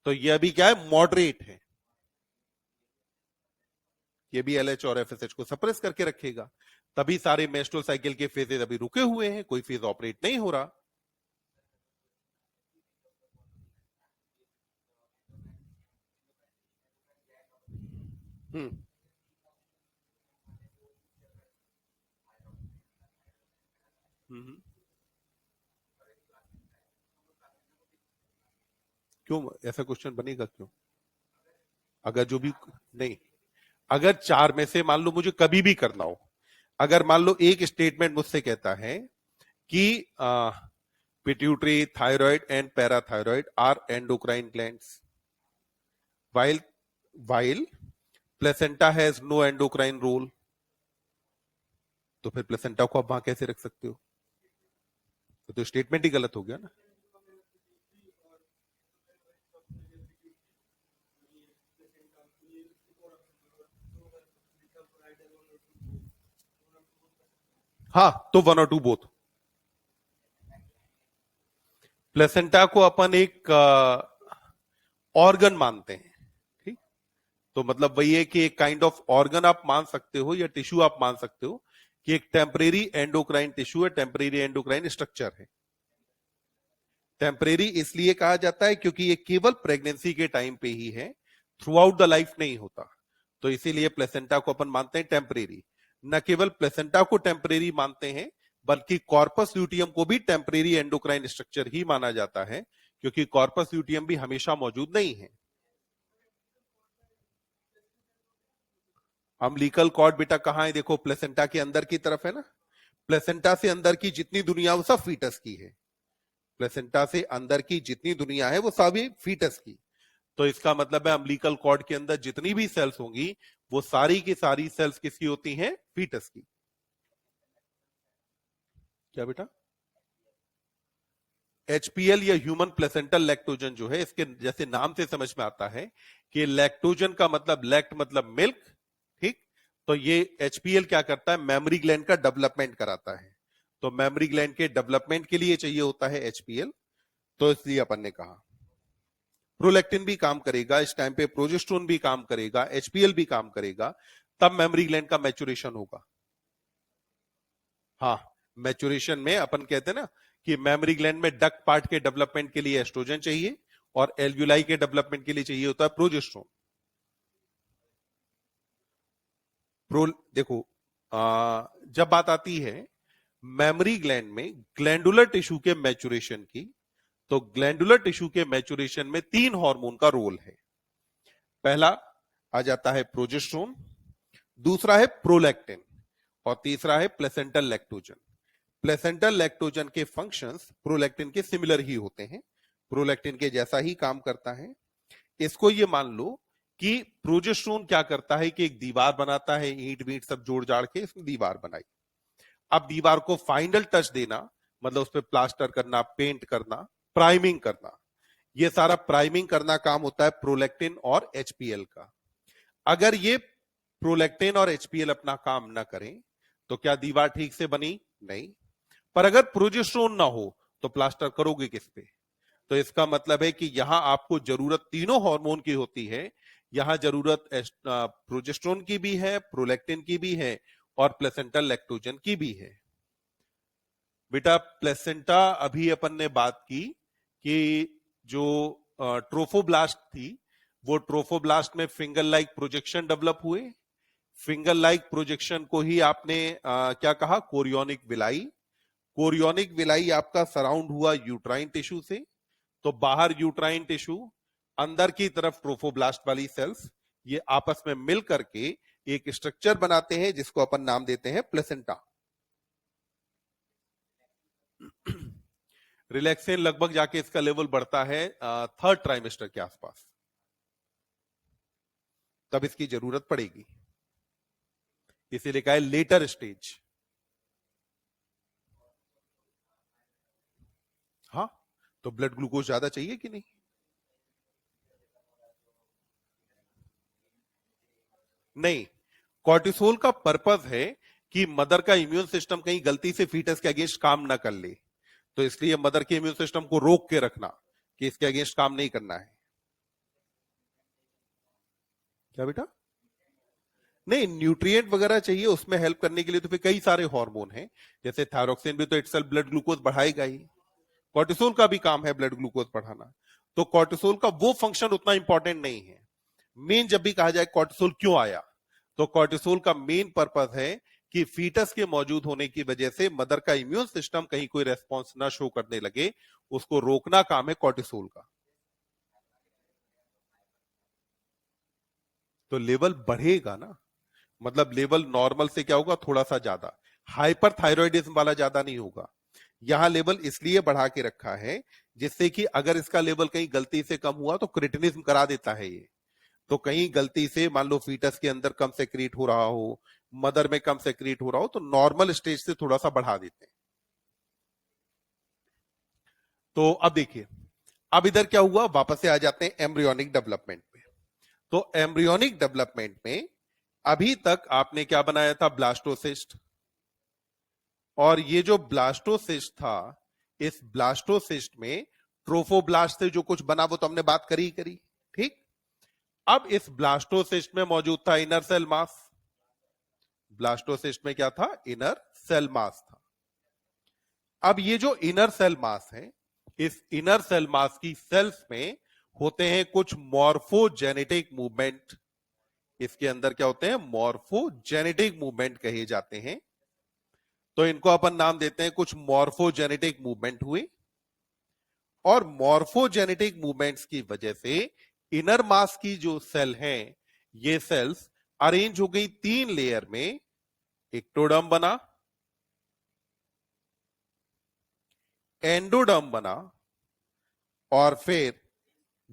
तो ये अभी क्या है? मॉडरेट है। ये भी एलएच और एफएसएच को सप्रेस करके रखेगा। तभी सारे मेस्ट्रुअल साइकिल के फेजेस अभी रुके हुए हैं, कोई फेज ऑपरेट नहीं हो रहा। हम्म हम्म। क्यों ऐसा क्वेश्चन बनेगा क्यों? अगर जो भी नहीं, अगर चार में से मान लो मुझे कभी भी करना हो, अगर मान लो एक स्टेटमेंट मुझसे कहता है कि pituitary, thyroid and parathyroid are endocrine glands, while while placenta has no endocrine role, तो फिर प्लेसेंटा को आप वहां कैसे रख सकते हो? तो स्टेटमेंट ही गलत हो गया ना। हाँ, तो वन और टू बोथ। प्लेसेंटा को अपन एक ऑर्गन मानते हैं, ठीक? तो मतलब वही है कि एक काइंड ऑफ ऑर्गन आप मान सकते हो या टिश्यू आप मान सकते हो कि एक टेम्परेरी एंडोक्राइन टिश्यू है, टेम्परेरी एंडोक्राइन स्ट्रक्चर है। टेम्परेरी इसलिए कहा जाता है क्योंकि ये केवल प्रेगनेंसी के टाइम पे ही है, थ्रू आउट द लाइफ नहीं होता। तो इसीलिए प्लेसेंटा को अपन मानते हैं टेम्परेरी। न केवल प्लेसेंटा को टेम्परेरी मानते हैं, बल्कि कॉर्पस ल्यूटियम को भी टेम्परेरी एंडोक्राइन स्ट्रक्चर ही माना जाता है, क्योंकि कॉर्पस ल्यूटियम भी हमेशा मौजूद नहीं है। अम्बिलिकल कॉर्ड बेटा कहां है? देखो प्लेसेंटा के अंदर की तरफ है ना। प्लेसेंटा से अंदर की जितनी दुनिया वो सब फीटस की है। प्लेसेंटा से अंदर की जितनी दुनिया है वो सभी फीटस की। तो इसका मतलब है अम्बिलिकल कॉर्ड के अंदर जितनी भी सेल्स होंगी वो सारी की सारी सेल्स किसकी होती हैं? फीटस की। क्या बेटा? एचपीएल या ह्यूमन प्लेसेंटल लैक्टोजन जो है, इसके जैसे नाम से समझ में आता है कि लैक्टोजन का मतलब लैक्ट मतलब मिल्क, ठीक? तो ये एचपीएल क्या करता है? मेमोरी ग्लैंड का डेवलपमेंट कराता है। तो मेमोरी ग्लैंड के डेवलपमेंट के लिए चाहिए होता है एचपीएल। तो इसलिए अपन ने कहा प्रोलैक्टिन भी काम करेगा इस टाइम पे, प्रोजेस्टेरोन भी काम करेगा, एचपीएल भी काम करेगा, तब मेमोरी ग्लैंड का मैच्योरेशन होगा। हाँ, मैच्योरेशन में अपन कहते हैं ना कि मेमोरी ग्लैंड में डक्ट पार्ट के डेवलपमेंट के लिए एस्ट्रोजन चाहिए और एल्व्यूलाई के डेवलपमेंट के लिए चाहिए होता है प्रोजेस्टेरोन। प्रो देखो, जब बात आती है मेमोरी ग्लैंड में ग्लैंडुलर टिश्यू के मैच्योरेशन की, तो ग्लैंडुलर टिश्यू के मैच्योरेशन में तीन हार्मोन का रोल है। पहला आ जाता है प्रोजेस्टेरोन, दूसरा है प्रोलैक्टिन और तीसरा है प्लेसेंटल लैक्टोजन। प्लेसेंटल लैक्टोजन के फंक्शंस प्रोलैक्टिन के सिमिलर ही होते हैं, प्रोलैक्टिन के जैसा ही काम करता है। इसको ये मान लो कि प्रोजेस्टेरोन क्या करता है कि एक दीवार बनाता है, ईंट बीट सब जोड़ जाड़ के इसने दीवार बनाई। अब दीवार को फाइनल टच देना मतलब उस पर प्लास्टर करना, पेंट करना, प्राइमिंग करना, ये सारा प्राइमिंग करना काम होता है प्रोलैक्टिन और एचपीएल का। अगर ये प्रोलैक्टिन और एचपीएल अपना काम ना करें तो क्या दीवार ठीक से बनी? नहीं। पर अगर प्रोजेस्टेरोन ना हो तो प्लास्टर करोगे किस पे? तो इसका मतलब है कि यहां आपको जरूरत तीनों हार्मोन की होती है। यहां जरूरत प्रोजेस्टेरोन की भी है, प्रोलैक्टिन की भी है और प्लेसेंटल लैक्टोजन की भी है। बेटा प्लेसेंटा अभी अपन ने बात की कि जो ट्रोफोब्लास्ट थी, वो ट्रोफोब्लास्ट में फिंगर लाइक प्रोजेक्शन डेवलप हुए। फिंगर लाइक प्रोजेक्शन को ही आपने क्या कहा? Chorionic villi. कोरियोनिक विलाई आपका सराउंड हुआ यूट्राइन टिश्यू से। तो बाहर यूट्राइन टिश्यू, अंदर की तरफ ट्रोफोब्लास्ट वाली सेल्स, ये आपस में मिल करके एक स्ट्रक्चर बनाते हैं जिसको अपन नाम देते हैं प्लेसेंटा। रिलैक्सेन लगभग जाके इसका लेवल बढ़ता है थर्ड ट्राइमेस्टर के आसपास, तब इसकी जरूरत पड़ेगी, इसीलिए कहा है लेटर स्टेज। हाँ, तो ब्लड ग्लूकोज ज्यादा चाहिए कि नहीं? नहीं, कॉर्टिसोल का पर्पस है कि मदर का इम्यून सिस्टम कहीं गलती से फीटस के अगेंस्ट काम ना कर ले, तो इसलिए मदर के इम्यून सिस्टम को रोक के रखना कि इसके अगेंस्ट काम नहीं करना है। क्या बेटा? नहीं, न्यूट्रिएंट वगैरह चाहिए उसमें हेल्प करने के लिए तो फिर कई सारे हार्मोन हैं, जैसे थायरोक्सिन भी तो इटसेल्फ ब्लड ग्लूकोज बढ़ाएगा ही। कॉर्टिसोल का भी काम है ब्लड ग्लूकोज बढ़ाना। तो कॉर्टिसोल का वो फंक्शन उतना इंपॉर्टेंट नहीं है। मेन जब भी कहा जाए कॉर्टिसोल क्यों आया, तो कॉर्टिसोल का मेन पर्पस है कि फीटस के मौजूद होने की वजह से मदर का इम्यून सिस्टम कहीं कोई रेस्पॉन्स ना शो करने लगे, उसको रोकना काम है कॉर्टिसोल का। तो लेवल बढ़ेगा ना, मतलब लेवल नॉर्मल से क्या होगा, थोड़ा सा ज्यादा। हाइपर थायरॉइडिज्म वाला ज्यादा नहीं होगा। यहां लेवल इसलिए बढ़ा के रखा है जिससे कि अगर इसका लेवल कहीं गलती से कम हुआ तो क्रिटिनिज्म करा देता है ये। तो कहीं गलती से मान लो फीटस के अंदर कम सेक्रीट हो रहा हो, मदर में कम सेक्रीट हो रहा हो, तो नॉर्मल स्टेज से थोड़ा सा बढ़ा देते हैं। तो अब देखिए, अब इधर क्या हुआ, वापस से आ जाते हैं एम्ब्रियोनिक डेवलपमेंट पे। तो एम्ब्रियोनिक डेवलपमेंट में अभी तक आपने क्या बनाया था, ब्लास्टोसिस्ट। और ये जो ब्लास्टोसिस्ट था, इस ब्लास्टोसिस्ट में ट्रोफोब्लास्ट से जो कुछ बना वो तो हमने बात करी करी, ठीक। अब इस ब्लास्टोसिस्ट में मौजूद था इनर सेल मास। ब्लास्टोसिस्ट में क्या था, इनर सेल मास था। अब ये जो इनर सेल मास है, इस इनर सेल मास की सेल्स में होते हैं कुछ मॉर्फोजेनेटिक मूवमेंट। इसके अंदर क्या होते हैं, मॉर्फोजेनेटिक मूवमेंट कहे जाते हैं। तो इनको अपन नाम देते हैं, कुछ मॉर्फोजेनेटिक मूवमेंट हुए। और मॉर्फोजेनेटिक मूवमेंट्स की वजह से इनर मास की जो सेल हैं, ये सेल्स अरेंज हो गई 3 लेयर में। एक्टोडर्म बना, एंडोडर्म बना, और फिर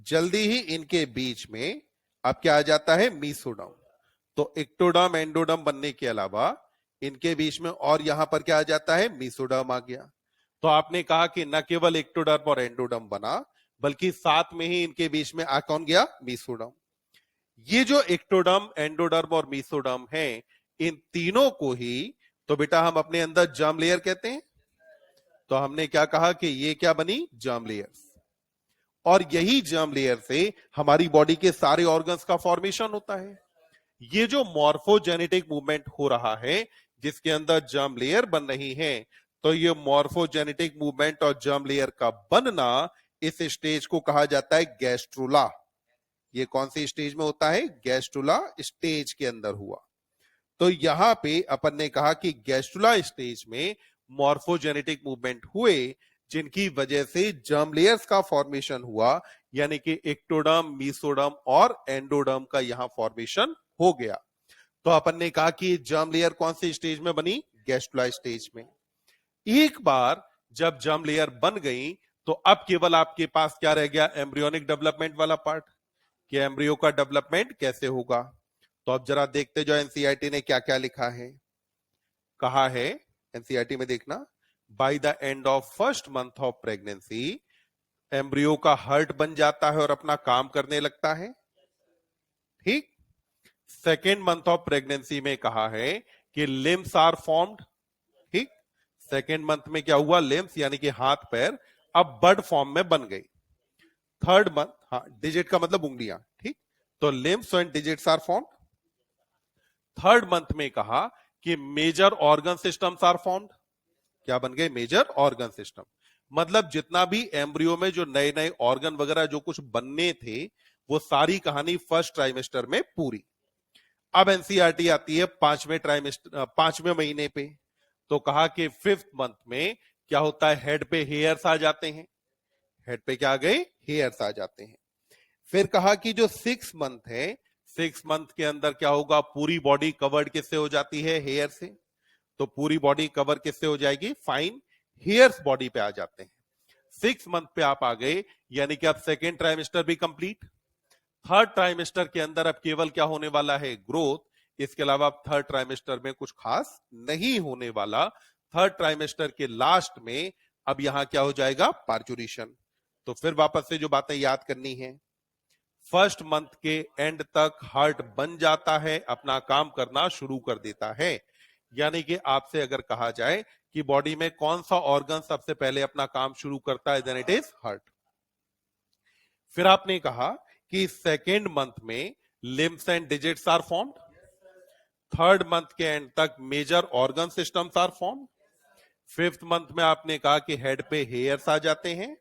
जल्दी ही इनके बीच में अब क्या आ जाता है, मीसोडर्म। तो एक्टोडर्म एंडोडर्म बनने के अलावा इनके बीच में और यहां पर क्या आ जाता है, मीसोडर्म आ गया। तो आपने कहा कि न केवल एक्टोडर्म और एंडोडर्म बना, बल्कि साथ में ही इनके बीच में आ कौन गया, मीसोडर्म। ये जो एक्टोडर्म, एंडोडर्म और मीसोडर्म है, इन तीनों को ही तो बेटा हम अपने अंदर जर्म लेयर कहते हैं। तो हमने क्या कहा कि ये क्या बनी, जर्म लेयर्स। और यही जर्म लेयर से हमारी बॉडी के सारे ऑर्गन्स का फॉर्मेशन होता है। ये जो मॉर्फोजेनेटिक मूवमेंट हो रहा है, जिसके अंदर जर्म लेयर बन रही है, तो ये मॉर्फोजेनेटिक मूवमेंट और जर्म लेयर का बनना, इस स्टेज को कहा जाता है गैस्ट्रुला। ये कौन सी स्टेज में होता है, गैस्ट्रुला स्टेज के अंदर हुआ। तो यहां पे अपन ने कहा कि गैस्ट्रुला स्टेज में मॉर्फोजेनेटिक मूवमेंट हुए, जिनकी वजह से जर्म लेयर्स का फॉर्मेशन हुआ, यानी कि एक्टोडर्म, मीसोडर्म और एंडोडर्म का यहां फॉर्मेशन हो गया। तो अपन ने कहा कि जर्म लेयर कौन सी स्टेज में बनी, गैस्ट्रुला स्टेज में। एक बार जब जर्म लेयर बन गई, तो अब केवल आपके पास क्या रह गया, एम्ब्रियोनिक डेवलपमेंट वाला पार्ट, कि एम्ब्रियो का डेवलपमेंट कैसे होगा। तो अब जरा देखते जो एनसीईआरटी ने क्या क्या लिखा है। कहा है एनसीईआरटी में, देखना, by the end of first month of pregnancy embryo का हार्ट बन जाता है और अपना काम करने लगता है, ठीक। सेकेंड मंथ ऑफ प्रेगनेंसी में कहा है कि लिम्स आर फॉर्म्ड, ठीक। सेकेंड मंथ में क्या हुआ, लिम्स यानी कि हाथ पैर अब बड फॉर्म में बन गई। थर्ड मंथ, हाँ, डिजिट का मतलब उंगलियां, ठीक। तो limbs and digits are formed. Third month में कहा कि major organ systems are formed. क्या बन गए, मेजर ऑर्गन सिस्टम। मतलब जितना भी एम्ब्रियो में जो नए नए ऑर्गन वगैरह जो कुछ बनने थे, वो सारी कहानी फर्स्ट ट्राइमेस्टर में पूरी। अब एनसीईआरटी आती है 5वें ट्राइमेस्टर, 5वें महीने पे। तो कहा कि 5th मंथ में क्या होता है, हेड पे हेयर्स आ जाते हैं। हेड पे क्या आ गए, हेयर्स आ जाते हैं। फिर कहा कि जो 6 मंथ है, 6 मंथ के अंदर क्या होगा, पूरी बॉडी कवर्ड किससे हो जाती है, हेयर से। तो पूरी बॉडी कवर किससे हो जाएगी, फाइन हेयर्स बॉडी पे आ जाते हैं। 6 मंथ पे आप आ गए, यानी कि अब सेकेंड ट्राइमेस्टर भी कंप्लीट। थर्ड ट्राइमेस्टर के अंदर अब केवल क्या होने वाला है, ग्रोथ। इसके अलावा अब थर्ड ट्राइमेस्टर में कुछ खास नहीं होने वाला। थर्ड ट्राइमेस्टर के लास्ट में अब यहां क्या हो जाएगा, पार्चुरेशन। तो फिर वापस से जो बातें याद करनी है, फर्स्ट मंथ के एंड तक हार्ट बन जाता है, अपना काम करना शुरू कर देता है। यानी कि आपसे अगर कहा जाए कि बॉडी में कौन सा ऑर्गन सबसे पहले अपना काम शुरू करता है, देन इट इज हार्ट। फिर आपने कहा कि सेकेंड मंथ में limbs and digits are formed. Third month के एंड तक major organ systems are formed. 5th month में आपने कहा कि हेड पे हेयर्स आ जाते हैं।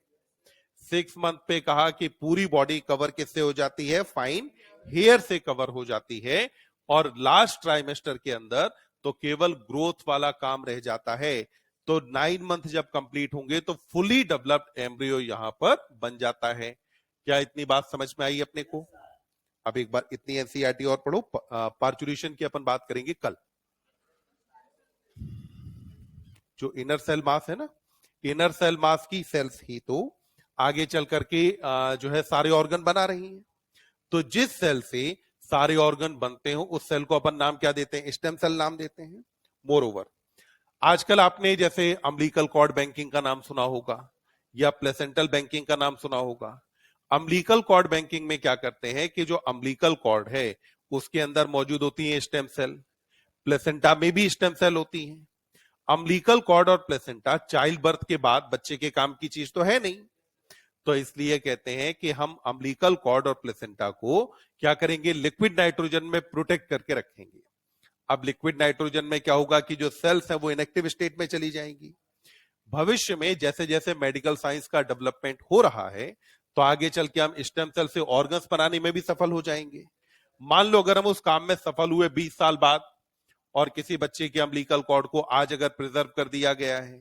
6 मंथ पे कहा कि पूरी बॉडी कवर किससे हो जाती है, फाइन हेयर से कवर हो जाती है। और लास्ट ट्राइमेस्टर के अंदर तो केवल ग्रोथ वाला काम रह जाता है। तो 9 मंथ जब कंप्लीट होंगे तो फुली डेवलप्ड एम्ब्रियो यहां पर बन जाता है। क्या इतनी बात समझ में आई अपने को? अब एक बार इतनी एनसीईआरटी और पढ़ो। पार्चुरेशन की अपन बात करेंगे कल। जो इनर सेल मास है ना, इनर सेल मास की सेल्स ही तो आगे चल करके जो है सारे ऑर्गन बना रही हैं। तो जिस सेल से सारे ऑर्गन बनते हो उस सेल को अपन नाम क्या देते हैं? स्टेम सेल नाम देते हैं। मोर ओवर, आजकल आपने जैसे अम्बिलिकल कॉर्ड बैंकिंग का नाम सुना होगा या प्लेसेंटल बैंकिंग का नाम सुना होगा। अम्बिलिकल कॉर्ड बैंकिंग में क्या करते हैं कि जो अम्बिलिकल कॉर्ड है उसके अंदर मौजूद होती है स्टेम सेल, प्लेसेंटा में भी स्टेम सेल होती हैं। अम्बिलिकल कॉर्ड और प्लेसेंटा चाइल्ड बर्थ के बाद बच्चे के काम की चीज तो है नहीं, तो इसलिए कहते हैं कि हम अम्बिलिकल कॉर्ड और प्लेसेंटा को क्या करेंगे? लिक्विड नाइट्रोजन में प्रोटेक्ट करके रखेंगे। अब लिक्विड नाइट्रोजन में क्या होगा कि जो सेल्स है वो इनएक्टिव स्टेट में चली जाएंगी। भविष्य में जैसे जैसे मेडिकल साइंस का डेवलपमेंट हो रहा है तो आगे चल के हम स्टेम सेल से ऑर्गन्स बनाने में भी सफल हो जाएंगे। मान लो अगर हम उस काम में सफल हुए 20 साल बाद और किसी बच्चे के अम्बिलिकल कॉर्ड को आज अगर प्रिजर्व कर दिया गया है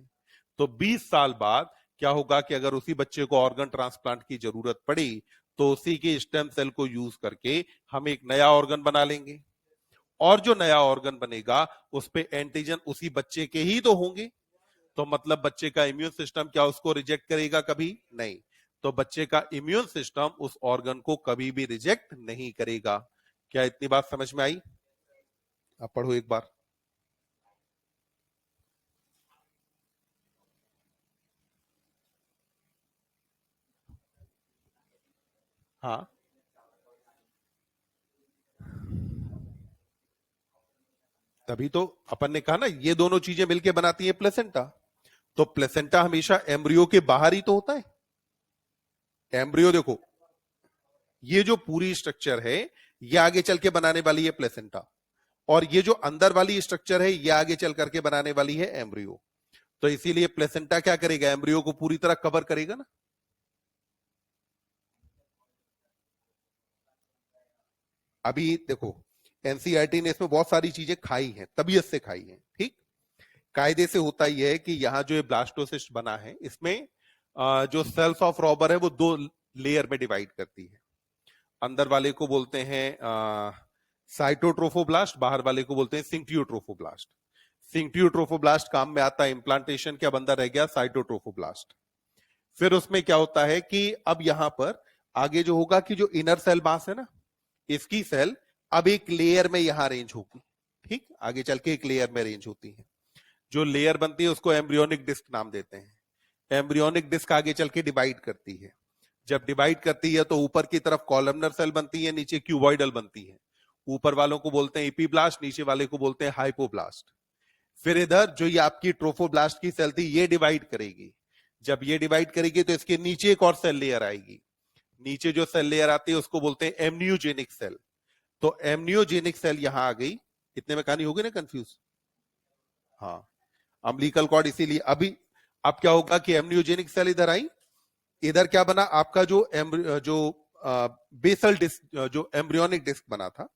तो 20 साल बाद क्या होगा कि अगर उसी बच्चे को ऑर्गन ट्रांसप्लांट की जरूरत पड़ी तो उसी के स्टेम सेल को यूज करके हम एक नया ऑर्गन बना लेंगे। और जो नया ऑर्गन बनेगा उस पे एंटीजन उसी बच्चे के ही तो होंगे। तो मतलब बच्चे का इम्यून सिस्टम क्या उसको रिजेक्ट करेगा? कभी नहीं। तो बच्चे का इम्यून सिस्टम उस ऑर्गन को कभी भी रिजेक्ट नहीं करेगा। क्या इतनी बात समझ में आई? अब पढ़ो एक बार। हाँ, तभी तो अपन ने कहा ना ये दोनों चीजें मिलके बनाती है प्लेसेंटा। तो प्लेसेंटा हमेशा एम्ब्रियो के बाहर ही तो होता है। एम्ब्रियो देखो, ये जो पूरी स्ट्रक्चर है ये आगे चल के बनाने वाली है प्लेसेंटा, और ये जो अंदर वाली स्ट्रक्चर है ये आगे चल करके बनाने वाली है एम्ब्रियो। तो इसीलिए प्लेसेंटा क्या करेगा? एम्ब्रियो को पूरी तरह कवर करेगा ना। अभी देखो, एनसीईआरटी ने इसमें बहुत सारी चीजें खाई हैं, तबीयत से खाई हैं। ठीक, कायदे से होता यह है कि यहाँ जो ये ब्लास्टोसिस्ट बना है इसमें जो सेल्स ऑफ रॉबर है वो 2 लेयर में डिवाइड करती है। अंदर वाले को बोलते हैं साइटोट्रोफोब्लास्ट, बाहर वाले को बोलते हैं सिंक्टियोट्रोफोब्लास्ट। सिंक्टियोट्रोफोब्लास्ट काम में आता है इम्प्लांटेशन के, अब अंदर रह गया साइटोट्रोफोब्लास्ट। फिर उसमें क्या होता है कि अब यहां पर आगे जो होगा कि जो इनर सेल मास है ना, इसकी सेल अब एक लेयर में यहां अरेंज होगी। ठीक, आगे चल के एक लेयर में अरेंज होती है। जो लेयर बनती है उसको एम्ब्रियोनिक डिस्क नाम देते हैं। एम्ब्रियोनिक डिस्क आगे चल के डिवाइड करती है। जब डिवाइड करती है तो ऊपर की तरफ कॉलमनर सेल बनती है, नीचे क्यूबॉइडल बनती है। ऊपर वालों को बोलते हैं एपीब्लास्ट, नीचे वाले को बोलते हैं हाइपोब्लास्ट। फिर इधर जो ये आपकी ट्रोफोब्लास्ट की सेल थी ये डिवाइड करेगी। जब ये डिवाइड करेगी तो इसके नीचे एक और सेल लेयर आएगी। नीचे जो सेल लेयर आती है उसको बोलते हैं एमनियोजेनिक सेल। तो एमनियोजेनिक सेल यहां आ गई। इतने में कहानी होगी ना कंफ्यूज? हाँ, अम्बिलिकल कॉर्ड इसीलिए अभी अब क्या होगा कि एमनियोजेनिक सेल इधर आई, इधर क्या बना आपका जो बेसल डिस्क, जो एम्ब्रियोनिक डिस्क बना था।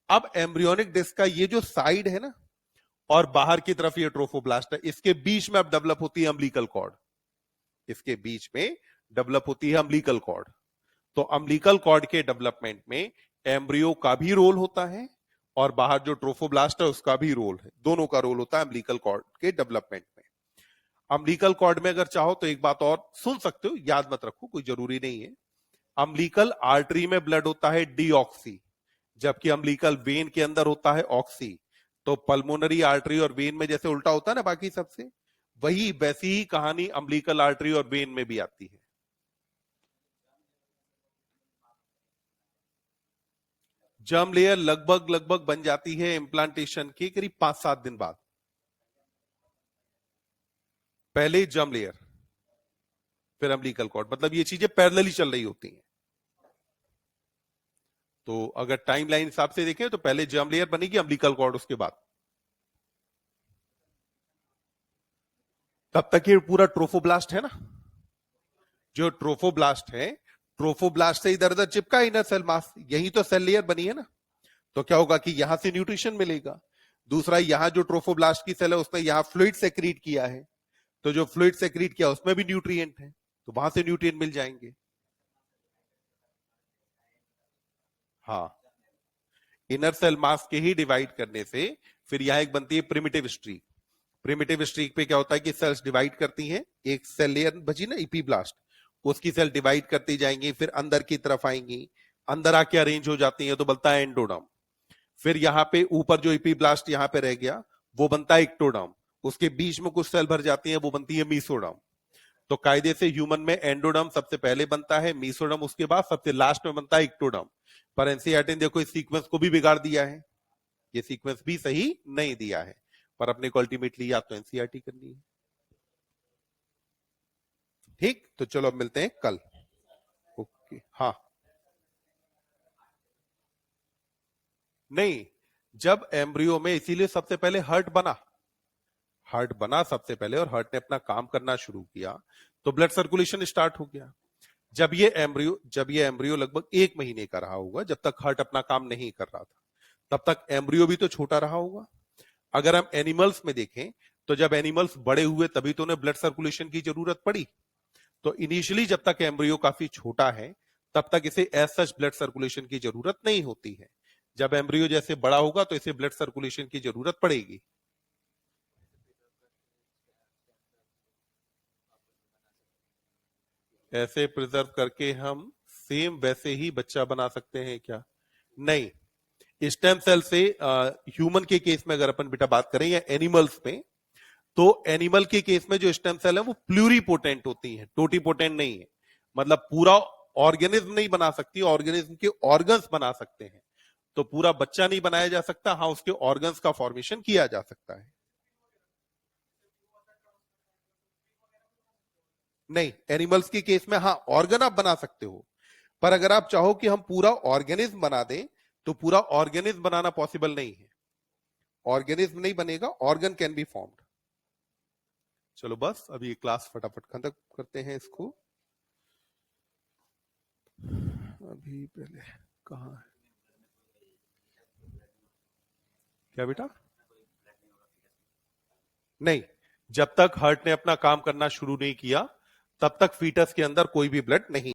अब एम्ब्रियोनिक डिस्क का ये जो साइड है ना और बाहर की तरफ ये ट्रोफोब्लास्ट है, इसके बीच में अब डेवलप होती है अम्बिलिकल कॉर्ड। इसके बीच में डेवलप होती है अम्बिलिकल कॉर्ड। तो अम्बिलिकल कॉर्ड के डेवलपमेंट में एम्ब्रियो का भी रोल होता है और बाहर जो ट्रोफोब्लास्ट है उसका भी रोल है। दोनों का रोल होता है अम्बिलिकल कॉर्ड के डेवलपमेंट में। अम्बिलिकल कॉर्ड में अगर चाहो तो एक बात और सुन सकते हो, याद मत रखो, कोई जरूरी नहीं है। अम्बिलिकल आर्टरी में ब्लड होता है डीऑक्सी, जबकि अम्बिलिकल वेन के अंदर होता है ऑक्सी। तो पल्मोनरी आर्टरी और वेन में जैसे उल्टा होता है ना बाकी सबसे, वही वैसी ही कहानी अम्बिलिकल आर्टरी और वेन में भी आती है। जर्म लेयर लगभग लगभग बन जाती है इम्प्लांटेशन के करीब 5-7 दिन बाद। पहले जर्म लेयर फिर अम्बिलिकल कॉर्ड, मतलब ये चीजें पैरेलली चल रही होती हैं। तो अगर टाइम लाइन हिसाब से देखें तो पहले जर्म लेयर बनेगी, अम्बिलिकल कॉर्ड उसके बाद। तब तक ये पूरा ट्रोफोब्लास्ट है ना, जो ट्रोफोब्लास्ट है, ट्रोफोब्लास्ट से इधर उधर चिपका इनर सेल मास, यही तो सेल लेयर बनी है ना। तो क्या होगा कि यहां से न्यूट्रिशन मिलेगा। दूसरा, यहां जो ट्रोफोब्लास्ट की सेल है उसने यहां फ्लूइड सेक्रीट किया है, तो जो फ्लूइड सेक्रीट किया उसमें भी न्यूट्रिएंट है, तो वहां से न्यूट्रिएंट मिल जाएंगे। हाँ, इनर सेल मास के ही डिवाइड करने से फिर यहां एक बनती है प्रिमिटिव स्ट्रीक। प्रिमिटिव स्ट्रीक पे क्या होता है कि सेल्स डिवाइड करती हैं, एक सेल लेयर बची ना इपीब्लास्ट, उसकी सेल डिवाइड करती जाएंगी, फिर अंदर की तरफ आएंगी, अंदर आके अरेंज हो जाती हैं तो बनता है एंडोडर्म। फिर यहां पे ऊपर जो इपीब्लास्ट यहां पे रह गया वो बनता है इक्टोडर्म, उसके बीच में कुछ सेल भर जाती हैं वो बनती है मीसोडर्म। तो कायदे से ह्यूमन में एंडोडर्म सबसे पहले बनता है, मीसोडर्म उसके बाद, सबसे लास्ट में बनता है इक्टोडर्म। पर एनसीईआरटी ने देखो इस सीक्वेंस को भी बिगाड़ दिया है, ये सीक्वेंस भी सही नहीं दिया है, पर अपने को अल्टीमेटली याद तो एनसीईआरटी करनी है। ठीक, तो चलो अब मिलते हैं कल। ओके, हाँ। नहीं, जब एम्ब्रियो में, इसीलिए सबसे पहले हार्ट बना, हार्ट बना सबसे पहले, और हार्ट ने अपना काम करना शुरू किया तो ब्लड सर्कुलेशन स्टार्ट हो गया। जब ये एम्ब्रियो लगभग 1 महीने का रहा होगा, जब तक हार्ट अपना काम नहीं कर रहा था, तब तक एम्ब्रियो भी तो छोटा रहा होगा। अगर हम एनिमल्स में देखें तो जब एनिमल्स बड़े हुए तभी तो उन्हें ब्लड सर्कुलेशन की जरूरत पड़ी। तो इनिशियली जब तक एम्ब्रियो काफी छोटा है तब तक इसे एज सच ब्लड सर्कुलेशन की जरूरत नहीं होती है। जब एम्ब्रियो जैसे बड़ा होगा तो इसे ब्लड सर्कुलेशन की जरूरत पड़ेगी। ऐसे प्रिजर्व करके हम सेम वैसे ही बच्चा बना सकते हैं क्या? नहीं, स्टेम सेल से ह्यूमन के केस में अगर अपन बेटा बात करें या एनिमल्स में, तो एनिमल के केस में जो स्टेम सेल है वो प्लूरीपोटेंट होती है, टोटीपोटेंट नहीं है। मतलब पूरा ऑर्गेनिज्म नहीं बना सकती, ऑर्गेनिज्म के ऑर्गन्स बना सकते हैं। तो पूरा बच्चा नहीं बनाया जा सकता, हाँ उसके ऑर्गन्स का फॉर्मेशन किया जा सकता है। नहीं, एनिमल्स के केस में हाँ ऑर्गन आप बना सकते हो, पर अगर आप चाहो कि हम पूरा ऑर्गेनिज्म बना दें तो पूरा ऑर्गेनिज्म बनाना पॉसिबल नहीं है। ऑर्गेनिज्म नहीं बनेगा, ऑर्गन कैन बी फॉर्म्ड। चलो बस अभी क्लास फटाफट खत्म करते हैं इसको। अभी पहले कहाँ है क्या बेटा? नहीं, जब तक हार्ट ने अपना काम करना शुरू नहीं किया तब तक फीटस के अंदर कोई भी ब्लड नहीं